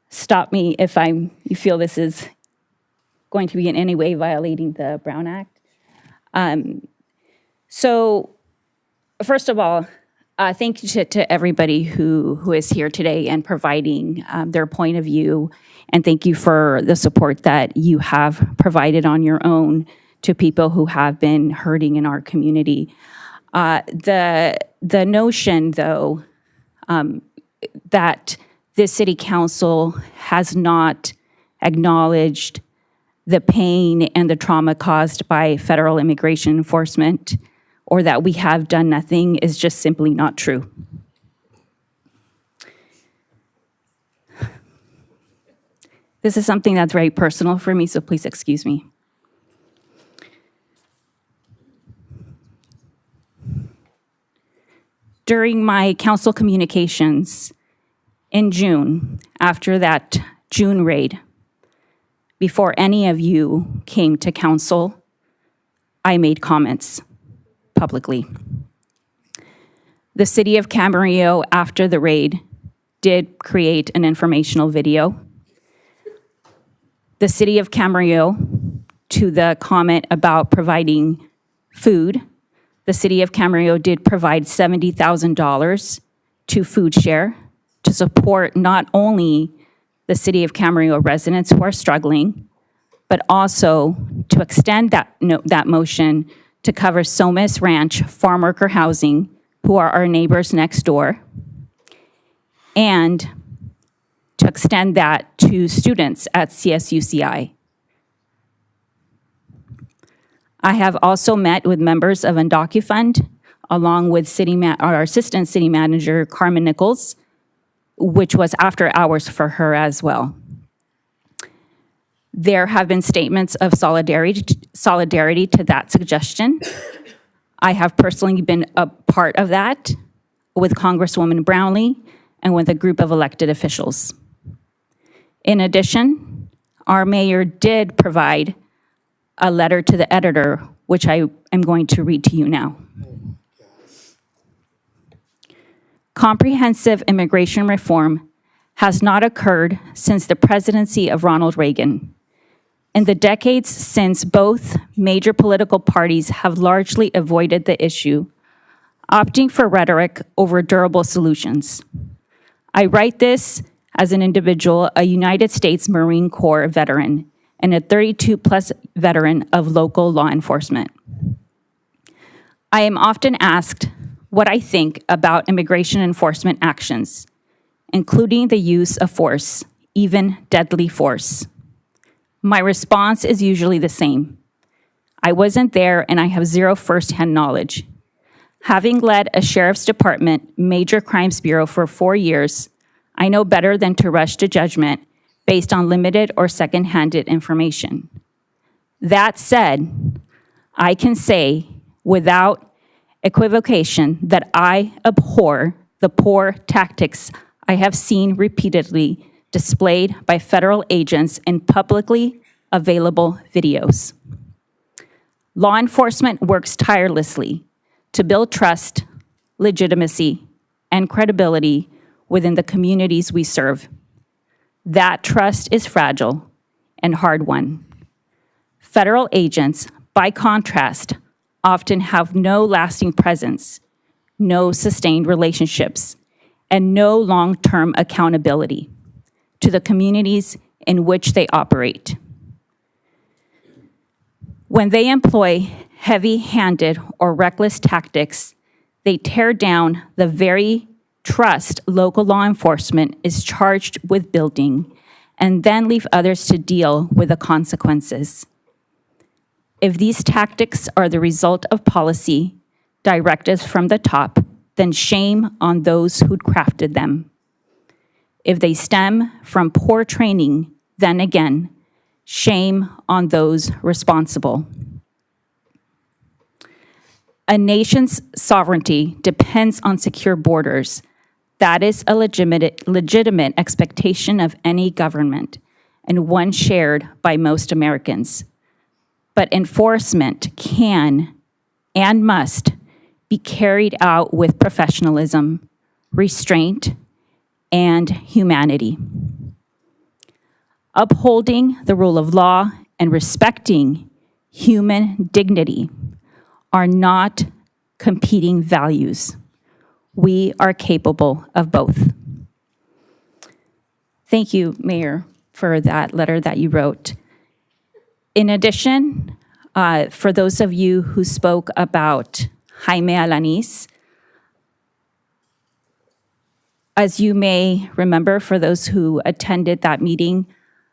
stop me if you feel this is going to be in any way violating the Brown Act. So first of all, thank you to everybody who is here today and providing their point of view, and thank you for the support that you have provided on your own to people who have been hurting in our community. The notion, though, that this city council has not acknowledged the pain and the trauma caused by federal immigration enforcement, or that we have done nothing, is just simply not true. This is something that's very personal for me, so please excuse me. During my council communications in June, after that June raid, before any of you came to council, I made comments publicly. The city of Camarillo, after the raid, did create an informational video. The city of Camarillo, to the comment about providing food, the city of Camarillo did provide $70,000 to Food Share to support not only the city of Camarillo residents who are struggling, but also to extend that motion to cover Somas Ranch farm worker housing, who are our neighbors next door, and to extend that to students at CSUCI. I have also met with members of UndocuFund, along with our assistant city manager, Carmen Nichols, which was after hours for her as well. There have been statements of solidarity to that suggestion. I have personally been a part of that with Congresswoman Brownlee and with a group of elected officials. In addition, our mayor did provide a letter to the editor, which I am going to read to you now. Comprehensive immigration reform has not occurred since the presidency of Ronald Reagan. In the decades since, both major political parties have largely avoided the issue, opting for rhetoric over durable solutions. I write this as an individual, a United States Marine Corps veteran, and a 32-plus veteran of local law enforcement. I am often asked what I think about immigration enforcement actions, including the use of force, even deadly force. My response is usually the same. I wasn't there and I have zero firsthand knowledge. Having led a sheriff's department major crimes bureau for 4 years, I know better than to rush to judgment based on limited or second-handed information. That said, I can say without equivocation that I abhor the poor tactics I have seen repeatedly displayed by federal agents in publicly available videos. Law enforcement works tirelessly to build trust, legitimacy, and credibility within the communities we serve. That trust is fragile and hard-won. Federal agents, by contrast, often have no lasting presence, no sustained relationships, and no long-term accountability to the communities in which they operate. When they employ heavy-handed or reckless tactics, they tear down the very trust local law enforcement is charged with building and then leave others to deal with the consequences. If these tactics are the result of policy, directives from the top, then shame on those who crafted them. If they stem from poor training, then again, shame on those responsible. A nation's sovereignty depends on secure borders. That is a legitimate expectation of any government, and one shared by most Americans. But enforcement can and must be carried out with professionalism, restraint, and humanity. Upholding the rule of law and respecting human dignity are not competing values. We are capable of both. Thank you, Mayor, for that letter that you wrote. In addition, for those of you who spoke about Jaime Alanis, as you may remember, for those who attended that meeting,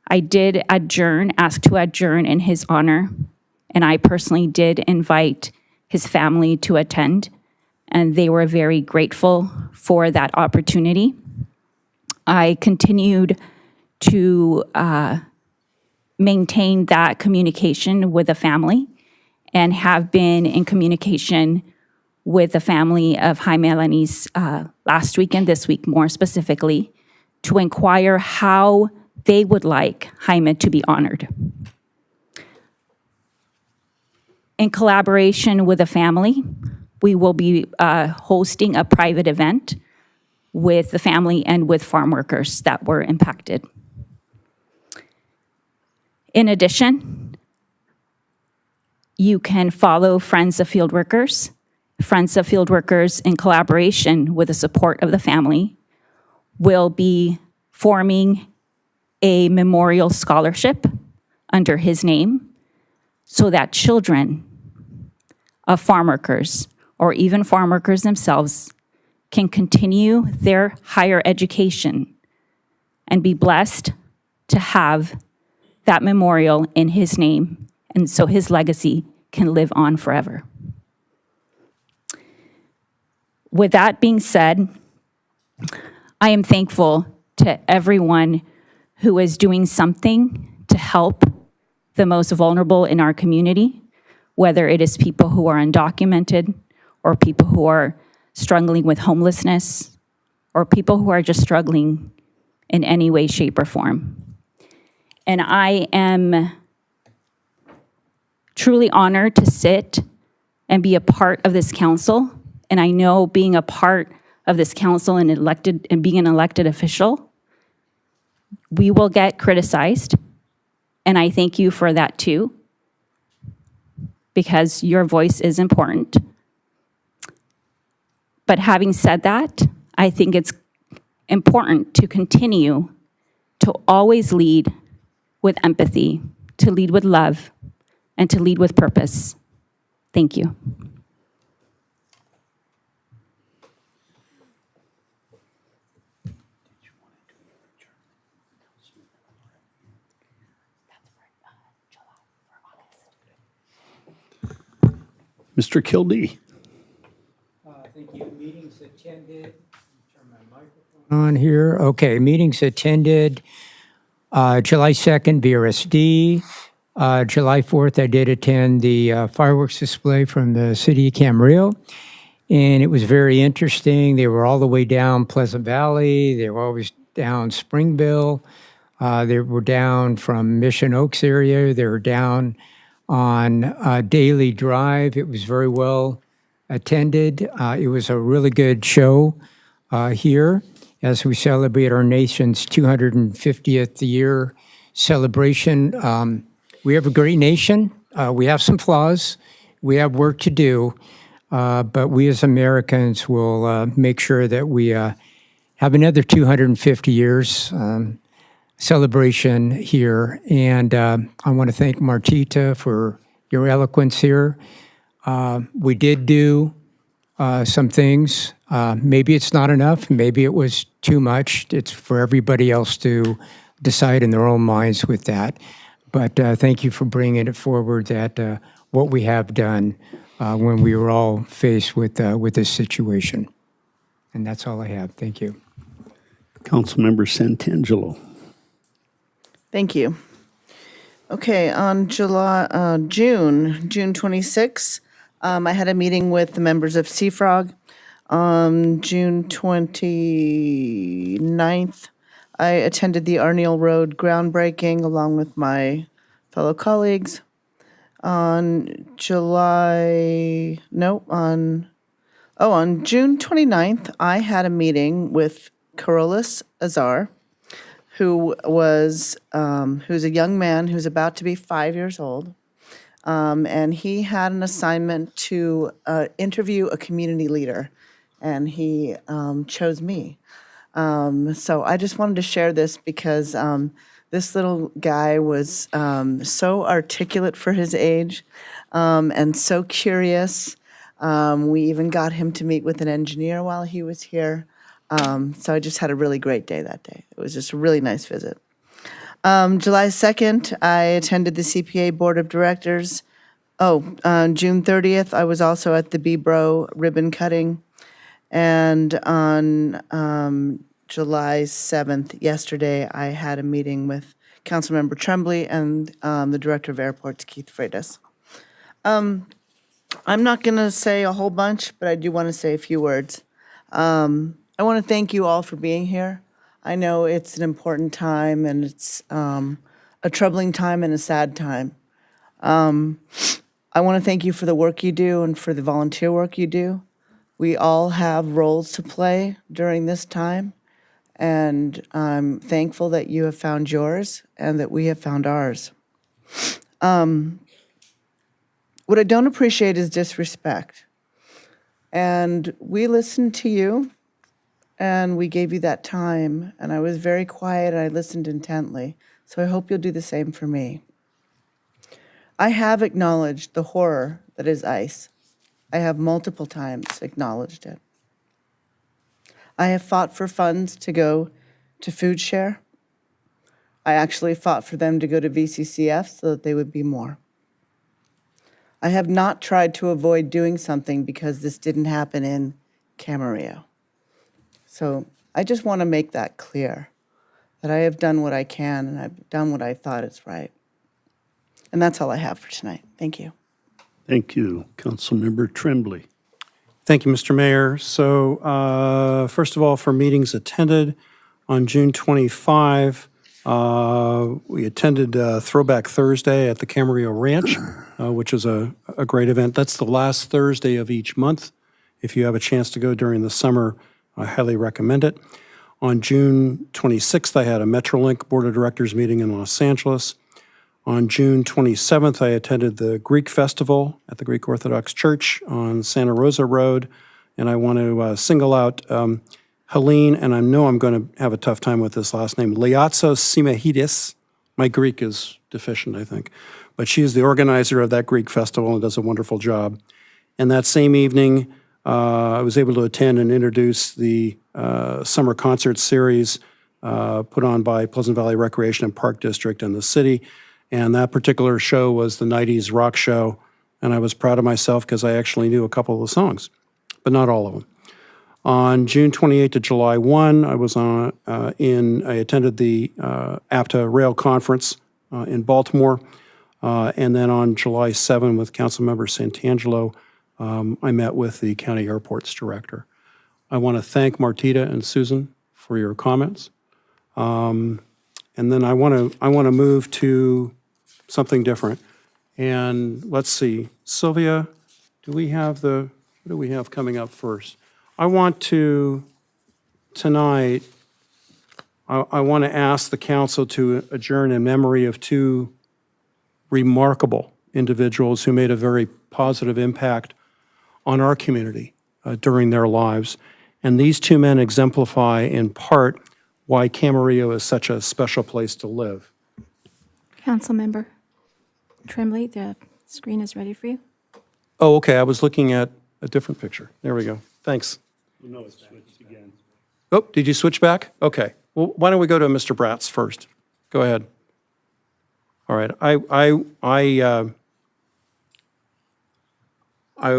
I did ask to adjourn in his honor, and I personally did invite his family to attend, and they were very grateful for that opportunity. I continued to maintain that communication with the family and have been in communication with the family of Jaime Alanis last week and this week more specifically to inquire how they would like Jaime to be honored. In collaboration with the family, we will be hosting a private event with the family and with farm workers that were impacted. In addition, you can follow Friends of Field Workers. Friends of Field Workers, in collaboration with the support of the family, will be forming a memorial scholarship under his name so that children of farm workers, or even farm workers themselves, can continue their higher education and be blessed to have that memorial in his name, and so his legacy can live on forever. With that being said, I am thankful to everyone who is doing something to help the most vulnerable in our community, whether it is people who are undocumented or people who are struggling with homelessness or people who are just struggling in any way, shape, or form. And I am truly honored to sit and be a part of this council. And I know being a part of this council and being an elected official, we will get criticized. And I thank you for that too, because your voice is important. But having said that, I think it's important to continue to always lead with empathy, to lead with love, and to lead with purpose. Thank you. Mr. Kildee. Thank you. Meetings attended. Turn my microphone on here. Okay, meetings attended. July 2nd, VRSD. July 4th, I did attend the fireworks display from the city of Camarillo, and it was very interesting. They were all the way down Pleasant Valley. They were always down Springville. They were down from Mission Oaks area. They were down on Daily Drive. It was very well attended. It was a really good show here as we celebrate our nation's 250th year celebration. We have a great nation. We have some flaws. We have work to do, but we as Americans will make sure that we have another 250 years celebration here. And I want to thank Martita for your eloquence here. We did do some things. Maybe it's not enough. Maybe it was too much. It's for everybody else to decide in their own minds with that. But thank you for bringing it forward that what we have done when we were all faced with this situation. And that's all I have. Thank you. Councilmember Santangelo. Thank you. Okay, on June 26th, I had a meeting with the members of CFROG. On June 29th, I attended the Arneal Road groundbreaking along with my fellow colleagues. On June 29th, I had a meeting with Carolus Azar, who's a young man who's about to be 5 years old. And he had an assignment to interview a community leader, and he chose me. So I just wanted to share this because this little guy was so articulate for his age and so curious. We even got him to meet with an engineer while he was here. So I just had a really great day that day. It was just a really nice visit. July 2nd, I attended the CPA Board of Directors. On June 30th, I was also at the BBRO ribbon cutting. And on July 7th, yesterday, I had a meeting with Councilmember Tremblay and the Director of Airports, Keith Freitas. I'm not going to say a whole bunch, but I do want to say a few words. I want to thank you all for being here. I know it's an important time, and it's a troubling time and a sad time. I want to thank you for the work you do and for the volunteer work you do. We all have roles to play during this time, and I'm thankful that you have found yours and that we have found ours. What I don't appreciate is disrespect. And we listened to you, and we gave you that time, and I was very quiet and I listened intently. So I hope you'll do the same for me. I have acknowledged the horror that is ICE. I have multiple times acknowledged it. I have fought for funds to go to Food Share. I actually fought for them to go to VCCF so that they would be more. I have not tried to avoid doing something because this didn't happen in Camarillo. So I just want to make that clear, that I have done what I can and I've done what I thought is right. And that's all I have for tonight. Thank you. Thank you, Councilmember Tremblay. Thank you, Mr. Mayor. So first of all, for meetings attended on June 25, We attended Throwback Thursday at the Camarillo Ranch, which is a great event. That's the last Thursday of each month. If you have a chance to go during the summer, I highly recommend it. On June 26th, I had a Metrolink Board of Directors meeting in Los Angeles. On June 27th, I attended the Greek Festival at the Greek Orthodox Church on Santa Rosa Road, and I want to single out Helene, and I know I'm going to have a tough time with this last name, Liatsos Simahidis. My Greek is deficient, I think, but she is the organizer of that Greek festival and does a wonderful job. And that same evening, I was able to attend and introduce the summer concert series put on by Pleasant Valley Recreation and Park District and the city. And that particular show was the 90s rock show, and I was proud of myself because I actually knew a couple of the songs, but not all of them. On June 28 to July 1, I was I attended the APTA Rail Conference in Baltimore, and then on July 7 with Councilmember Santangelo, I met with the County Airports Director. I want to thank Martita and Susan for your comments. And then I want to move to something different. And let's see, Sylvia, what do we have coming up first? I want to, tonight, I want to ask the council to adjourn in memory of two remarkable individuals who made a very positive impact on our community during their lives. And these two men exemplify in part why Camarillo is such a special place to live. Councilmember Tremblay, the screen is ready for you. Oh, okay, I was looking at a different picture. There we go. Thanks. No, it's switched again. Oh, did you switch back? Okay. Well, why don't we go to Mr. Bratz first? Go ahead. All right. I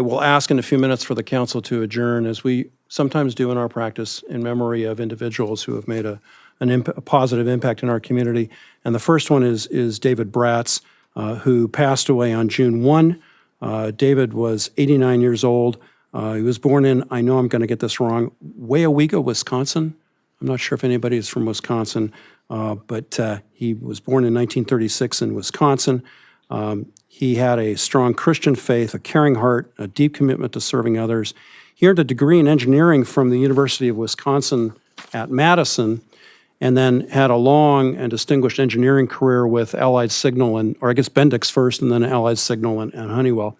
will ask in a few minutes for the council to adjourn, as we sometimes do in our practice, in memory of individuals who have made a positive impact in our community. And the first one is David Bratz, who passed away on June 1. David was 89 years old. He was born in, I know I'm going to get this wrong, Weyowega, Wisconsin. I'm not sure if anybody is from Wisconsin, but he was born in 1936 in Wisconsin. He had a strong Christian faith, a caring heart, a deep commitment to serving others. He earned a degree in engineering from the University of Wisconsin at Madison, and then had a long and distinguished engineering career with Allied Signal, or I guess Bendix first, and then Allied Signal and Honeywell.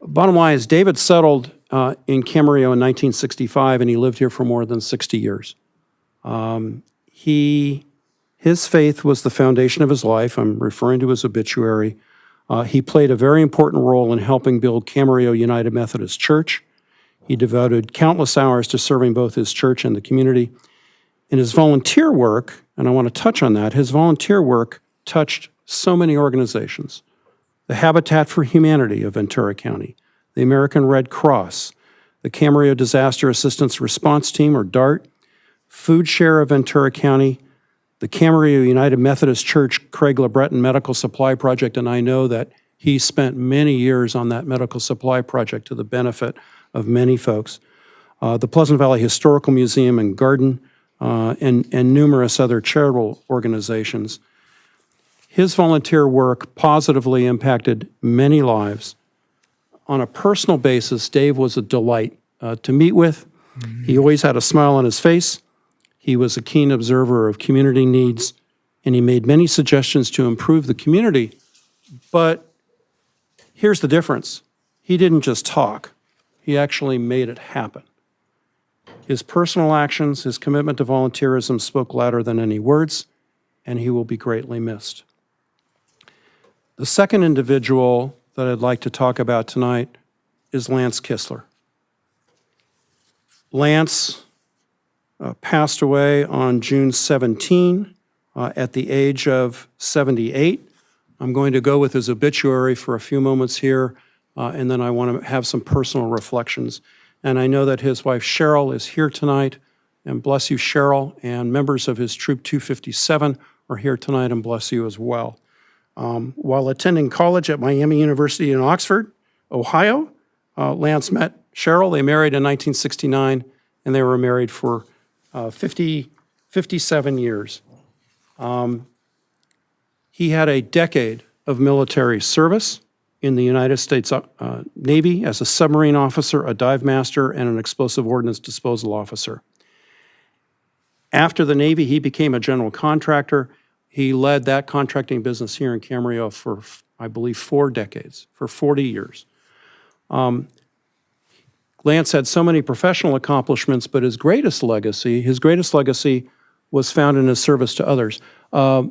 Bottom line is David settled in Camarillo in 1965, and he lived here for more than 60 years. His faith was the foundation of his life. I'm referring to his obituary. He played a very important role in helping build Camarillo United Methodist Church. He devoted countless hours to serving both his church and the community. In his volunteer work, and I want to touch on that, his volunteer work touched so many organizations. The Habitat for Humanity of Ventura County, the American Red Cross, the Camarillo Disaster Assistance Response Team, or DART, Food Share of Ventura County, the Camarillo United Methodist Church Craig LeBreton Medical Supply Project, and I know that he spent many years on that medical supply project to the benefit of many folks. The Pleasant Valley Historical Museum and Garden, and numerous other charitable organizations. His volunteer work positively impacted many lives. On a personal basis, Dave was a delight to meet with. He always had a smile on his face. He was a keen observer of community needs, and he made many suggestions to improve the community. But here's the difference. He didn't just talk. He actually made it happen. His personal actions, his commitment to volunteerism spoke louder than any words, and he will be greatly missed. The second individual that I'd like to talk about tonight is Lance Kistler. Lance passed away on June 17 at the age of 78. I'm going to go with his obituary for a few moments here, and then I want to have some personal reflections. And I know that his wife Cheryl is here tonight, and bless you, Cheryl, and members of his Troop 257 are here tonight, and bless you as well. While attending college at Miami University in Oxford, Ohio, Lance met Cheryl. They married in 1969, and they were married for 57 years. He had a decade of military service in the United States Navy as a submarine officer, a dive master, and an explosive ordnance disposal officer. After the Navy, he became a general contractor. He led that contracting business here in Camarillo for, I believe, 4 decades, for 40 years. Lance had so many professional accomplishments, but his greatest legacy was found in his service to others.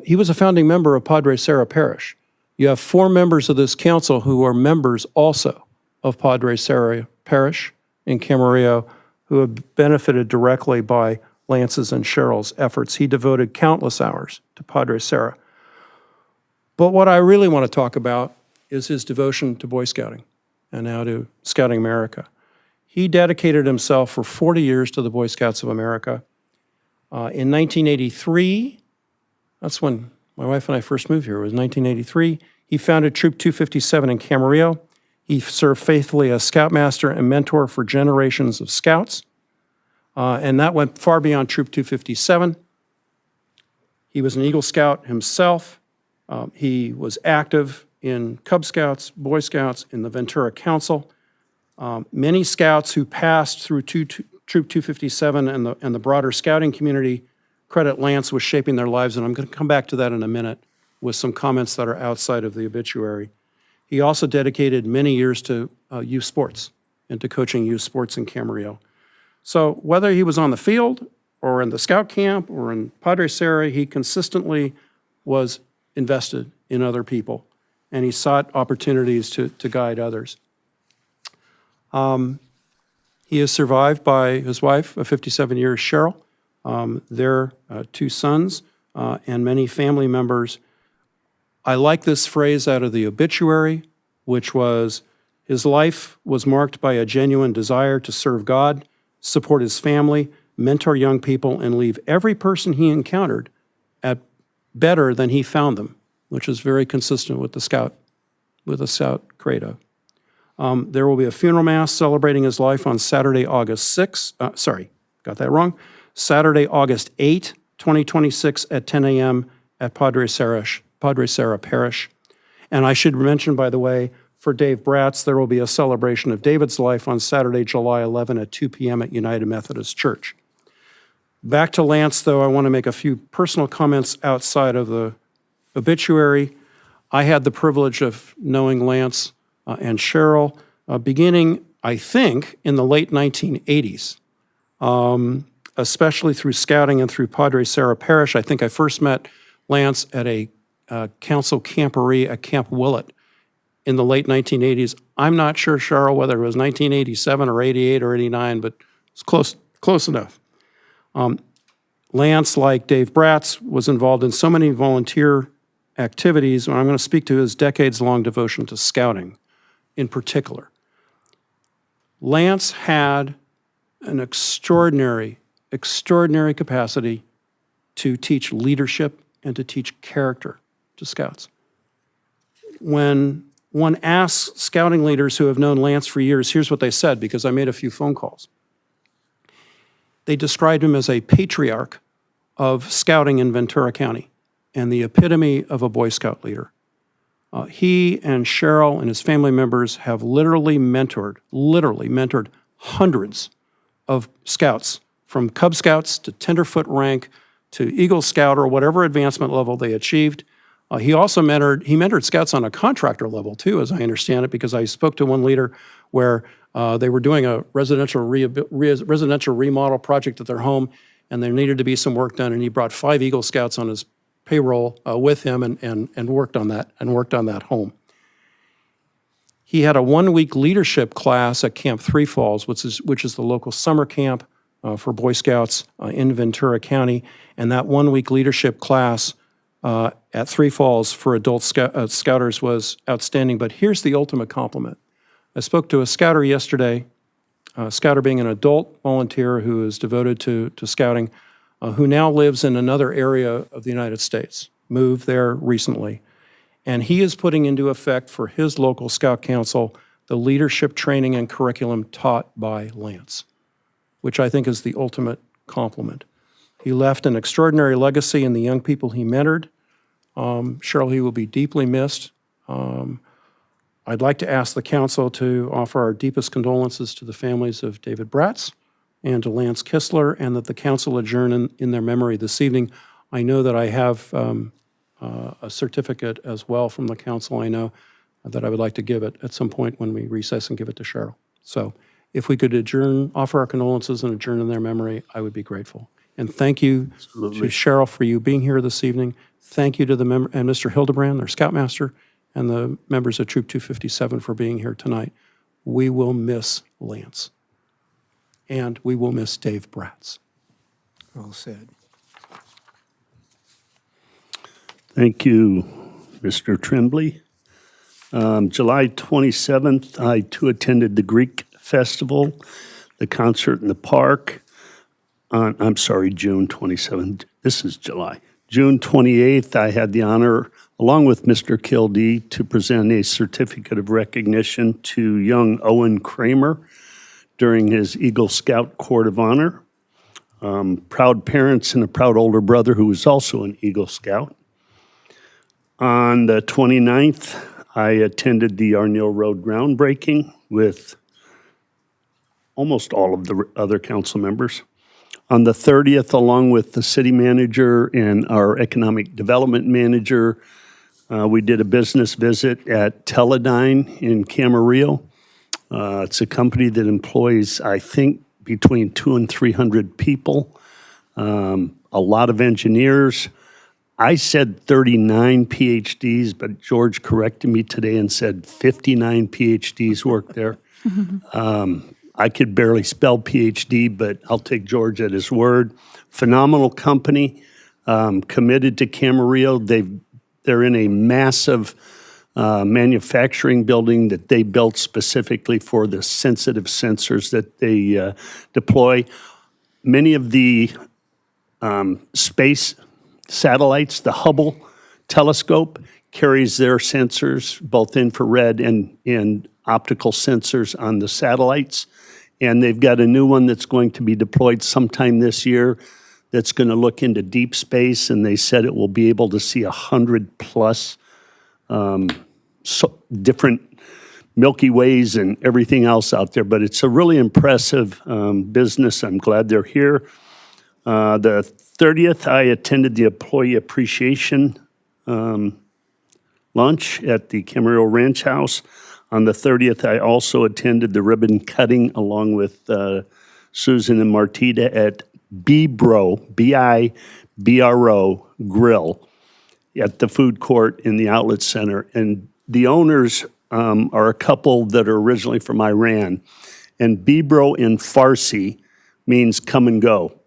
He was a founding member of Padre Serra Parish. You have 4 members of this council who are members also of Padre Serra Parish in Camarillo who have benefited directly by Lance's and Cheryl's efforts. He devoted countless hours to Padre Serra. But what I really want to talk about is his devotion to Boy Scouting and now to Scouting America. He dedicated himself for 40 years to the Boy Scouts of America. In 1983, that's when my wife and I first moved here, it was 1983, he founded Troop 257 in Camarillo. He served faithfully as scoutmaster and mentor for generations of scouts. And that went far beyond Troop 257. He was an Eagle Scout himself. He was active in Cub Scouts, Boy Scouts, in the Ventura Council. Many scouts who passed through Troop 257 and the broader scouting community credit Lance with shaping their lives, and I'm going to come back to that in a minute with some comments that are outside of the obituary. He also dedicated many years to youth sports and to coaching youth sports in Camarillo. So whether he was on the field or in the scout camp or in Padre Serra, he consistently was invested in other people, and he sought opportunities to guide others. He is survived by his wife of 57 years, Cheryl, their 2 sons, and many family members. I like this phrase out of the obituary, which was, his life was marked by a genuine desire to serve God, support his family, mentor young people, and leave every person he encountered at better than he found them, which is very consistent with the Scout credo. There will be a funeral mass celebrating his life on Saturday, August 8, 2026 at 10 a.m. at Padre Serra Parish. And I should mention, by the way, for Dave Bratz, there will be a celebration of David's life on Saturday, July 11 at 2 p.m. at United Methodist Church. Back to Lance, though, I want to make a few personal comments outside of the obituary. I had the privilege of knowing Lance and Cheryl beginning, I think, in the late 1980s, especially through scouting and through Padre Serra Parish. I think I first met Lance at a council camporee at Camp Willett in the late 1980s. I'm not sure, Cheryl, whether it was 1987 or 88 or 89, but it's close enough. Lance, like Dave Bratz, was involved in so many volunteer activities, and I'm going to speak to his decades-long devotion to scouting in particular. Lance had an extraordinary capacity to teach leadership and to teach character to scouts. When one asks scouting leaders who have known Lance for years, here's what they said, because I made a few phone calls. They described him as a patriarch of scouting in Ventura County and the epitome of a Boy Scout leader. He and Cheryl and his family members have literally mentored hundreds of scouts, from Cub Scouts to Tenderfoot rank to Eagle Scout or whatever advancement level they achieved. He also mentored scouts on a contractor level too, as I understand it, because I spoke to one leader where they were doing a residential remodel project at their home, and there needed to be some work done, and he brought 5 Eagle Scouts on his payroll with him and worked on that home. He had a 1-week leadership class at Camp Three Falls, which is the local summer camp for Boy Scouts in Ventura County, and that 1-week leadership class at Three Falls for adult scouters was outstanding. But here's the ultimate compliment. I spoke to a scouter yesterday, a scouter being an adult volunteer who is devoted to scouting, who now lives in another area of the United States, moved there recently. And he is putting into effect for his local Scout Council the leadership training and curriculum taught by Lance, which I think is the ultimate compliment. He left an extraordinary legacy in the young people he mentored. Cheryl, he will be deeply missed. I'd like to ask the council to offer our deepest condolences to the families of David Bratz and to Lance Kistler, and that the council adjourn in their memory this evening. I know that I have a certificate as well from the council, I know, that I would like to give it at some point when we recess and give it to Cheryl. So if we could adjourn, offer our condolences and adjourn in their memory, I would be grateful. And thank you to Cheryl for you being here this evening. Thank you to the member and Mr. Hildebrand, their scoutmaster, and the members of Troop 257 for being here tonight. We will miss Lance. And we will miss Dave Bratz. Well said. Thank you, Mr. Tremblay. July 27th, I too attended the Greek Festival, the concert in the park. I'm sorry, June 27th. This is July. June 28th, I had the honor, along with Mr. Kildee, to present a certificate of recognition to young Owen Kramer during his Eagle Scout Court of Honor. Proud parents and a proud older brother who was also an Eagle Scout. On the 29th, I attended the Arneal Road groundbreaking with almost all of the other council members. On the 30th, along with the city manager and our economic development manager, we did a business visit at Teledyne in Camarillo. It's a company that employs, I think, between 200 and 300 people, a lot of engineers. I said 39 PhDs, but George corrected me today and said 59 PhDs work there. I could barely spell PhD, but I'll take George at his word. Phenomenal company, committed to Camarillo. They're in a massive manufacturing building that they built specifically for the sensitive sensors that they deploy. Many of the space satellites, the Hubble telescope carries their sensors, both infrared and optical sensors on the satellites. And they've got a new one that's going to be deployed sometime this year that's going to look into deep space, and they said it will be able to see 100 plus different Milky Ways and everything else out there. But it's a really impressive business. I'm glad they're here. The 30th, I attended the Employee Appreciation lunch at the Camarillo Ranch House. On the 30th, I also attended the ribbon cutting along with Susan and Martita at Bibro, B-I-B-R-O Grill at the food court in the outlet center. And the owners are a couple that are originally from Iran. And Bibro in Farsi means come and go.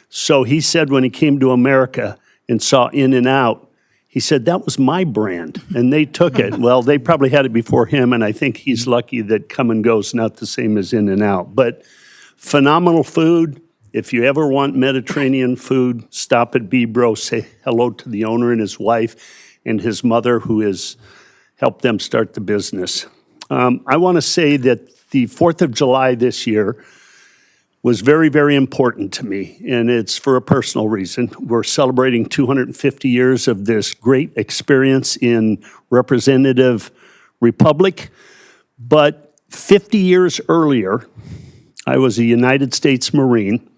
So he said when he came to America and saw In-N-Out, he said, that was my brand, and they took it. Well, they probably had it before him, and I think he's lucky that come and go is not the same as In-N-Out. But phenomenal food. If you ever want Mediterranean food, stop at Bibro, say hello to the owner and his wife and his mother who has helped them start the business. I want to say that the 4th of July this year was very, very important to me, and it's for a personal reason. We're celebrating 250 years of this great experience in representative republic, but 50 years earlier, I was a United States Marine,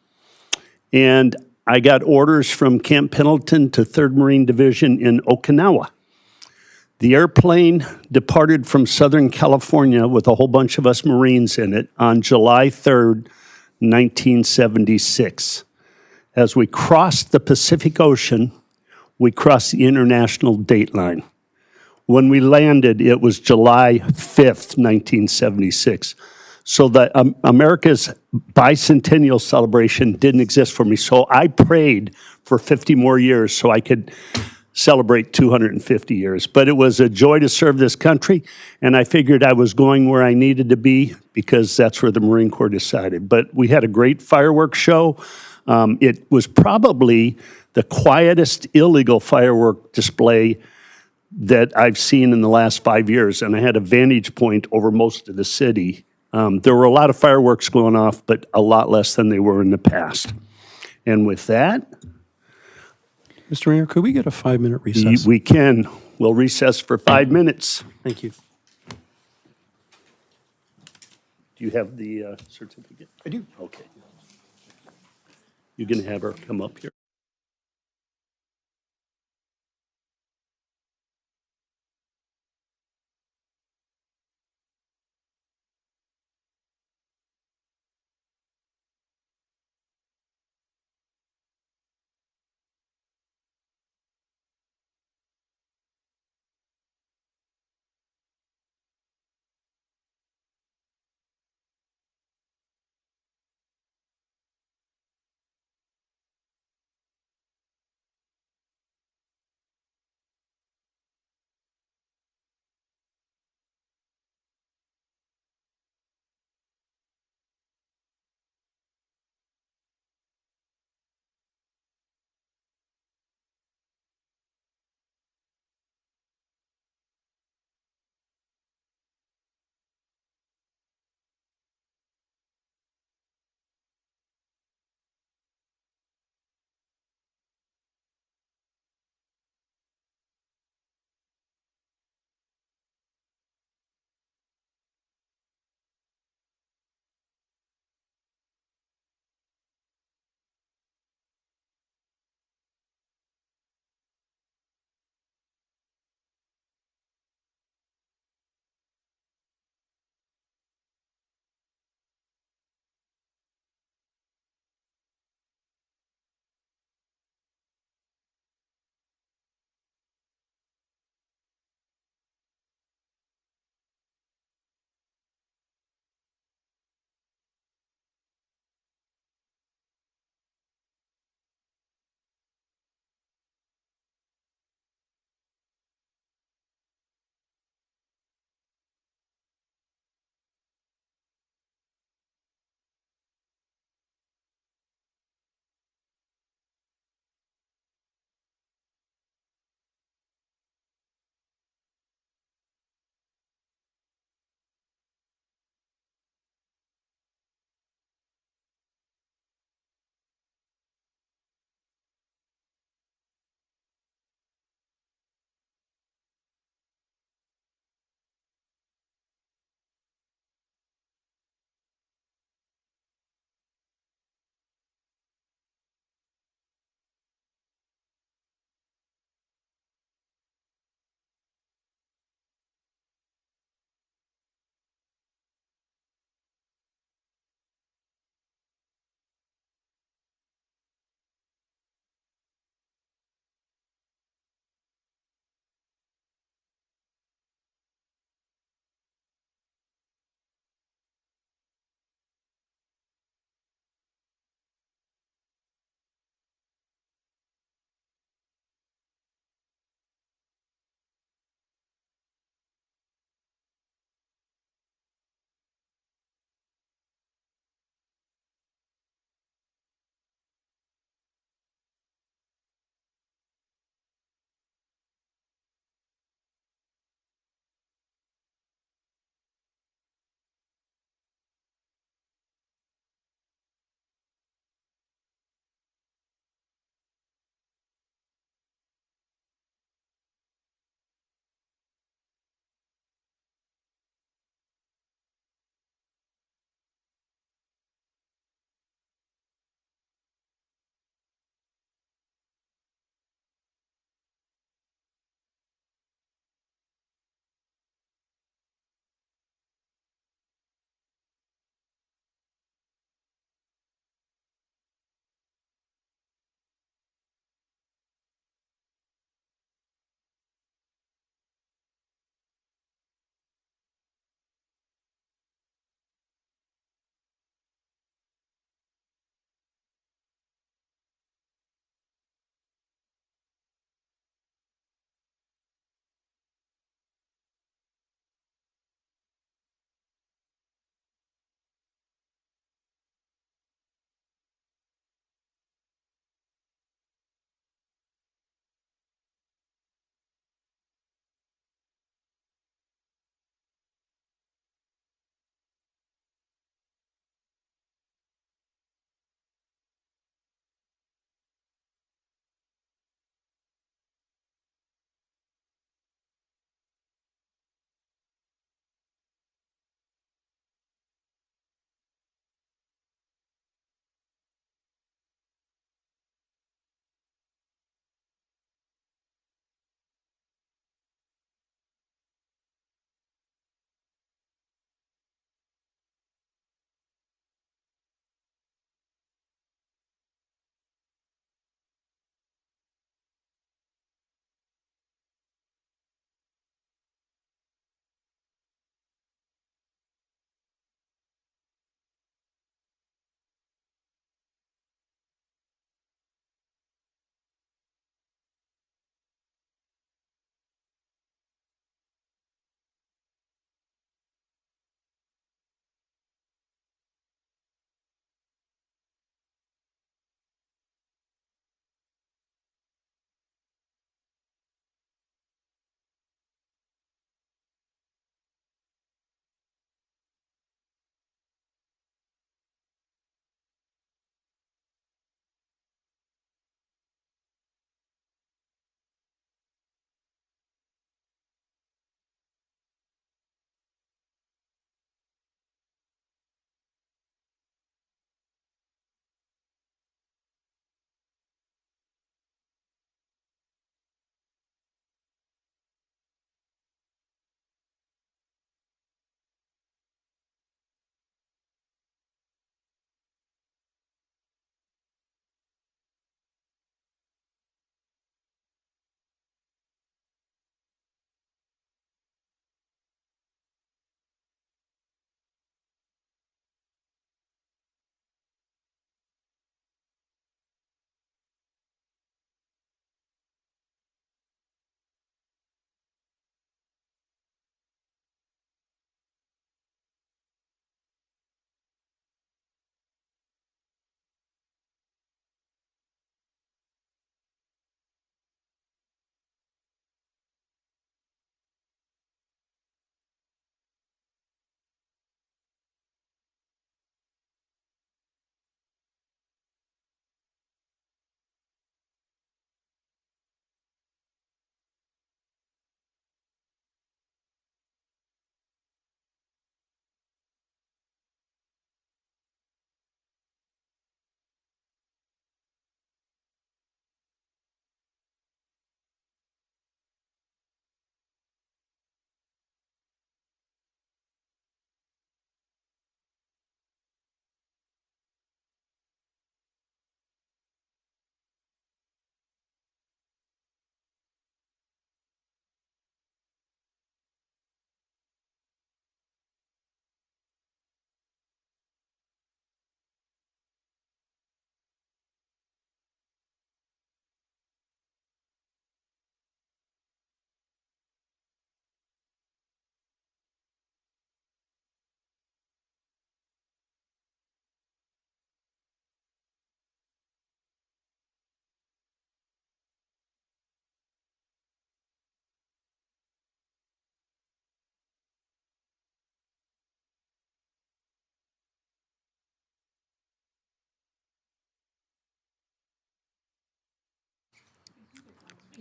and I got orders from Camp Pendleton to 3rd Marine Division in Okinawa. The airplane departed from Southern California with a whole bunch of us Marines in it on July 3rd, 1976. As we crossed the Pacific Ocean, we crossed the international date line. When we landed, it was July 5th, 1976. So the America's bicentennial celebration didn't exist for me. So I prayed for 50 more years so I could celebrate 250 years. But it was a joy to serve this country, and I figured I was going where I needed to be because that's where the Marine Corps decided. But we had a great fireworks show. It was probably the quietest illegal firework display that I've seen in the last 5 years, and I had a vantage point over most of the city. There were a lot of fireworks going off, but a lot less than they were in the past. And with that, Mr. Mayor, could we get a 5-minute recess? We can. We'll recess for 5 minutes. Thank you. Do you have the certificate? I do. Okay. You can have her come up here.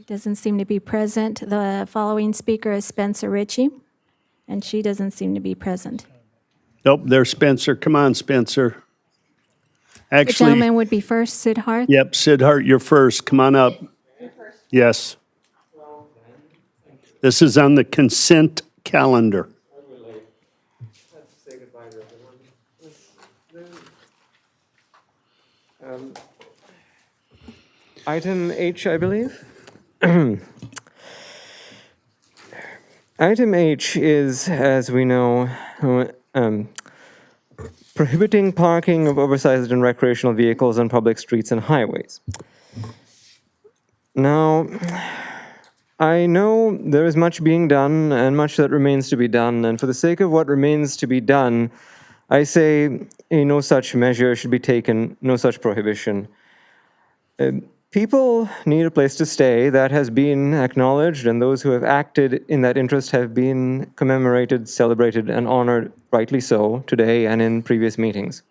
She doesn't seem to be present. The following speaker is Spencer Ritchie, and she doesn't seem to be present. Nope, there's Spencer. Come on, Spencer. The Actually, gentleman would be first, Sid Harth. yep, Sid Hart, you're first. Come on up. Yes. This is on the consent calendar. Item H, I believe. Item H is, as we know, prohibiting parking of oversized and recreational vehicles on public streets and highways. Now, I know there is much being done and much that remains to be done, and for the sake of what remains to be done, I say no such measure should be taken, no such prohibition. People need a place to stay. That has been acknowledged, and those who have acted in that interest have been commemorated, celebrated, and honored, rightly so, today and in previous meetings.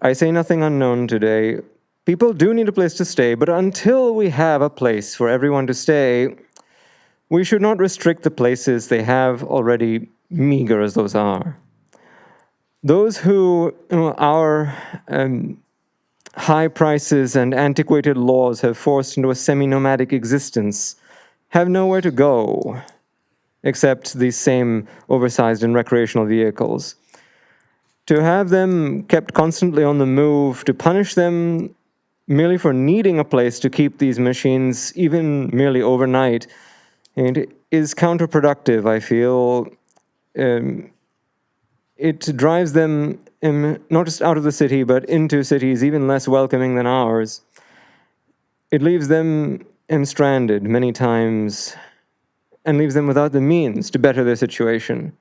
I say nothing unknown today. People do need a place to stay, but until we have a place for everyone to stay, we should not restrict the places they have already, meager as those are. Those who our high prices and antiquated laws have forced into a semi-nomadic existence have nowhere to go except these same oversized and recreational vehicles. To have them kept constantly on the move, to punish them merely for needing a place to keep these machines, even merely overnight, it is counterproductive, I feel. It drives them not just out of the city, but into cities even less welcoming than ours. It leaves them stranded many times and leaves them without the means to better their situation.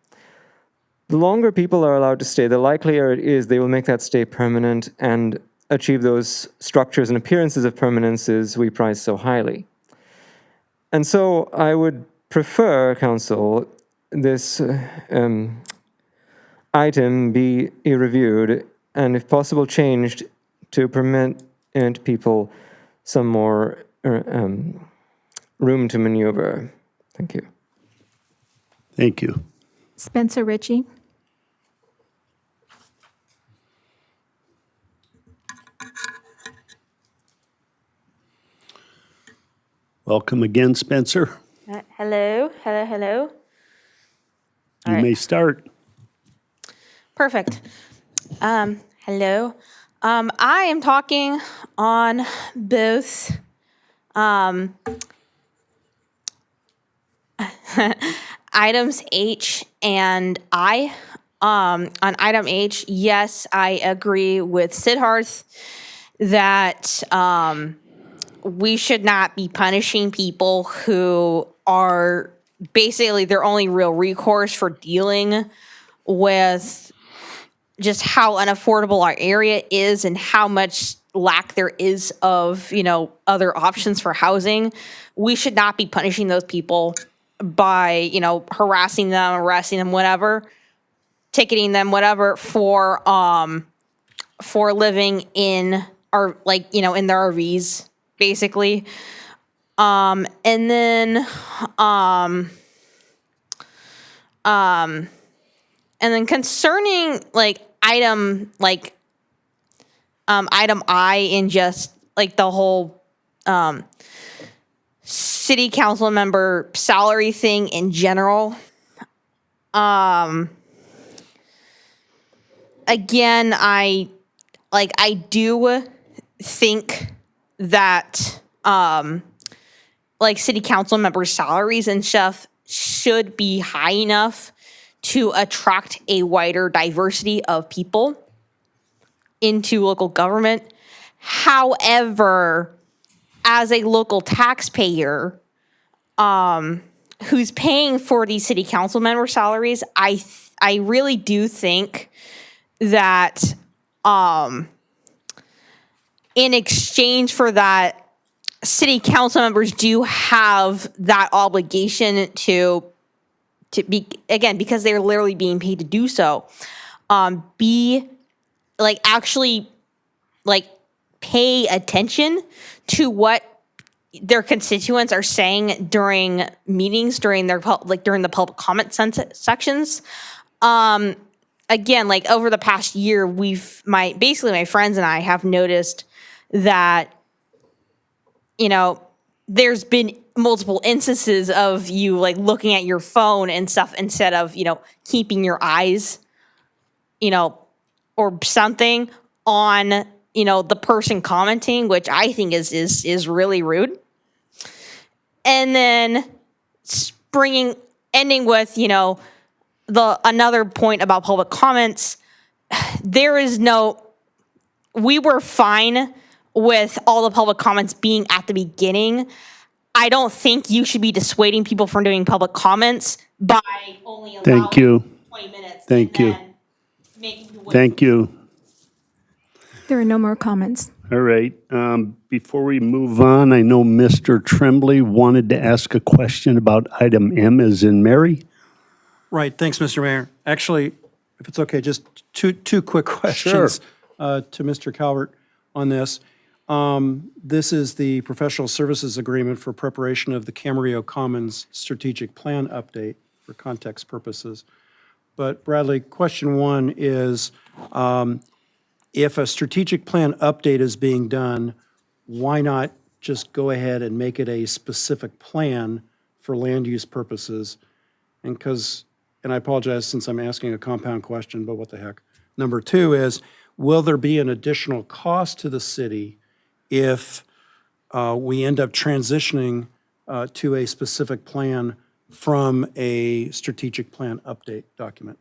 The longer people are allowed to stay, the likelier it is they will make that stay permanent and achieve those structures and appearances of permanences we prize so highly. And so I would prefer, Council, this item be reviewed and, if possible, changed to permit people some more room to maneuver. Thank you. Thank you. Spencer Ritchie. Welcome again, Spencer. Hello. You may start. Perfect. Hello. I am talking on both items H and I. On item H, yes, I agree with Sid Harth that we should not be punishing people who are basically their only real recourse for dealing with just how unaffordable our area is and how much lack there is of, other options for housing. We should not be punishing those people by, harassing them, arresting them, whatever, ticketing them, whatever, for living in our, in their RVs, basically. And then concerning item I in just the whole city council member salary thing in general. Again, I do think that city council members' salaries and stuff should be high enough to attract a wider diversity of people into local government. However, as a local taxpayer who's paying for these city council member salaries, I really do think that in exchange for that, city council members do have that obligation to be, again, because they're literally being paid to do so, actually pay attention to what their constituents are saying during meetings, during their during the public comment sections. Again, like over the past year, basically my friends and I have noticed that, you know, there's been multiple instances of you like looking at your phone and stuff instead of, you know, keeping your eyes, you know, or something on, you know, the person commenting, which I think is really rude. And then ending with, you know, another point about public comments. We were fine with all the public comments being at the beginning. I don't think you should be dissuading people from doing public comments by only allowing Thank you. 20 minutes. Thank you. Thank you. There are no more comments. All right. Before we move on, I know Mr. Tremblay wanted to ask a question about item M as in Mary. Right, thanks, Mr. Mayor. Actually, if it's okay, just two quick questions to Mr. Calvert on this. This is the professional services agreement for preparation of the Camarillo Commons strategic plan update for context purposes. But Bradley, question one is, if a strategic plan update is being done, why not just go ahead and make it a specific plan for land use purposes? And I apologize since I'm asking a compound question, but what the heck. Number two is, will there be an additional cost to the city if we end up transitioning to a specific plan from a strategic plan update document?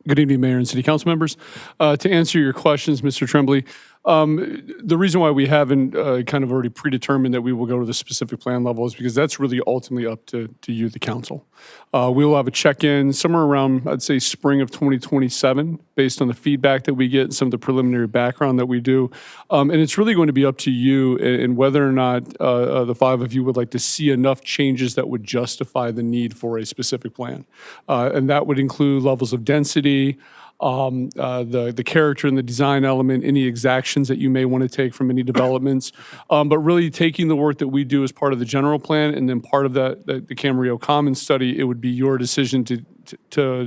Good evening, Mayor and City Council members. To answer your questions, Mr. Tremblay, the reason why we haven't kind of already predetermined that we will go to the specific plan level is because that's really ultimately up to you, the council. We will have a check-in somewhere around, I'd say, spring of 2027, based on the feedback that we get and some of the preliminary background that we do. And it's really going to be up to you and whether or not the five of you would like to see enough changes that would justify the need for a specific plan. And that would include levels of density, the character and the design element, any exactions that you may want to take from any developments, but really taking the work that we do as part of the general plan and then part of the Camarillo Commons study, it would be your decision to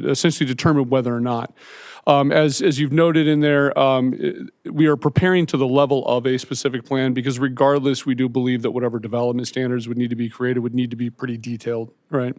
essentially determine whether or not. As you've noted in there, we are preparing to the level of a specific plan because regardless, we do believe that whatever development standards would need to be created would need to be pretty detailed, right?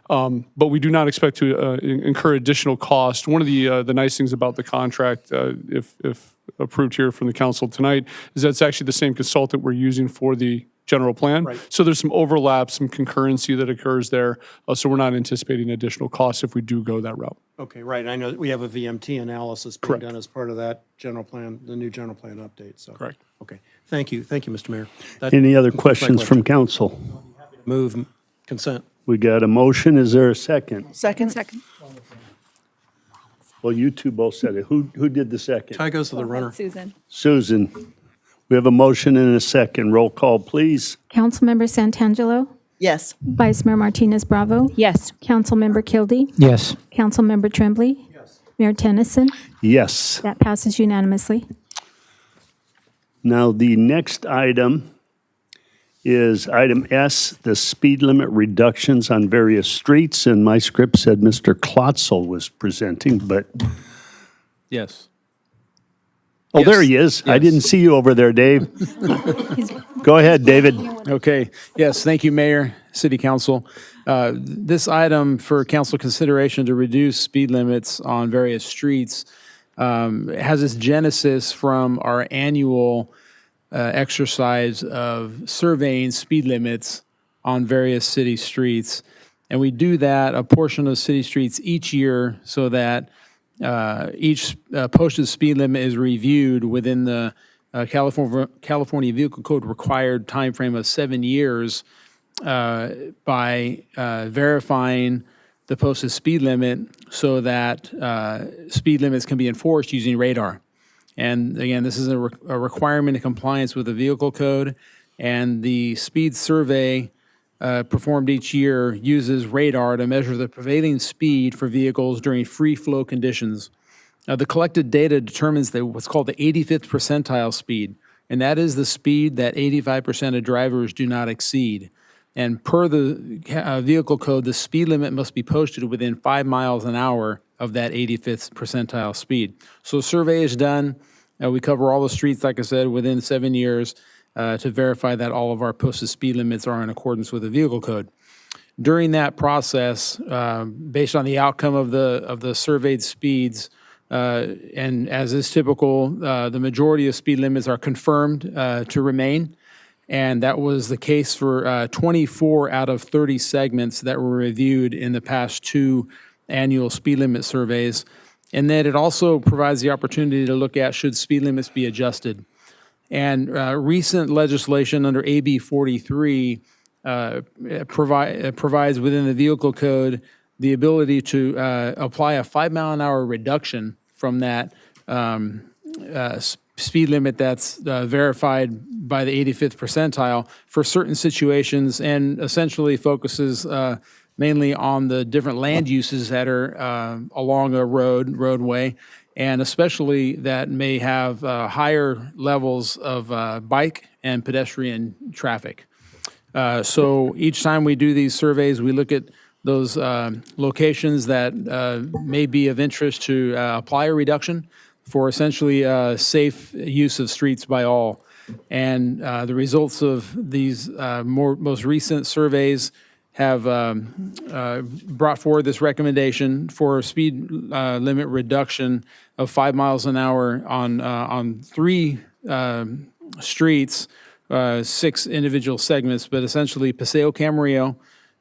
But we do not expect to incur additional cost. One of the nice things about the contract, if approved here from the council tonight, is that's actually the same consultant we're using for the general plan. Right. So there's some overlap, some concurrency that occurs there. So we're not anticipating additional costs if we do go that route. Okay, right. And I know we have a VMT analysis being done as part of that general plan, the new general plan update. So correct. Okay. Thank you. Thank you, Mr. Mayor. That Any other concludes my questions from question. council? Move consent. We got a motion. Is there a second? Second? Well, you two both said it. Who did the second? Tie goes to the runner. Susan. Susan. We have a motion and a second. Roll call, please. Councilmember Santangelo, Yes. Vice Mayor Martinez Bravo, Yes. Councilmember Kilby, Yes. Councilmember Tremblay, Mayor Tennyson. Yes. That passes unanimously. Now, the next item is item S, the speed limit reductions on various streets. And my script said Mr. Klotzel was presenting, but, Yes. oh, there he is. I didn't see you over there, Dave. Go ahead, David. Okay. Yes, thank you, Mayor, City Council. This item for council consideration to reduce speed limits on various streets has its genesis from our annual exercise of surveying speed limits on various city streets. And we do that, a portion of city streets each year, so that each posted speed limit is reviewed within the California Vehicle Code required timeframe of 7 years by verifying the posted speed limit so that speed limits can be enforced using radar. And again, this is a requirement in compliance with the Vehicle Code, and the speed survey performed each year uses radar to measure the prevailing speed for vehicles during free flow conditions. The collected data determines what's called the 85th percentile speed, and that is the speed that 85% of drivers do not exceed. And per the vehicle code, the speed limit must be posted within 5 miles an hour of that 85th percentile speed. So a survey is done. We cover all the streets, like I said, within 7 years to verify that all of our posted speed limits are in accordance with the vehicle code. During that process, based on the outcome of the surveyed speeds, and as is typical, the majority of speed limits are confirmed to remain. And that was the case for 24 out of 30 segments that were reviewed in the past 2 annual speed limit surveys. And then it also provides the opportunity to look at should speed limits be adjusted. And recent legislation under AB 43 provides within the vehicle code the ability to apply a 5 mile an hour reduction from that speed limit that's verified by the 85th percentile for certain situations, and essentially focuses mainly on the different land uses that are along a roadway, and especially that may have higher levels of bike and pedestrian traffic. So each time we do these surveys, we look at those locations that may be of interest to apply a reduction for essentially safe use of streets by all. And the results of these most recent surveys have brought forward this recommendation for a speed limit reduction of 5 miles an hour on 3 streets, 6 individual segments, but essentially Paseo Camarillo,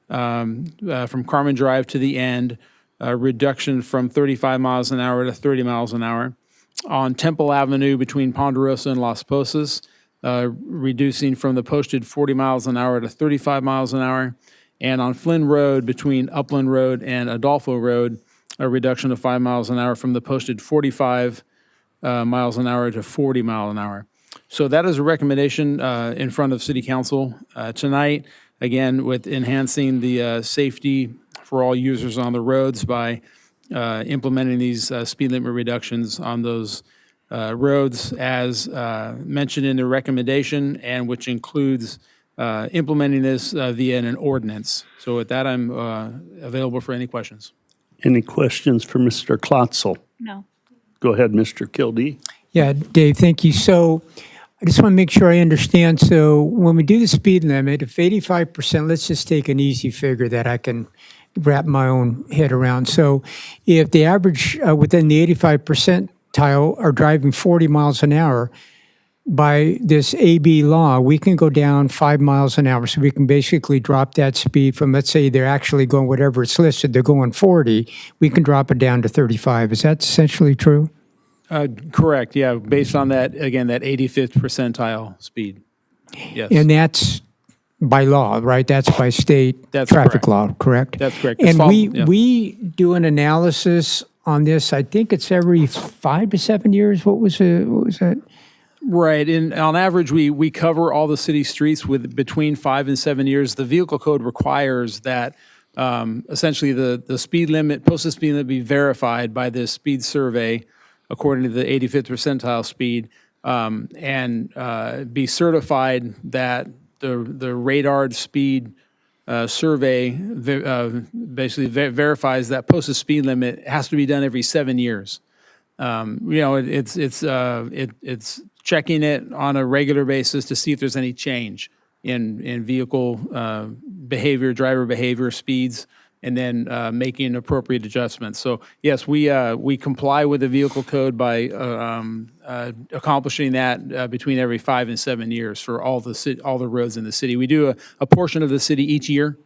from Carmen Drive to the end, reduction from 35 miles an hour to 30 miles an hour. On Temple Avenue between Ponderosa and Las Posas, reducing from the posted 40 miles an hour to 35 miles an hour. And on Flynn Road between Upland Road and Adolfo Road, a reduction of 5 miles an hour from the posted 45 miles an hour to 40 mile an hour. So that is a recommendation in front of City Council tonight, again, with enhancing the safety for all users on the roads by implementing these speed limit reductions on those roads as mentioned in the recommendation, and which includes implementing this via an ordinance. So with that, I'm available for any questions. Any questions for Mr. Klotzel? No. Go ahead, Mr. Kildee. Yeah, Dave, thank you. So I just want to make sure I understand. So when we do the speed limit, if 85%, let's just take an easy figure that I can wrap my own head around. So if the average within the 85 percentile are driving 40 miles an hour, by this AB law, we can go down 5 miles an hour. So we can basically drop that speed from, let's say they're actually going whatever it's listed, they're going 40, we can drop it down to 35. Is that essentially true? Correct, yeah, based on that, again, that 85th percentile speed. Yes. And that's by law, right? That's by state traffic correct. law, correct? That's correct. And Yeah. we do an analysis on this, I think it's every 5 to 7 years. What was that? Right, and on average, we cover all the city streets with between 5 and 7 years. The vehicle code requires that essentially the speed limit, posted speed limit, be verified by the speed survey according to the 85th percentile speed, and be certified that the radar speed survey basically verifies that posted speed limit has to be done every 7 years. It's checking it on a regular basis to see if there's any change in vehicle behavior, driver behavior, speeds, and then making appropriate adjustments. So yes, we comply with the vehicle code by accomplishing that between every 5 and 7 years for all the roads in the city. We do a portion of the city each year,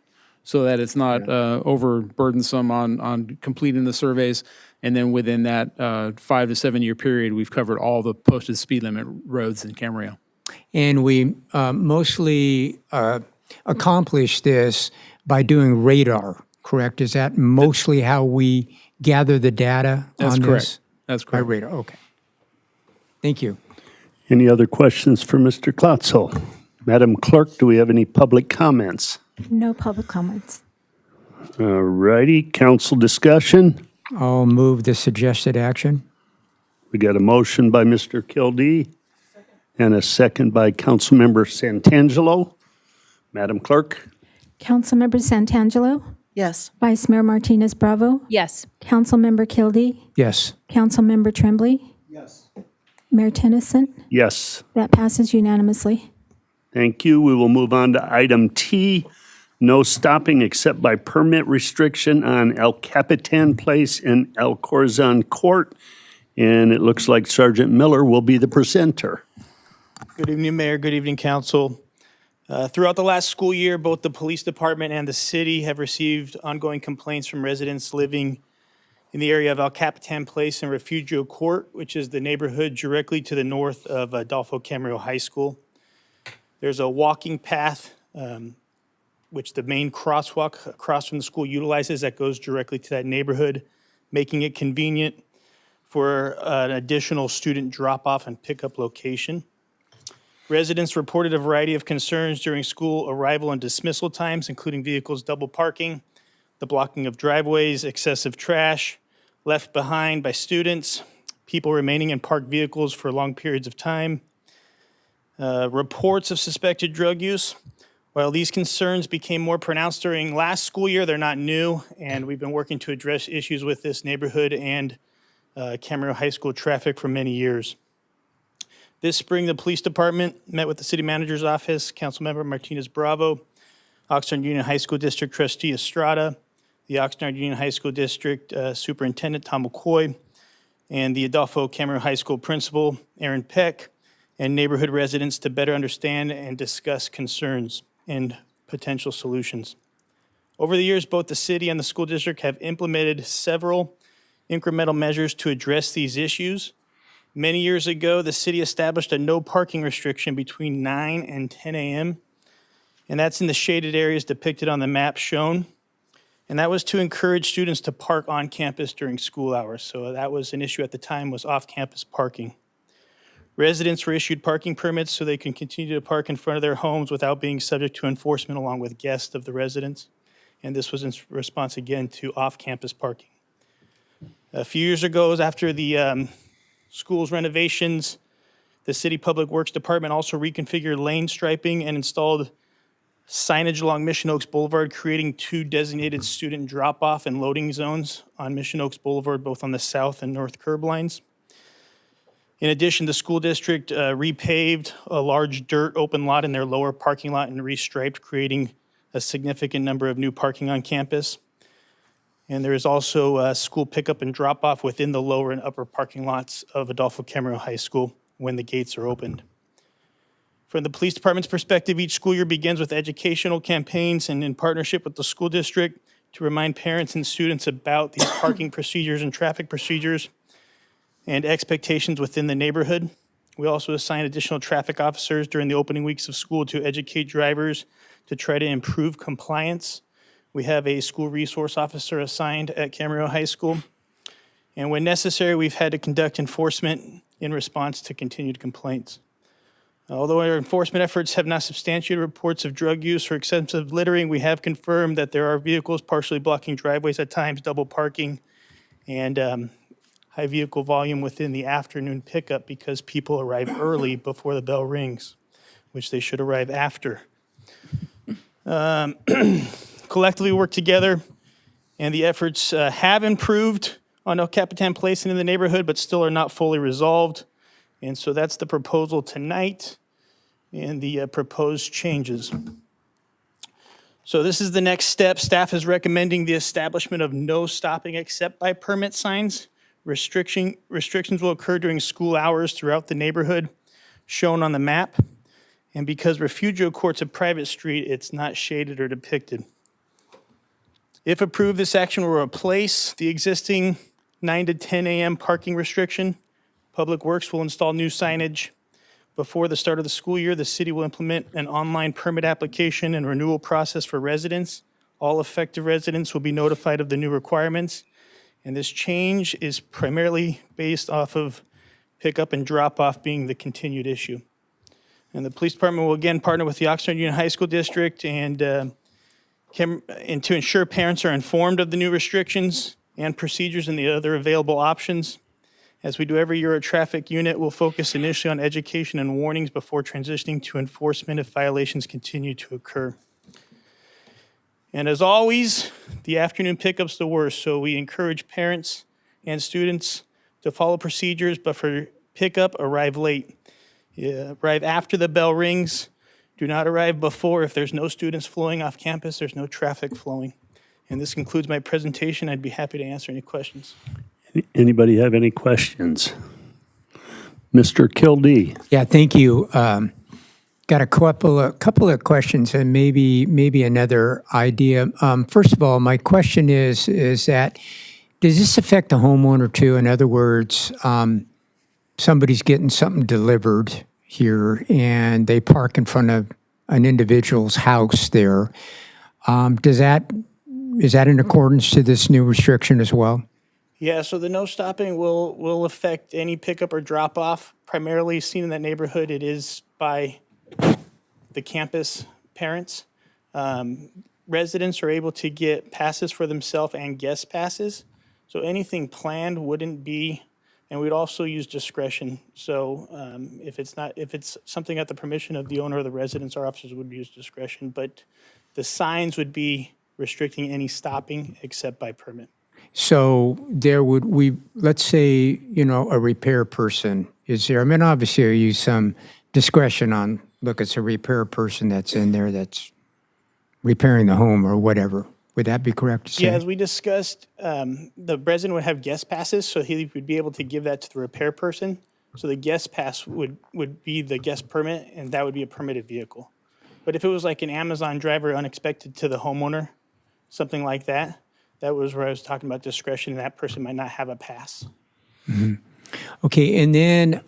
so that it's not overburdensome on completing the surveys. And then within that 5 to 7 year period, we've covered all the posted speed limit roads in Camarillo. And we mostly accomplish this by doing radar, correct? Is that mostly how we gather the data That's on correct. this? That's By correct. radar, okay. Thank you. Any other questions for Mr. Klotzel? Madam Clerk, do we have any public comments? No public comments. All righty, council discussion. I'll move the suggested action. We got a motion by Mr. Kildee, and a second by Councilmember Santangelo. Madam Clerk? Councilmember Santangelo, Yes. Vice Mayor Martinez Bravo, Yes. Councilmember Kildy, Yes. Councilmember Tremblay. Yes. Mayor Tennyson. Yes. That passes unanimously. Thank you. We will move on to item T, no stopping except by permit restriction on El Capitan Place and El Corazon Court. And it looks like Sergeant Miller will be the presenter. Good evening, Mayor. Good evening, Council. Throughout the last school year, both the police department and the city have received ongoing complaints from residents living in the area of El Capitan Place and Refugio Court, which is the neighborhood directly to the north of Adolfo Camarillo High School. There's a walking path, which the main crosswalk across from the school utilizes that goes directly to that neighborhood, making it convenient for an additional student drop-off and pickup location. Residents reported a variety of concerns during school arrival and dismissal times, including vehicles double parking, the blocking of driveways, excessive trash left behind by students, people remaining in parked vehicles for long periods of time, reports of suspected drug use. While these concerns became more pronounced during last school year, they're not new, and we've been working to address issues with this neighborhood and Camarillo High School traffic for many years. This spring, the police department met with the city manager's office, Councilmember Martinez Bravo, Oxnard Union High School District Trustee Estrada, the Oxnard Union High School District Superintendent Tom McCoy, and the Adolfo Camarillo High School Principal Aaron Peck, and neighborhood residents to better understand and discuss concerns and potential solutions. Over the years, both the city and the school district have implemented several incremental measures to address these issues. Many years ago, the city established a no parking restriction between 9 and 10 a.m., and that's in the shaded areas depicted on the map shown. And that was to encourage students to park on campus during school hours. So that was an issue at the time, was off-campus parking. Residents were issued parking permits so they can continue to park in front of their homes without being subject to enforcement along with guests of the residents. And this was in response again to off-campus parking. A few years ago, after the school's renovations, the City Public Works Department also reconfigured lane striping and installed signage along Mission Oaks Boulevard, creating 2 designated student drop-off and loading zones on Mission Oaks Boulevard, both on the south and north curb lines. In addition, the school district repaved a large dirt open lot in their lower parking lot and restriped, creating a significant number of new parking on campus. And there is also a school pickup and drop-off within the lower and upper parking lots of Adolfo Camarillo High School when the gates are opened. From the police department's perspective, each school year begins with educational campaigns and in partnership with the school district to remind parents and students about these parking procedures and traffic procedures and expectations within the neighborhood. We also assign additional traffic officers during the opening weeks of school to educate drivers to try to improve compliance. We have a school resource officer assigned at Camarillo High School. And when necessary, we've had to conduct enforcement in response to continued complaints. Although our enforcement efforts have not substantiated reports of drug use or excessive littering, we have confirmed that there are vehicles partially blocking driveways at times, double parking, and high vehicle volume within the afternoon pickup because people arrive early before the bell rings, which they should arrive after. Collectively work together, and the efforts have improved on El Capitan Place and in the neighborhood, but still are not fully resolved. And so that's the proposal tonight and the proposed changes. So this is the next step. Staff is recommending the establishment of no stopping except by permit signs. Restrictions will occur during school hours throughout the neighborhood, shown on the map. And because Refugio Court's a private street, it's not shaded or depicted. If approved, this action will replace the existing 9 to 10 a.m. parking restriction. Public Works will install new signage. Before the start of the school year, the city will implement an online permit application and renewal process for residents. All affected residents will be notified of the new requirements. And this change is primarily based off of pickup and drop-off being the continued issue. And the police department will again partner with the Oxnard Union High School District and to ensure parents are informed of the new restrictions and procedures and the other available options. As we do every year, our traffic unit will focus initially on education and warnings before transitioning to enforcement if violations continue to occur. And as always, the afternoon pickup's the worst, so we encourage parents and students to follow procedures, but for pickup, arrive late. Arrive after the bell rings. Do not arrive before. If there's no students flowing off campus, there's no traffic flowing. And this concludes my presentation. I'd be happy to answer any questions. Anybody have any questions? Mr. Kildee. Yeah, thank you. Got a couple of questions and maybe another idea. First of all, my question is that does this affect the homeowner too? In other words, somebody's getting something delivered here and they park in front of an individual's house there. Is that in accordance to this new restriction as well? Yeah, so the no stopping will affect any pickup or drop off. Primarily seen in that neighborhood, it is by the campus parents. Residents are able to get passes for themselves and guest passes. So anything planned wouldn't be, and we'd also use discretion. So if it's something at the permission of the owner or the residents, our officers would use discretion. But the signs would be restricting any stopping except by permit. So let's say, a repair person is there. I mean, obviously I use some discretion on, look, it's a repair person that's in there that's repairing the home or whatever. Would that be correct to say? Yeah, as we discussed, the resident would have guest passes, so he would be able to give that to the repair person. So the guest pass would be the guest permit, and that would be a permitted vehicle. But if it was like an Amazon driver unexpected to the homeowner, something like that, that was where I was talking about discretion, and that person might not have a pass. Mm-hmm. Okay, and then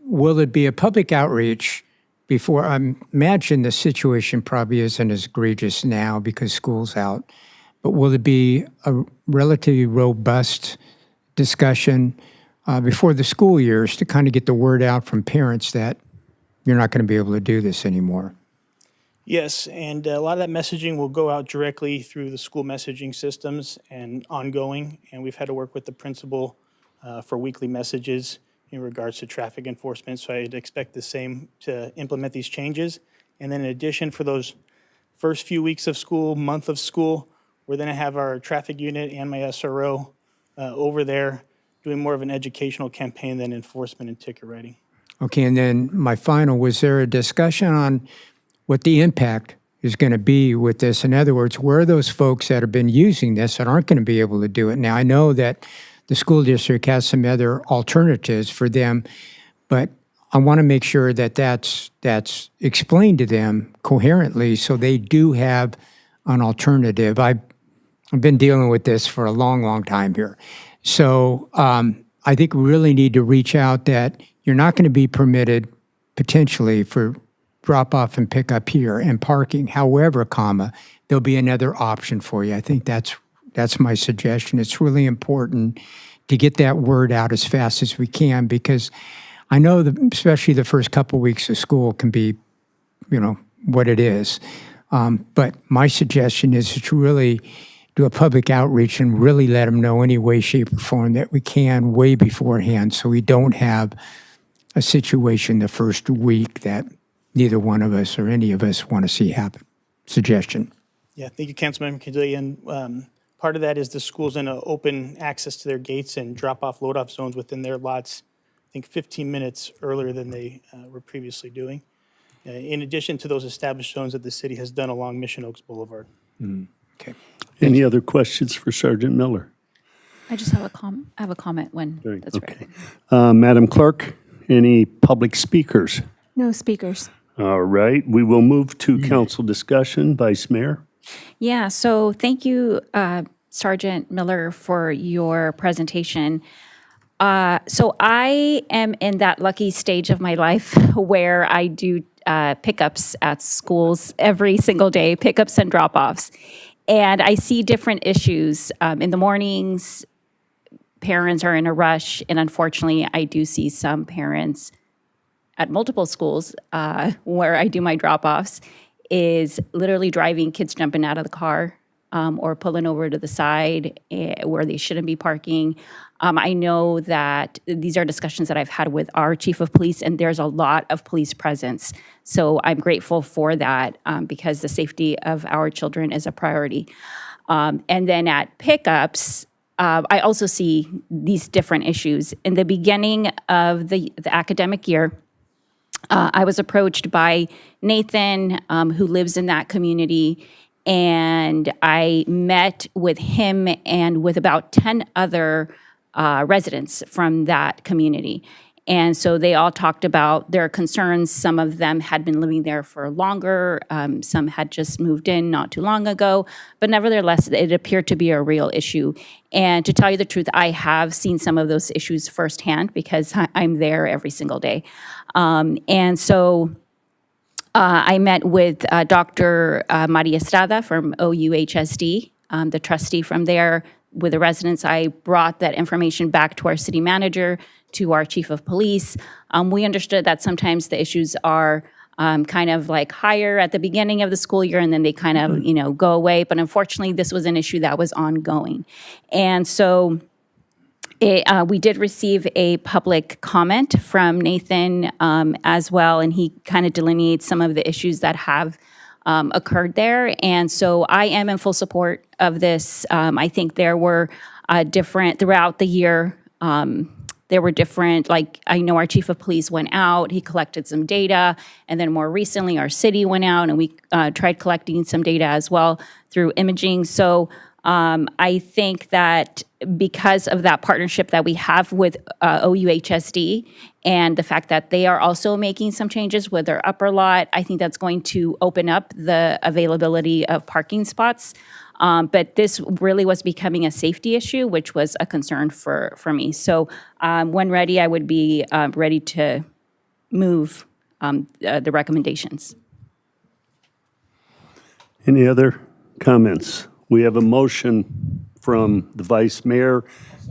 will it be a public outreach before? I imagine the situation probably isn't as egregious now because school's out, but will it be a relatively robust discussion before the school years to kind of get the word out from parents that you're not going to be able to do this anymore? Yes, and a lot of that messaging will go out directly through the school messaging systems and ongoing, and we've had to work with the principal for weekly messages in regards to traffic enforcement, so I'd expect the same to implement these changes. And then in addition, for those first few weeks of school, month of school, we're going to have our traffic unit and my SRO over there doing more of an educational campaign than enforcement and ticket writing. Okay, and then my final, was there a discussion on what the impact is going to be with this? In other words, where are those folks that have been using this that aren't going to be able to do it? Now, I know that the school district has some other alternatives for them, but I want to make sure that that's explained to them coherently so they do have an alternative. I've been dealing with this for a long, long time here. So I think we really need to reach out that you're not going to be permitted potentially for drop off and pick up here and parking. However, there'll be another option for you. I think that's my suggestion. It's really important to get that word out as fast as we can because I know that especially the first couple weeks of school can be, what it is. But my suggestion is to really do a public outreach and really let them know any way, shape, or form that we can way beforehand so we don't have a situation the first week that neither one of us or any of us want to see happen. Suggestion. Yeah, thank you, Councilmember Cadillo. And part of that is the school's going to open access to their gates and drop-off, load-off zones within their lots, I think 15 minutes earlier than they were previously doing, in addition to those established zones that the city has done along Mission Oaks Boulevard. Okay. Any other questions for Sergeant Miller? I just have a comment when that's ready. Madam Clerk, any public speakers? No speakers. All right, we will move to council discussion. Vice Mayor? Yeah, so thank you, Sergeant Miller, for your presentation. So I am in that lucky stage of my life where I do pickups at schools every single day, pickups and drop-offs. And I see different issues. In the mornings, parents are in a rush, and unfortunately, I do see some parents at multiple schools where I do my drop-offs is literally driving, kids jumping out of the car or pulling over to the side where they shouldn't be parking. I know that these are discussions that I've had with our chief of police, and there's a lot of police presence. So I'm grateful for that because the safety of our children is a priority. And then at pickups, I also see these different issues. In the beginning of the academic year, I was approached by Nathan, who lives in that community, and I met with him and with about 10 other residents from that community. And so they all talked about their concerns. Some of them had been living there for longer. Some had just moved in not too long ago. But nevertheless, it appeared to be a real issue. And to tell you the truth, I have seen some of those issues firsthand because I'm there every single day. And so I met with Dr. Maria Estrada from OUHSD, the trustee from there. With the residents, I brought that information back to our city manager, to our chief of police. We understood that sometimes the issues are kind of like higher at the beginning of the school year, and then they kind of, go away. But unfortunately, this was an issue that was ongoing. And so we did receive a public comment from Nathan as well, and he kind of delineates some of the issues that have occurred there. And so I am in full support of this. I think there were different, throughout the year, there were different, like I know our chief of police went out, he collected some data, and then more recently our city went out and we tried collecting some data as well through imaging. So I think that because of that partnership that we have with OUHSD and the fact that they are also making some changes with their upper lot, I think that's going to open up the availability of parking spots. But this really was becoming a safety issue, which was a concern for me. So when ready, I would be ready to move the recommendations. Any other comments? We have a motion from the vice mayor.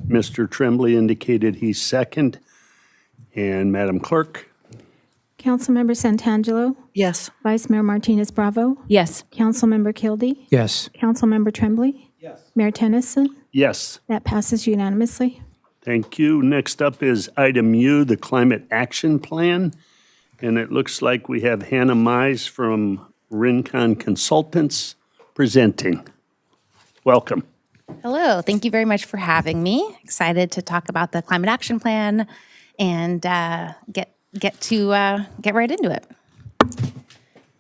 Mr. Tremblay indicated he's second. And Madam Clerk? Councilmember Santangelo. Yes. Vice Mayor Martinez Bravo. Yes. Councilmember Kilby. Yes. Councilmember Tremblay. Yes. Mayor Tennyson. Yes. That passes unanimously. Thank you. Next up is item U, the Climate Action Plan. And it looks like we have Hannah Mize from Rincon Consultants presenting. Welcome. Hello, thank you very much for having me. Excited to talk about the Climate Action Plan and get right into it.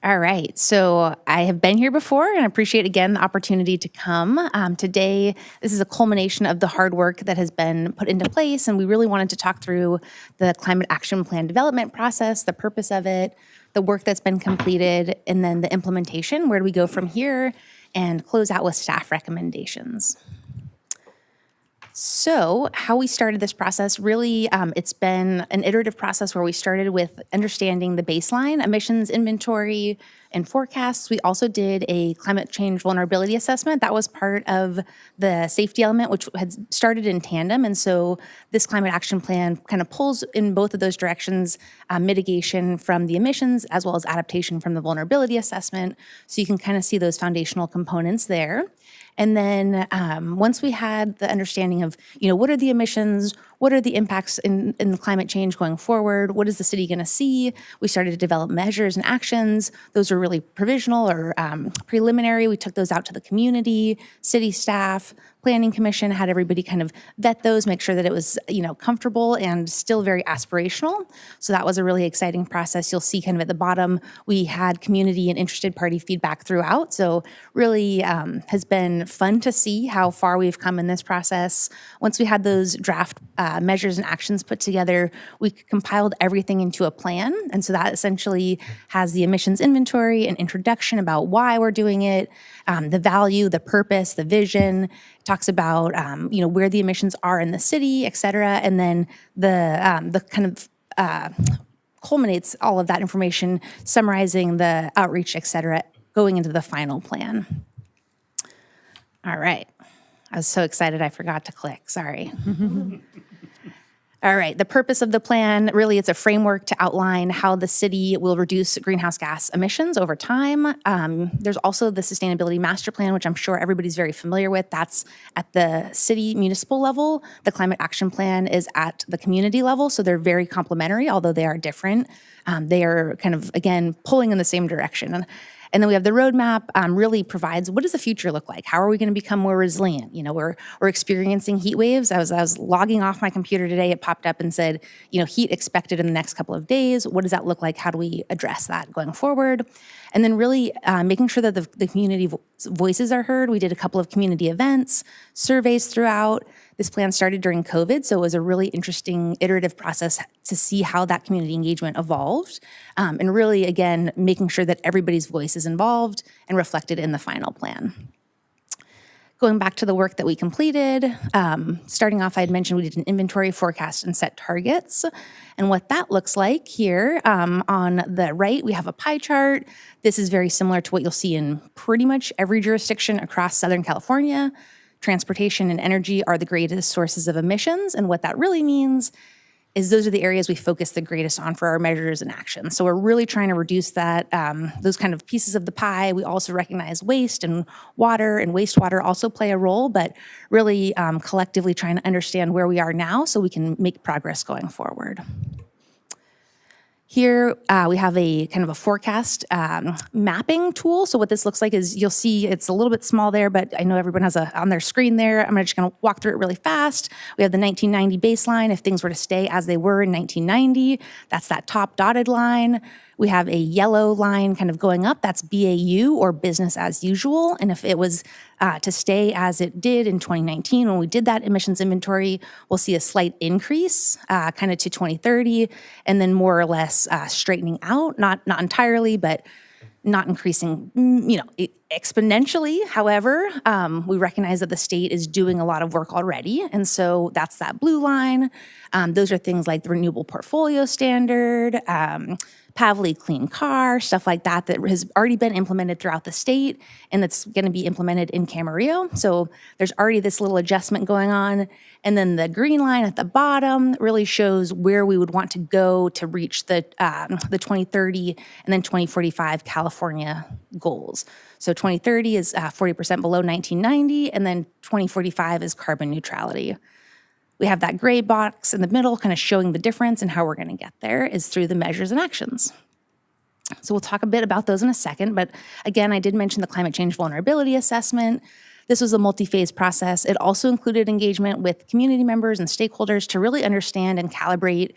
All right, so I have been here before and appreciate again the opportunity to come. Today, this is a culmination of the hard work that has been put into place, and we really wanted to talk through the Climate Action Plan development process, the purpose of it, the work that's been completed, and then the implementation. Where do we go from here? And close out with staff recommendations. So how we started this process, really, it's been an iterative process where we started with understanding the baseline emissions inventory and forecasts. We also did a climate change vulnerability assessment. That was part of the safety element, which had started in tandem. And so this climate action plan kind of pulls in both of those directions, mitigation from the emissions as well as adaptation from the vulnerability assessment. So you can kind of see those foundational components there. And then once we had the understanding of, what are the emissions, what are the impacts in climate change going forward, what is the city going to see, we started to develop measures and actions. Those are really provisional or preliminary. We took those out to the community, city staff, planning commission, had everybody kind of vet those, make sure that it was, comfortable and still very aspirational. So that was a really exciting process. You'll see kind of at the bottom, we had community and interested party feedback throughout. So really has been fun to see how far we've come in this process. Once we had those draft measures and actions put together, we compiled everything into a plan. And so that essentially has the emissions inventory, an introduction about why we're doing it, the value, the purpose, the vision, talks about where the emissions are in the city, et cetera, and then the kind of culminates all of that information, summarizing the outreach, et cetera, going into the final plan. All right. I was so excited I forgot to click, sorry. All right, the purpose of the plan, really it's a framework to outline how the city will reduce greenhouse gas emissions over time. There's also the sustainability master plan, which I'm sure everybody's very familiar with. That's at the city municipal level. The climate action plan is at the community level, so they're very complementary, although they are different. They are kind of, again, pulling in the same direction. And then we have the roadmap, really provides what does the future look like? How are we going to become more resilient? You know, we're experiencing heat waves. I was logging off my computer today. It popped up and said, you know, heat expected in the next couple of days. What does that look like? How do we address that going forward? And then really making sure that the community voices are heard. We did a couple of community events, surveys throughout. This plan started during COVID, so it was a really interesting iterative process to see how that community engagement evolved. And really, again, making sure that everybody's voice is involved and reflected in the final plan. Going back to the work that we completed, starting off, I had mentioned we did an inventory, forecast, and set targets. And what that looks like here, on the right, we have a pie chart. This is very similar to what you'll see in pretty much every jurisdiction across Southern California. Transportation and energy are the greatest sources of emissions, and what that really means is those are the areas we focus the greatest on for our measures and actions. So we're really trying to reduce that, those kind of pieces of the pie. We also recognize waste and water and wastewater also play a role, but really collectively trying to understand where we are now so we can make progress going forward. Here we have a kind of a forecast mapping tool. So what this looks like is you'll see it's a little bit small there, but I know everyone has on their screen there. I'm just going to walk through it really fast. We have the 1990 baseline. If things were to stay as they were in 1990, that's that top dotted line. We have a yellow line kind of going up. That's BAU, or business as usual. And if it was to stay as it did in 2019, when we did that emissions inventory, we'll see a slight increase kind of to 2030, and then more or less straightening out, not entirely, but not increasing, exponentially. However, we recognize that the state is doing a lot of work already. And so that's that blue line. Those are things like the Renewable Portfolio Standard, Pavley Clean Car, stuff like that has already been implemented throughout the state, and that's going to be implemented in Camarillo. So there's already this little adjustment going on. And then the green line at the bottom really shows where we would want to go to reach the 2030 and then 2045 California goals. So 2030 is 40% below 1990, and then 2045 is carbon neutrality. We have that gray box in the middle kind of showing the difference, and how we're going to get there is through the measures and actions. So we'll talk a bit about those in a second, but again, I did mention the climate change vulnerability assessment. This was a multi-phase process. It also included engagement with community members and stakeholders to really understand and calibrate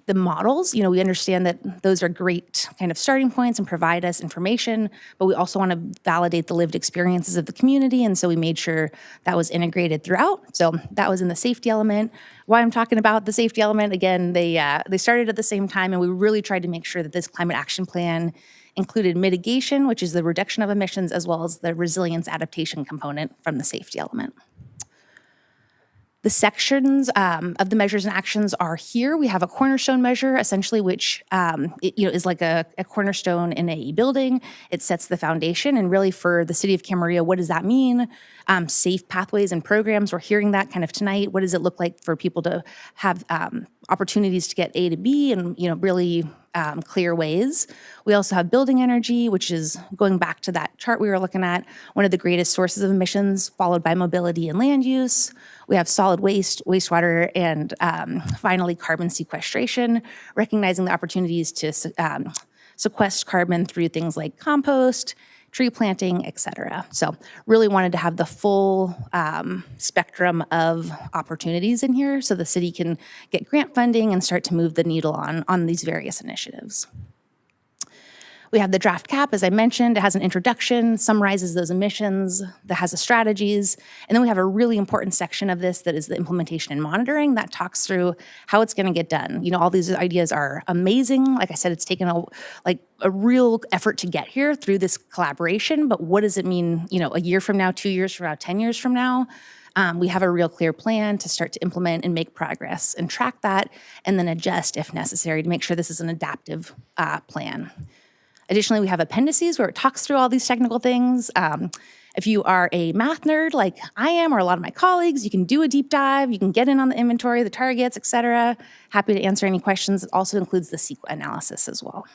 the models. We understand that those are great kind of starting points and provide us information, but we also want to validate the lived experiences of the community, and so we made sure that was integrated throughout. So that was in the safety element. Why I'm talking about the safety element, again, they started at the same time, and we really tried to make sure that this climate action plan included mitigation, which is the reduction of emissions, as well as the resilience adaptation component from the safety element. The sections of the measures and actions are here. We have a cornerstone measure, essentially, which is like a cornerstone in a building. It sets the foundation, and really for the city of Camarillo, what does that mean? Safe pathways and programs. We're hearing that kind of tonight. What does it look like for people to have opportunities to get A to B, and really clear ways. We also have building energy, which is going back to that chart we were looking at, one of the greatest sources of emissions, followed by mobility and land use. We have solid waste, wastewater, and finally carbon sequestration, recognizing the opportunities to sequester carbon through things like compost, tree planting, et cetera. So really wanted to have the full spectrum of opportunities in here so the city can get grant funding and start to move the needle on these various initiatives. We have the draft cap, as I mentioned. It has an introduction, summarizes those emissions, that has the strategies. And then we have a really important section of this that is the implementation and monitoring that talks through how it's going to get done. All these ideas are amazing. Like I said, it's taken a real effort to get here through this collaboration. But what does it mean, a year from now, 2 years from now, 10 years from now? We have a real clear plan to start to implement and make progress and track that, and then adjust if necessary to make sure this is an adaptive plan. Additionally, we have appendices where it talks through all these technical things. If you are a math nerd like I am or a lot of my colleagues, you can do a deep dive, you can get in on the inventory, the targets, et cetera. Happy to answer any questions. It also includes the CEQA analysis as well.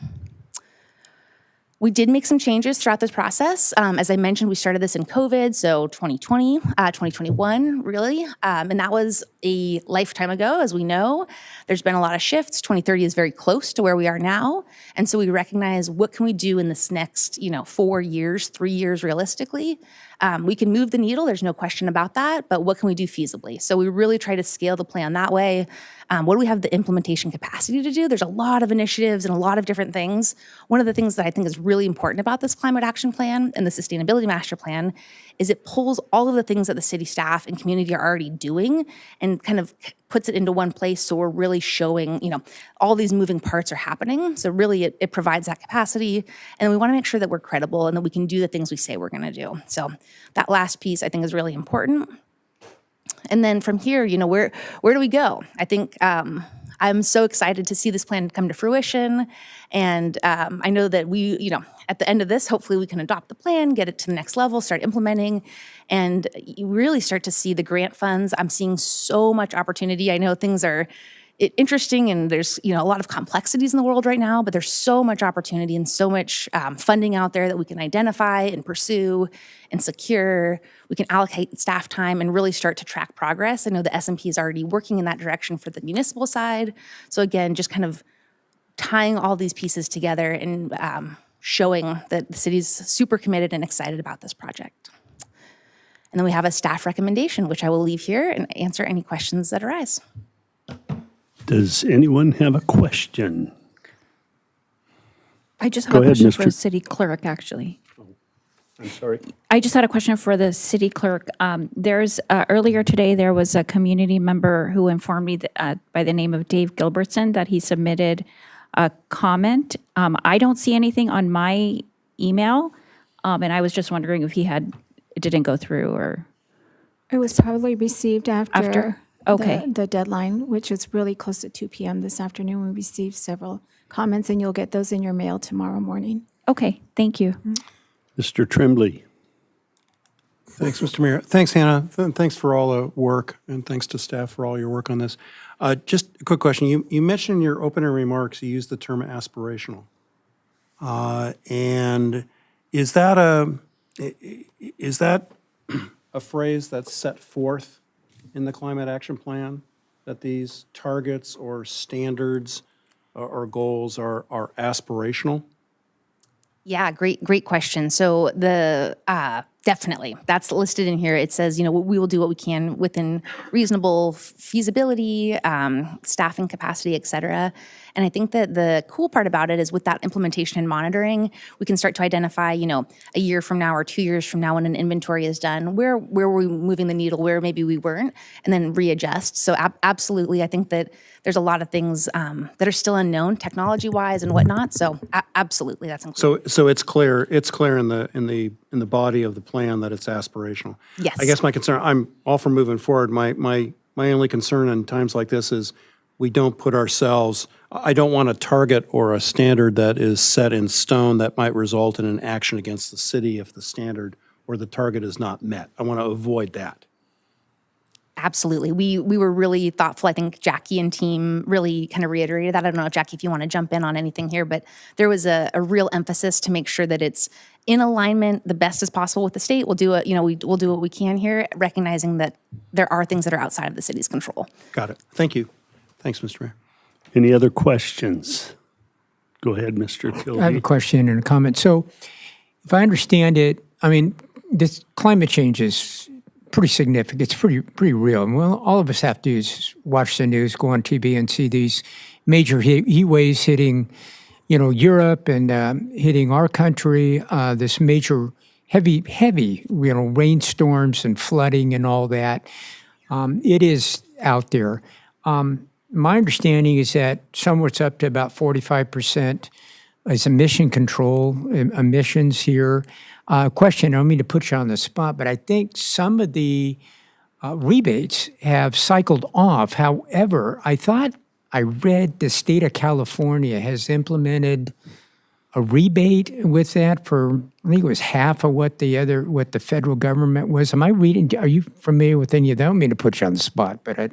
We did make some changes throughout this process. As I mentioned, we started this in COVID, so 2020, 2021, really. And that was a lifetime ago, as we know. There's been a lot of shifts. 2030 is very close to where we are now. And so we recognize what can we do in this next, 4 years, 3 years realistically. We can move the needle, there's no question about that, but what can we do feasibly? So we really try to scale the plan that way. What do we have the implementation capacity to do? There's a lot of initiatives and a lot of different things. One of the things that I think is really important about this climate action plan and the sustainability master plan is it pulls all of the things that the city staff and community are already doing and kind of puts it into one place, so we're really showing, all these moving parts are happening. So really it provides that capacity, and we want to make sure that we're credible and that we can do the things we say we're going to do. So that last piece I think is really important. And then from here, where do we go? I think I'm so excited to see this plan come to fruition. And I know that we, at the end of this, hopefully we can adopt the plan, get it to the next level, start implementing, and you really start to see the grant funds. I'm seeing so much opportunity. I know things are interesting and there's, a lot of complexities in the world right now, but there's so much opportunity and so much funding out there that we can identify and pursue and secure. We can allocate staff time and really start to track progress. I know the S&P is already working in that direction for the municipal side. So again, just kind of tying all these pieces together and showing that the city's super committed and excited about this project. And then we have a staff recommendation, which I will leave here and answer any questions that arise. Does anyone have a question? I just have Go a ahead, question for Mr. the city clerk, actually. I'm sorry. I just had a question for the city clerk. There's earlier today, there was a community member who informed me that, by the name of Dave Gilbertson, that he submitted a comment. I don't see anything on my email, and I was just wondering if it didn't go through or. It was probably received after Okay. the deadline, which was really close to 2 p.m. this afternoon. We received several comments, and you'll get those in your mail tomorrow morning. Okay, thank you. Mr. Tremblay. Thanks, Mr. Mayor. Thanks, Hannah. Thanks for all the work, and thanks to staff for all your work on this. Just a quick question. You mentioned in your opening remarks, you used the term aspirational. And is that a phrase that's set forth in the climate action plan, that these targets or standards or goals are aspirational? Yeah, great question. So definitely, that's listed in here. It says, we will do what we can within reasonable feasibility, staffing capacity, et cetera. And I think that the cool part about it is with that implementation and monitoring, we can start to identify, a year from now or 2 years from now when an inventory is done, where were we moving the needle, where maybe we weren't, and then readjust. So absolutely, I think that there's a lot of things that are still unknown technology-wise and whatnot. So absolutely, that's included. So it's clear in the body of the plan that it's aspirational. Yes. I guess my concern, I'm all for moving forward. My only concern in times like this is we don't put ourselves, I don't want a target or a standard that is set in stone that might result in an action against the city if the standard or the target is not met. I want to avoid that. Absolutely. We were really thoughtful. I think Jackie and team really kind of reiterated that. I don't know, Jackie, if you want to jump in on anything here, but there was a real emphasis to make sure that it's in alignment the best as possible with the state. We'll do it, we'll do what we can here, recognizing that there are things that are outside of the city's control. Got it. Thank you. Thanks, Mr. Mayor. Any other questions? Go ahead, Mr. Kilby. I have a question and a comment. So if I understand it, this climate change is pretty significant. It's pretty real. And well, all of us have to do is watch the news, go on TV and see these major heat waves hitting, Europe and hitting our country, this major heavy, rainstorms and flooding and all that. It is out there. My understanding is that somewhere up to about 45% is emission control, emissions here. Question, I don't mean to put you on the spot, but I think some of the rebates have cycled off. However, I thought I read the state of California has implemented a rebate with that for, I think it was half of what the federal government was. Am I reading, are you familiar with any of that? I don't mean to put you on the spot, but are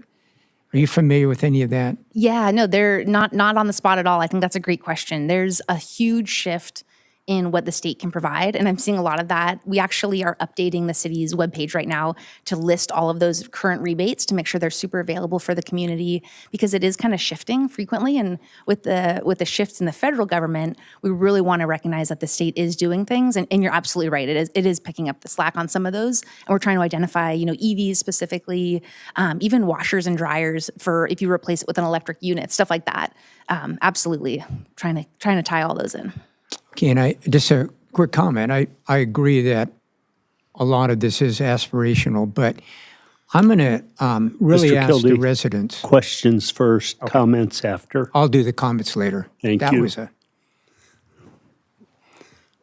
you familiar with any of that? Yeah, no, they're not on the spot at all. I think that's a great question. There's a huge shift in what the state can provide, and I'm seeing a lot of that. We actually are updating the city's webpage right now to list all of those current rebates to make sure they're super available for the community, because it is kind of shifting frequently. And with the shifts in the federal government, we really want to recognize that the state is doing things. And you're absolutely right. It is picking up the slack on some of those, and we're trying to identify, EVs specifically, even washers and dryers for if you replace it with an electric unit, stuff like that. Absolutely, trying to tie all those in. Okay, and just a quick comment. I agree that a lot of this is aspirational, but I'm going to really Mr. ask Kildee, the residents. Questions first, comments after. I'll do the comments later. Thank That you. was a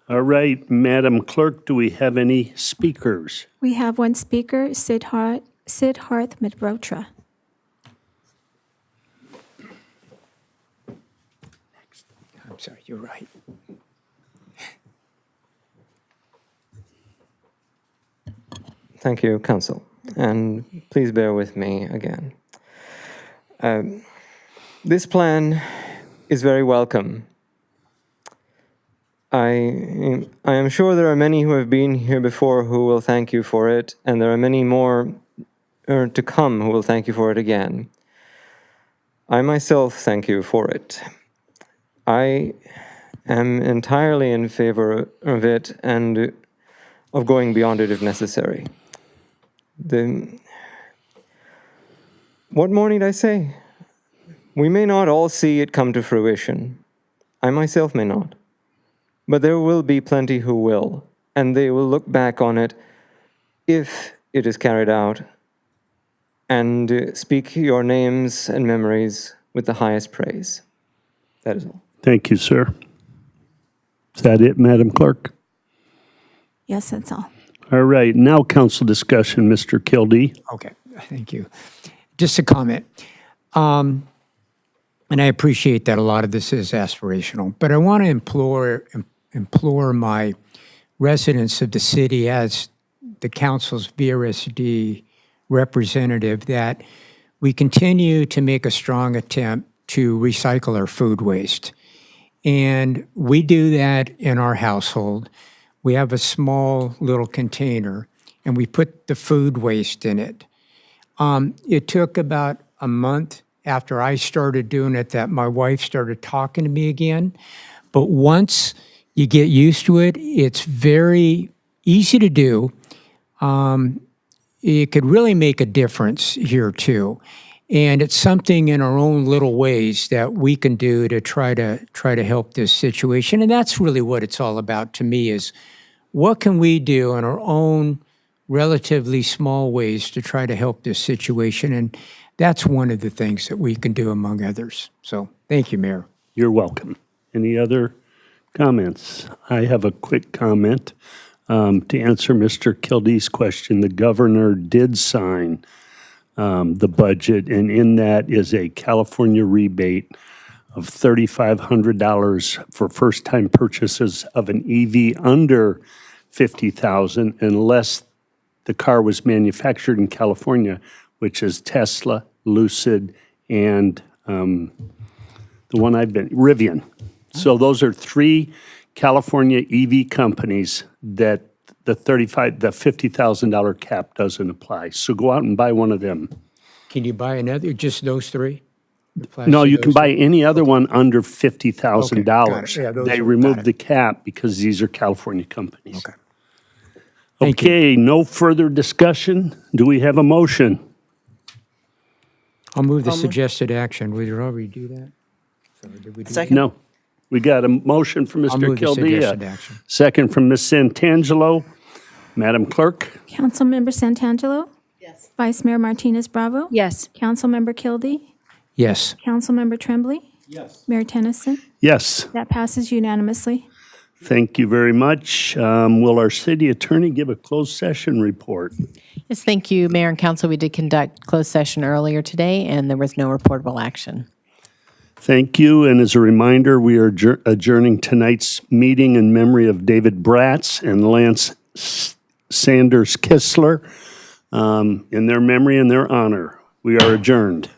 All right, Madam Clerk, do we have any speakers? We have one speaker, Siddharth Mehrotra. I'm sorry, you're right. Thank you, Council, and please bear with me again. This plan is very welcome. I am sure there are many who have been here before who will thank you for it, and there are many more to come who will thank you for it again. I myself thank you for it. I am entirely in favor of it and of going beyond it if necessary. What more need I say? We may not all see it come to fruition. I myself may not. But there will be plenty who will, and they will look back on it if it is carried out and speak your names and memories with the highest praise. That is all. Thank you, sir. Is that it, Madam Clerk? Yes, that's all. All right, now council discussion, Mr. Kildee. Okay, thank you. Just a comment. And I appreciate that a lot of this is aspirational, but I want to implore my residents of the city as the council's VRSD representative that we continue to make a strong attempt to recycle our food waste. And we do that in our household. We have a small little container, and we put the food waste in it. It took about a month after I started doing it that my wife started talking to me again. But once you get used to it, it's very easy to do. It could really make a difference here too. And it's something in our own little ways that we can do to try to help this situation. And that's really what it's all about to me is what can we do in our own relatively small ways to try to help this situation? And that's one of the things that we can do among others. So thank you, Mayor. You're welcome. Any other comments? I have a quick comment. To answer Mr. Kildee's question, the governor did sign the budget, and in that is a California rebate of $3,500 for first-time purchases of an EV under $50,000 unless the car was manufactured in California, which is Tesla, Lucid, and the one Rivian. So those are three California EV companies that the $50,000 cap doesn't apply. So go out and buy one of them. Can you buy another, just those three? No, you can buy any other one under $50,000. Okay, got it. Yeah, those They are- removed got it. the cap because these are California companies. Okay. Thank Okay, no further discussion. Do we have a motion? I'll move the suggested action. We already do that? So did we do that? No. We got a motion from I'll Mr. move the Kildee, suggested a action. second from Ms. Santangelo. Madam Clerk? Councilmember Santangelo? Yes. Vice Mayor Martinez Bravo? Yes. Councilmember Kildee? Yes. Councilmember Tremblay? Yes. Mayor Tennyson? Yes. That passes unanimously. Thank you very much. Will our city attorney give a closed session report? Yes, thank you, Mayor and Council. We did conduct closed session earlier today, and there was no reportable action. Thank you, and as a reminder, we are adjourning tonight's meeting in memory of David Bratz and Lance Sanders Kistler. In their memory and their honor, we are adjourned.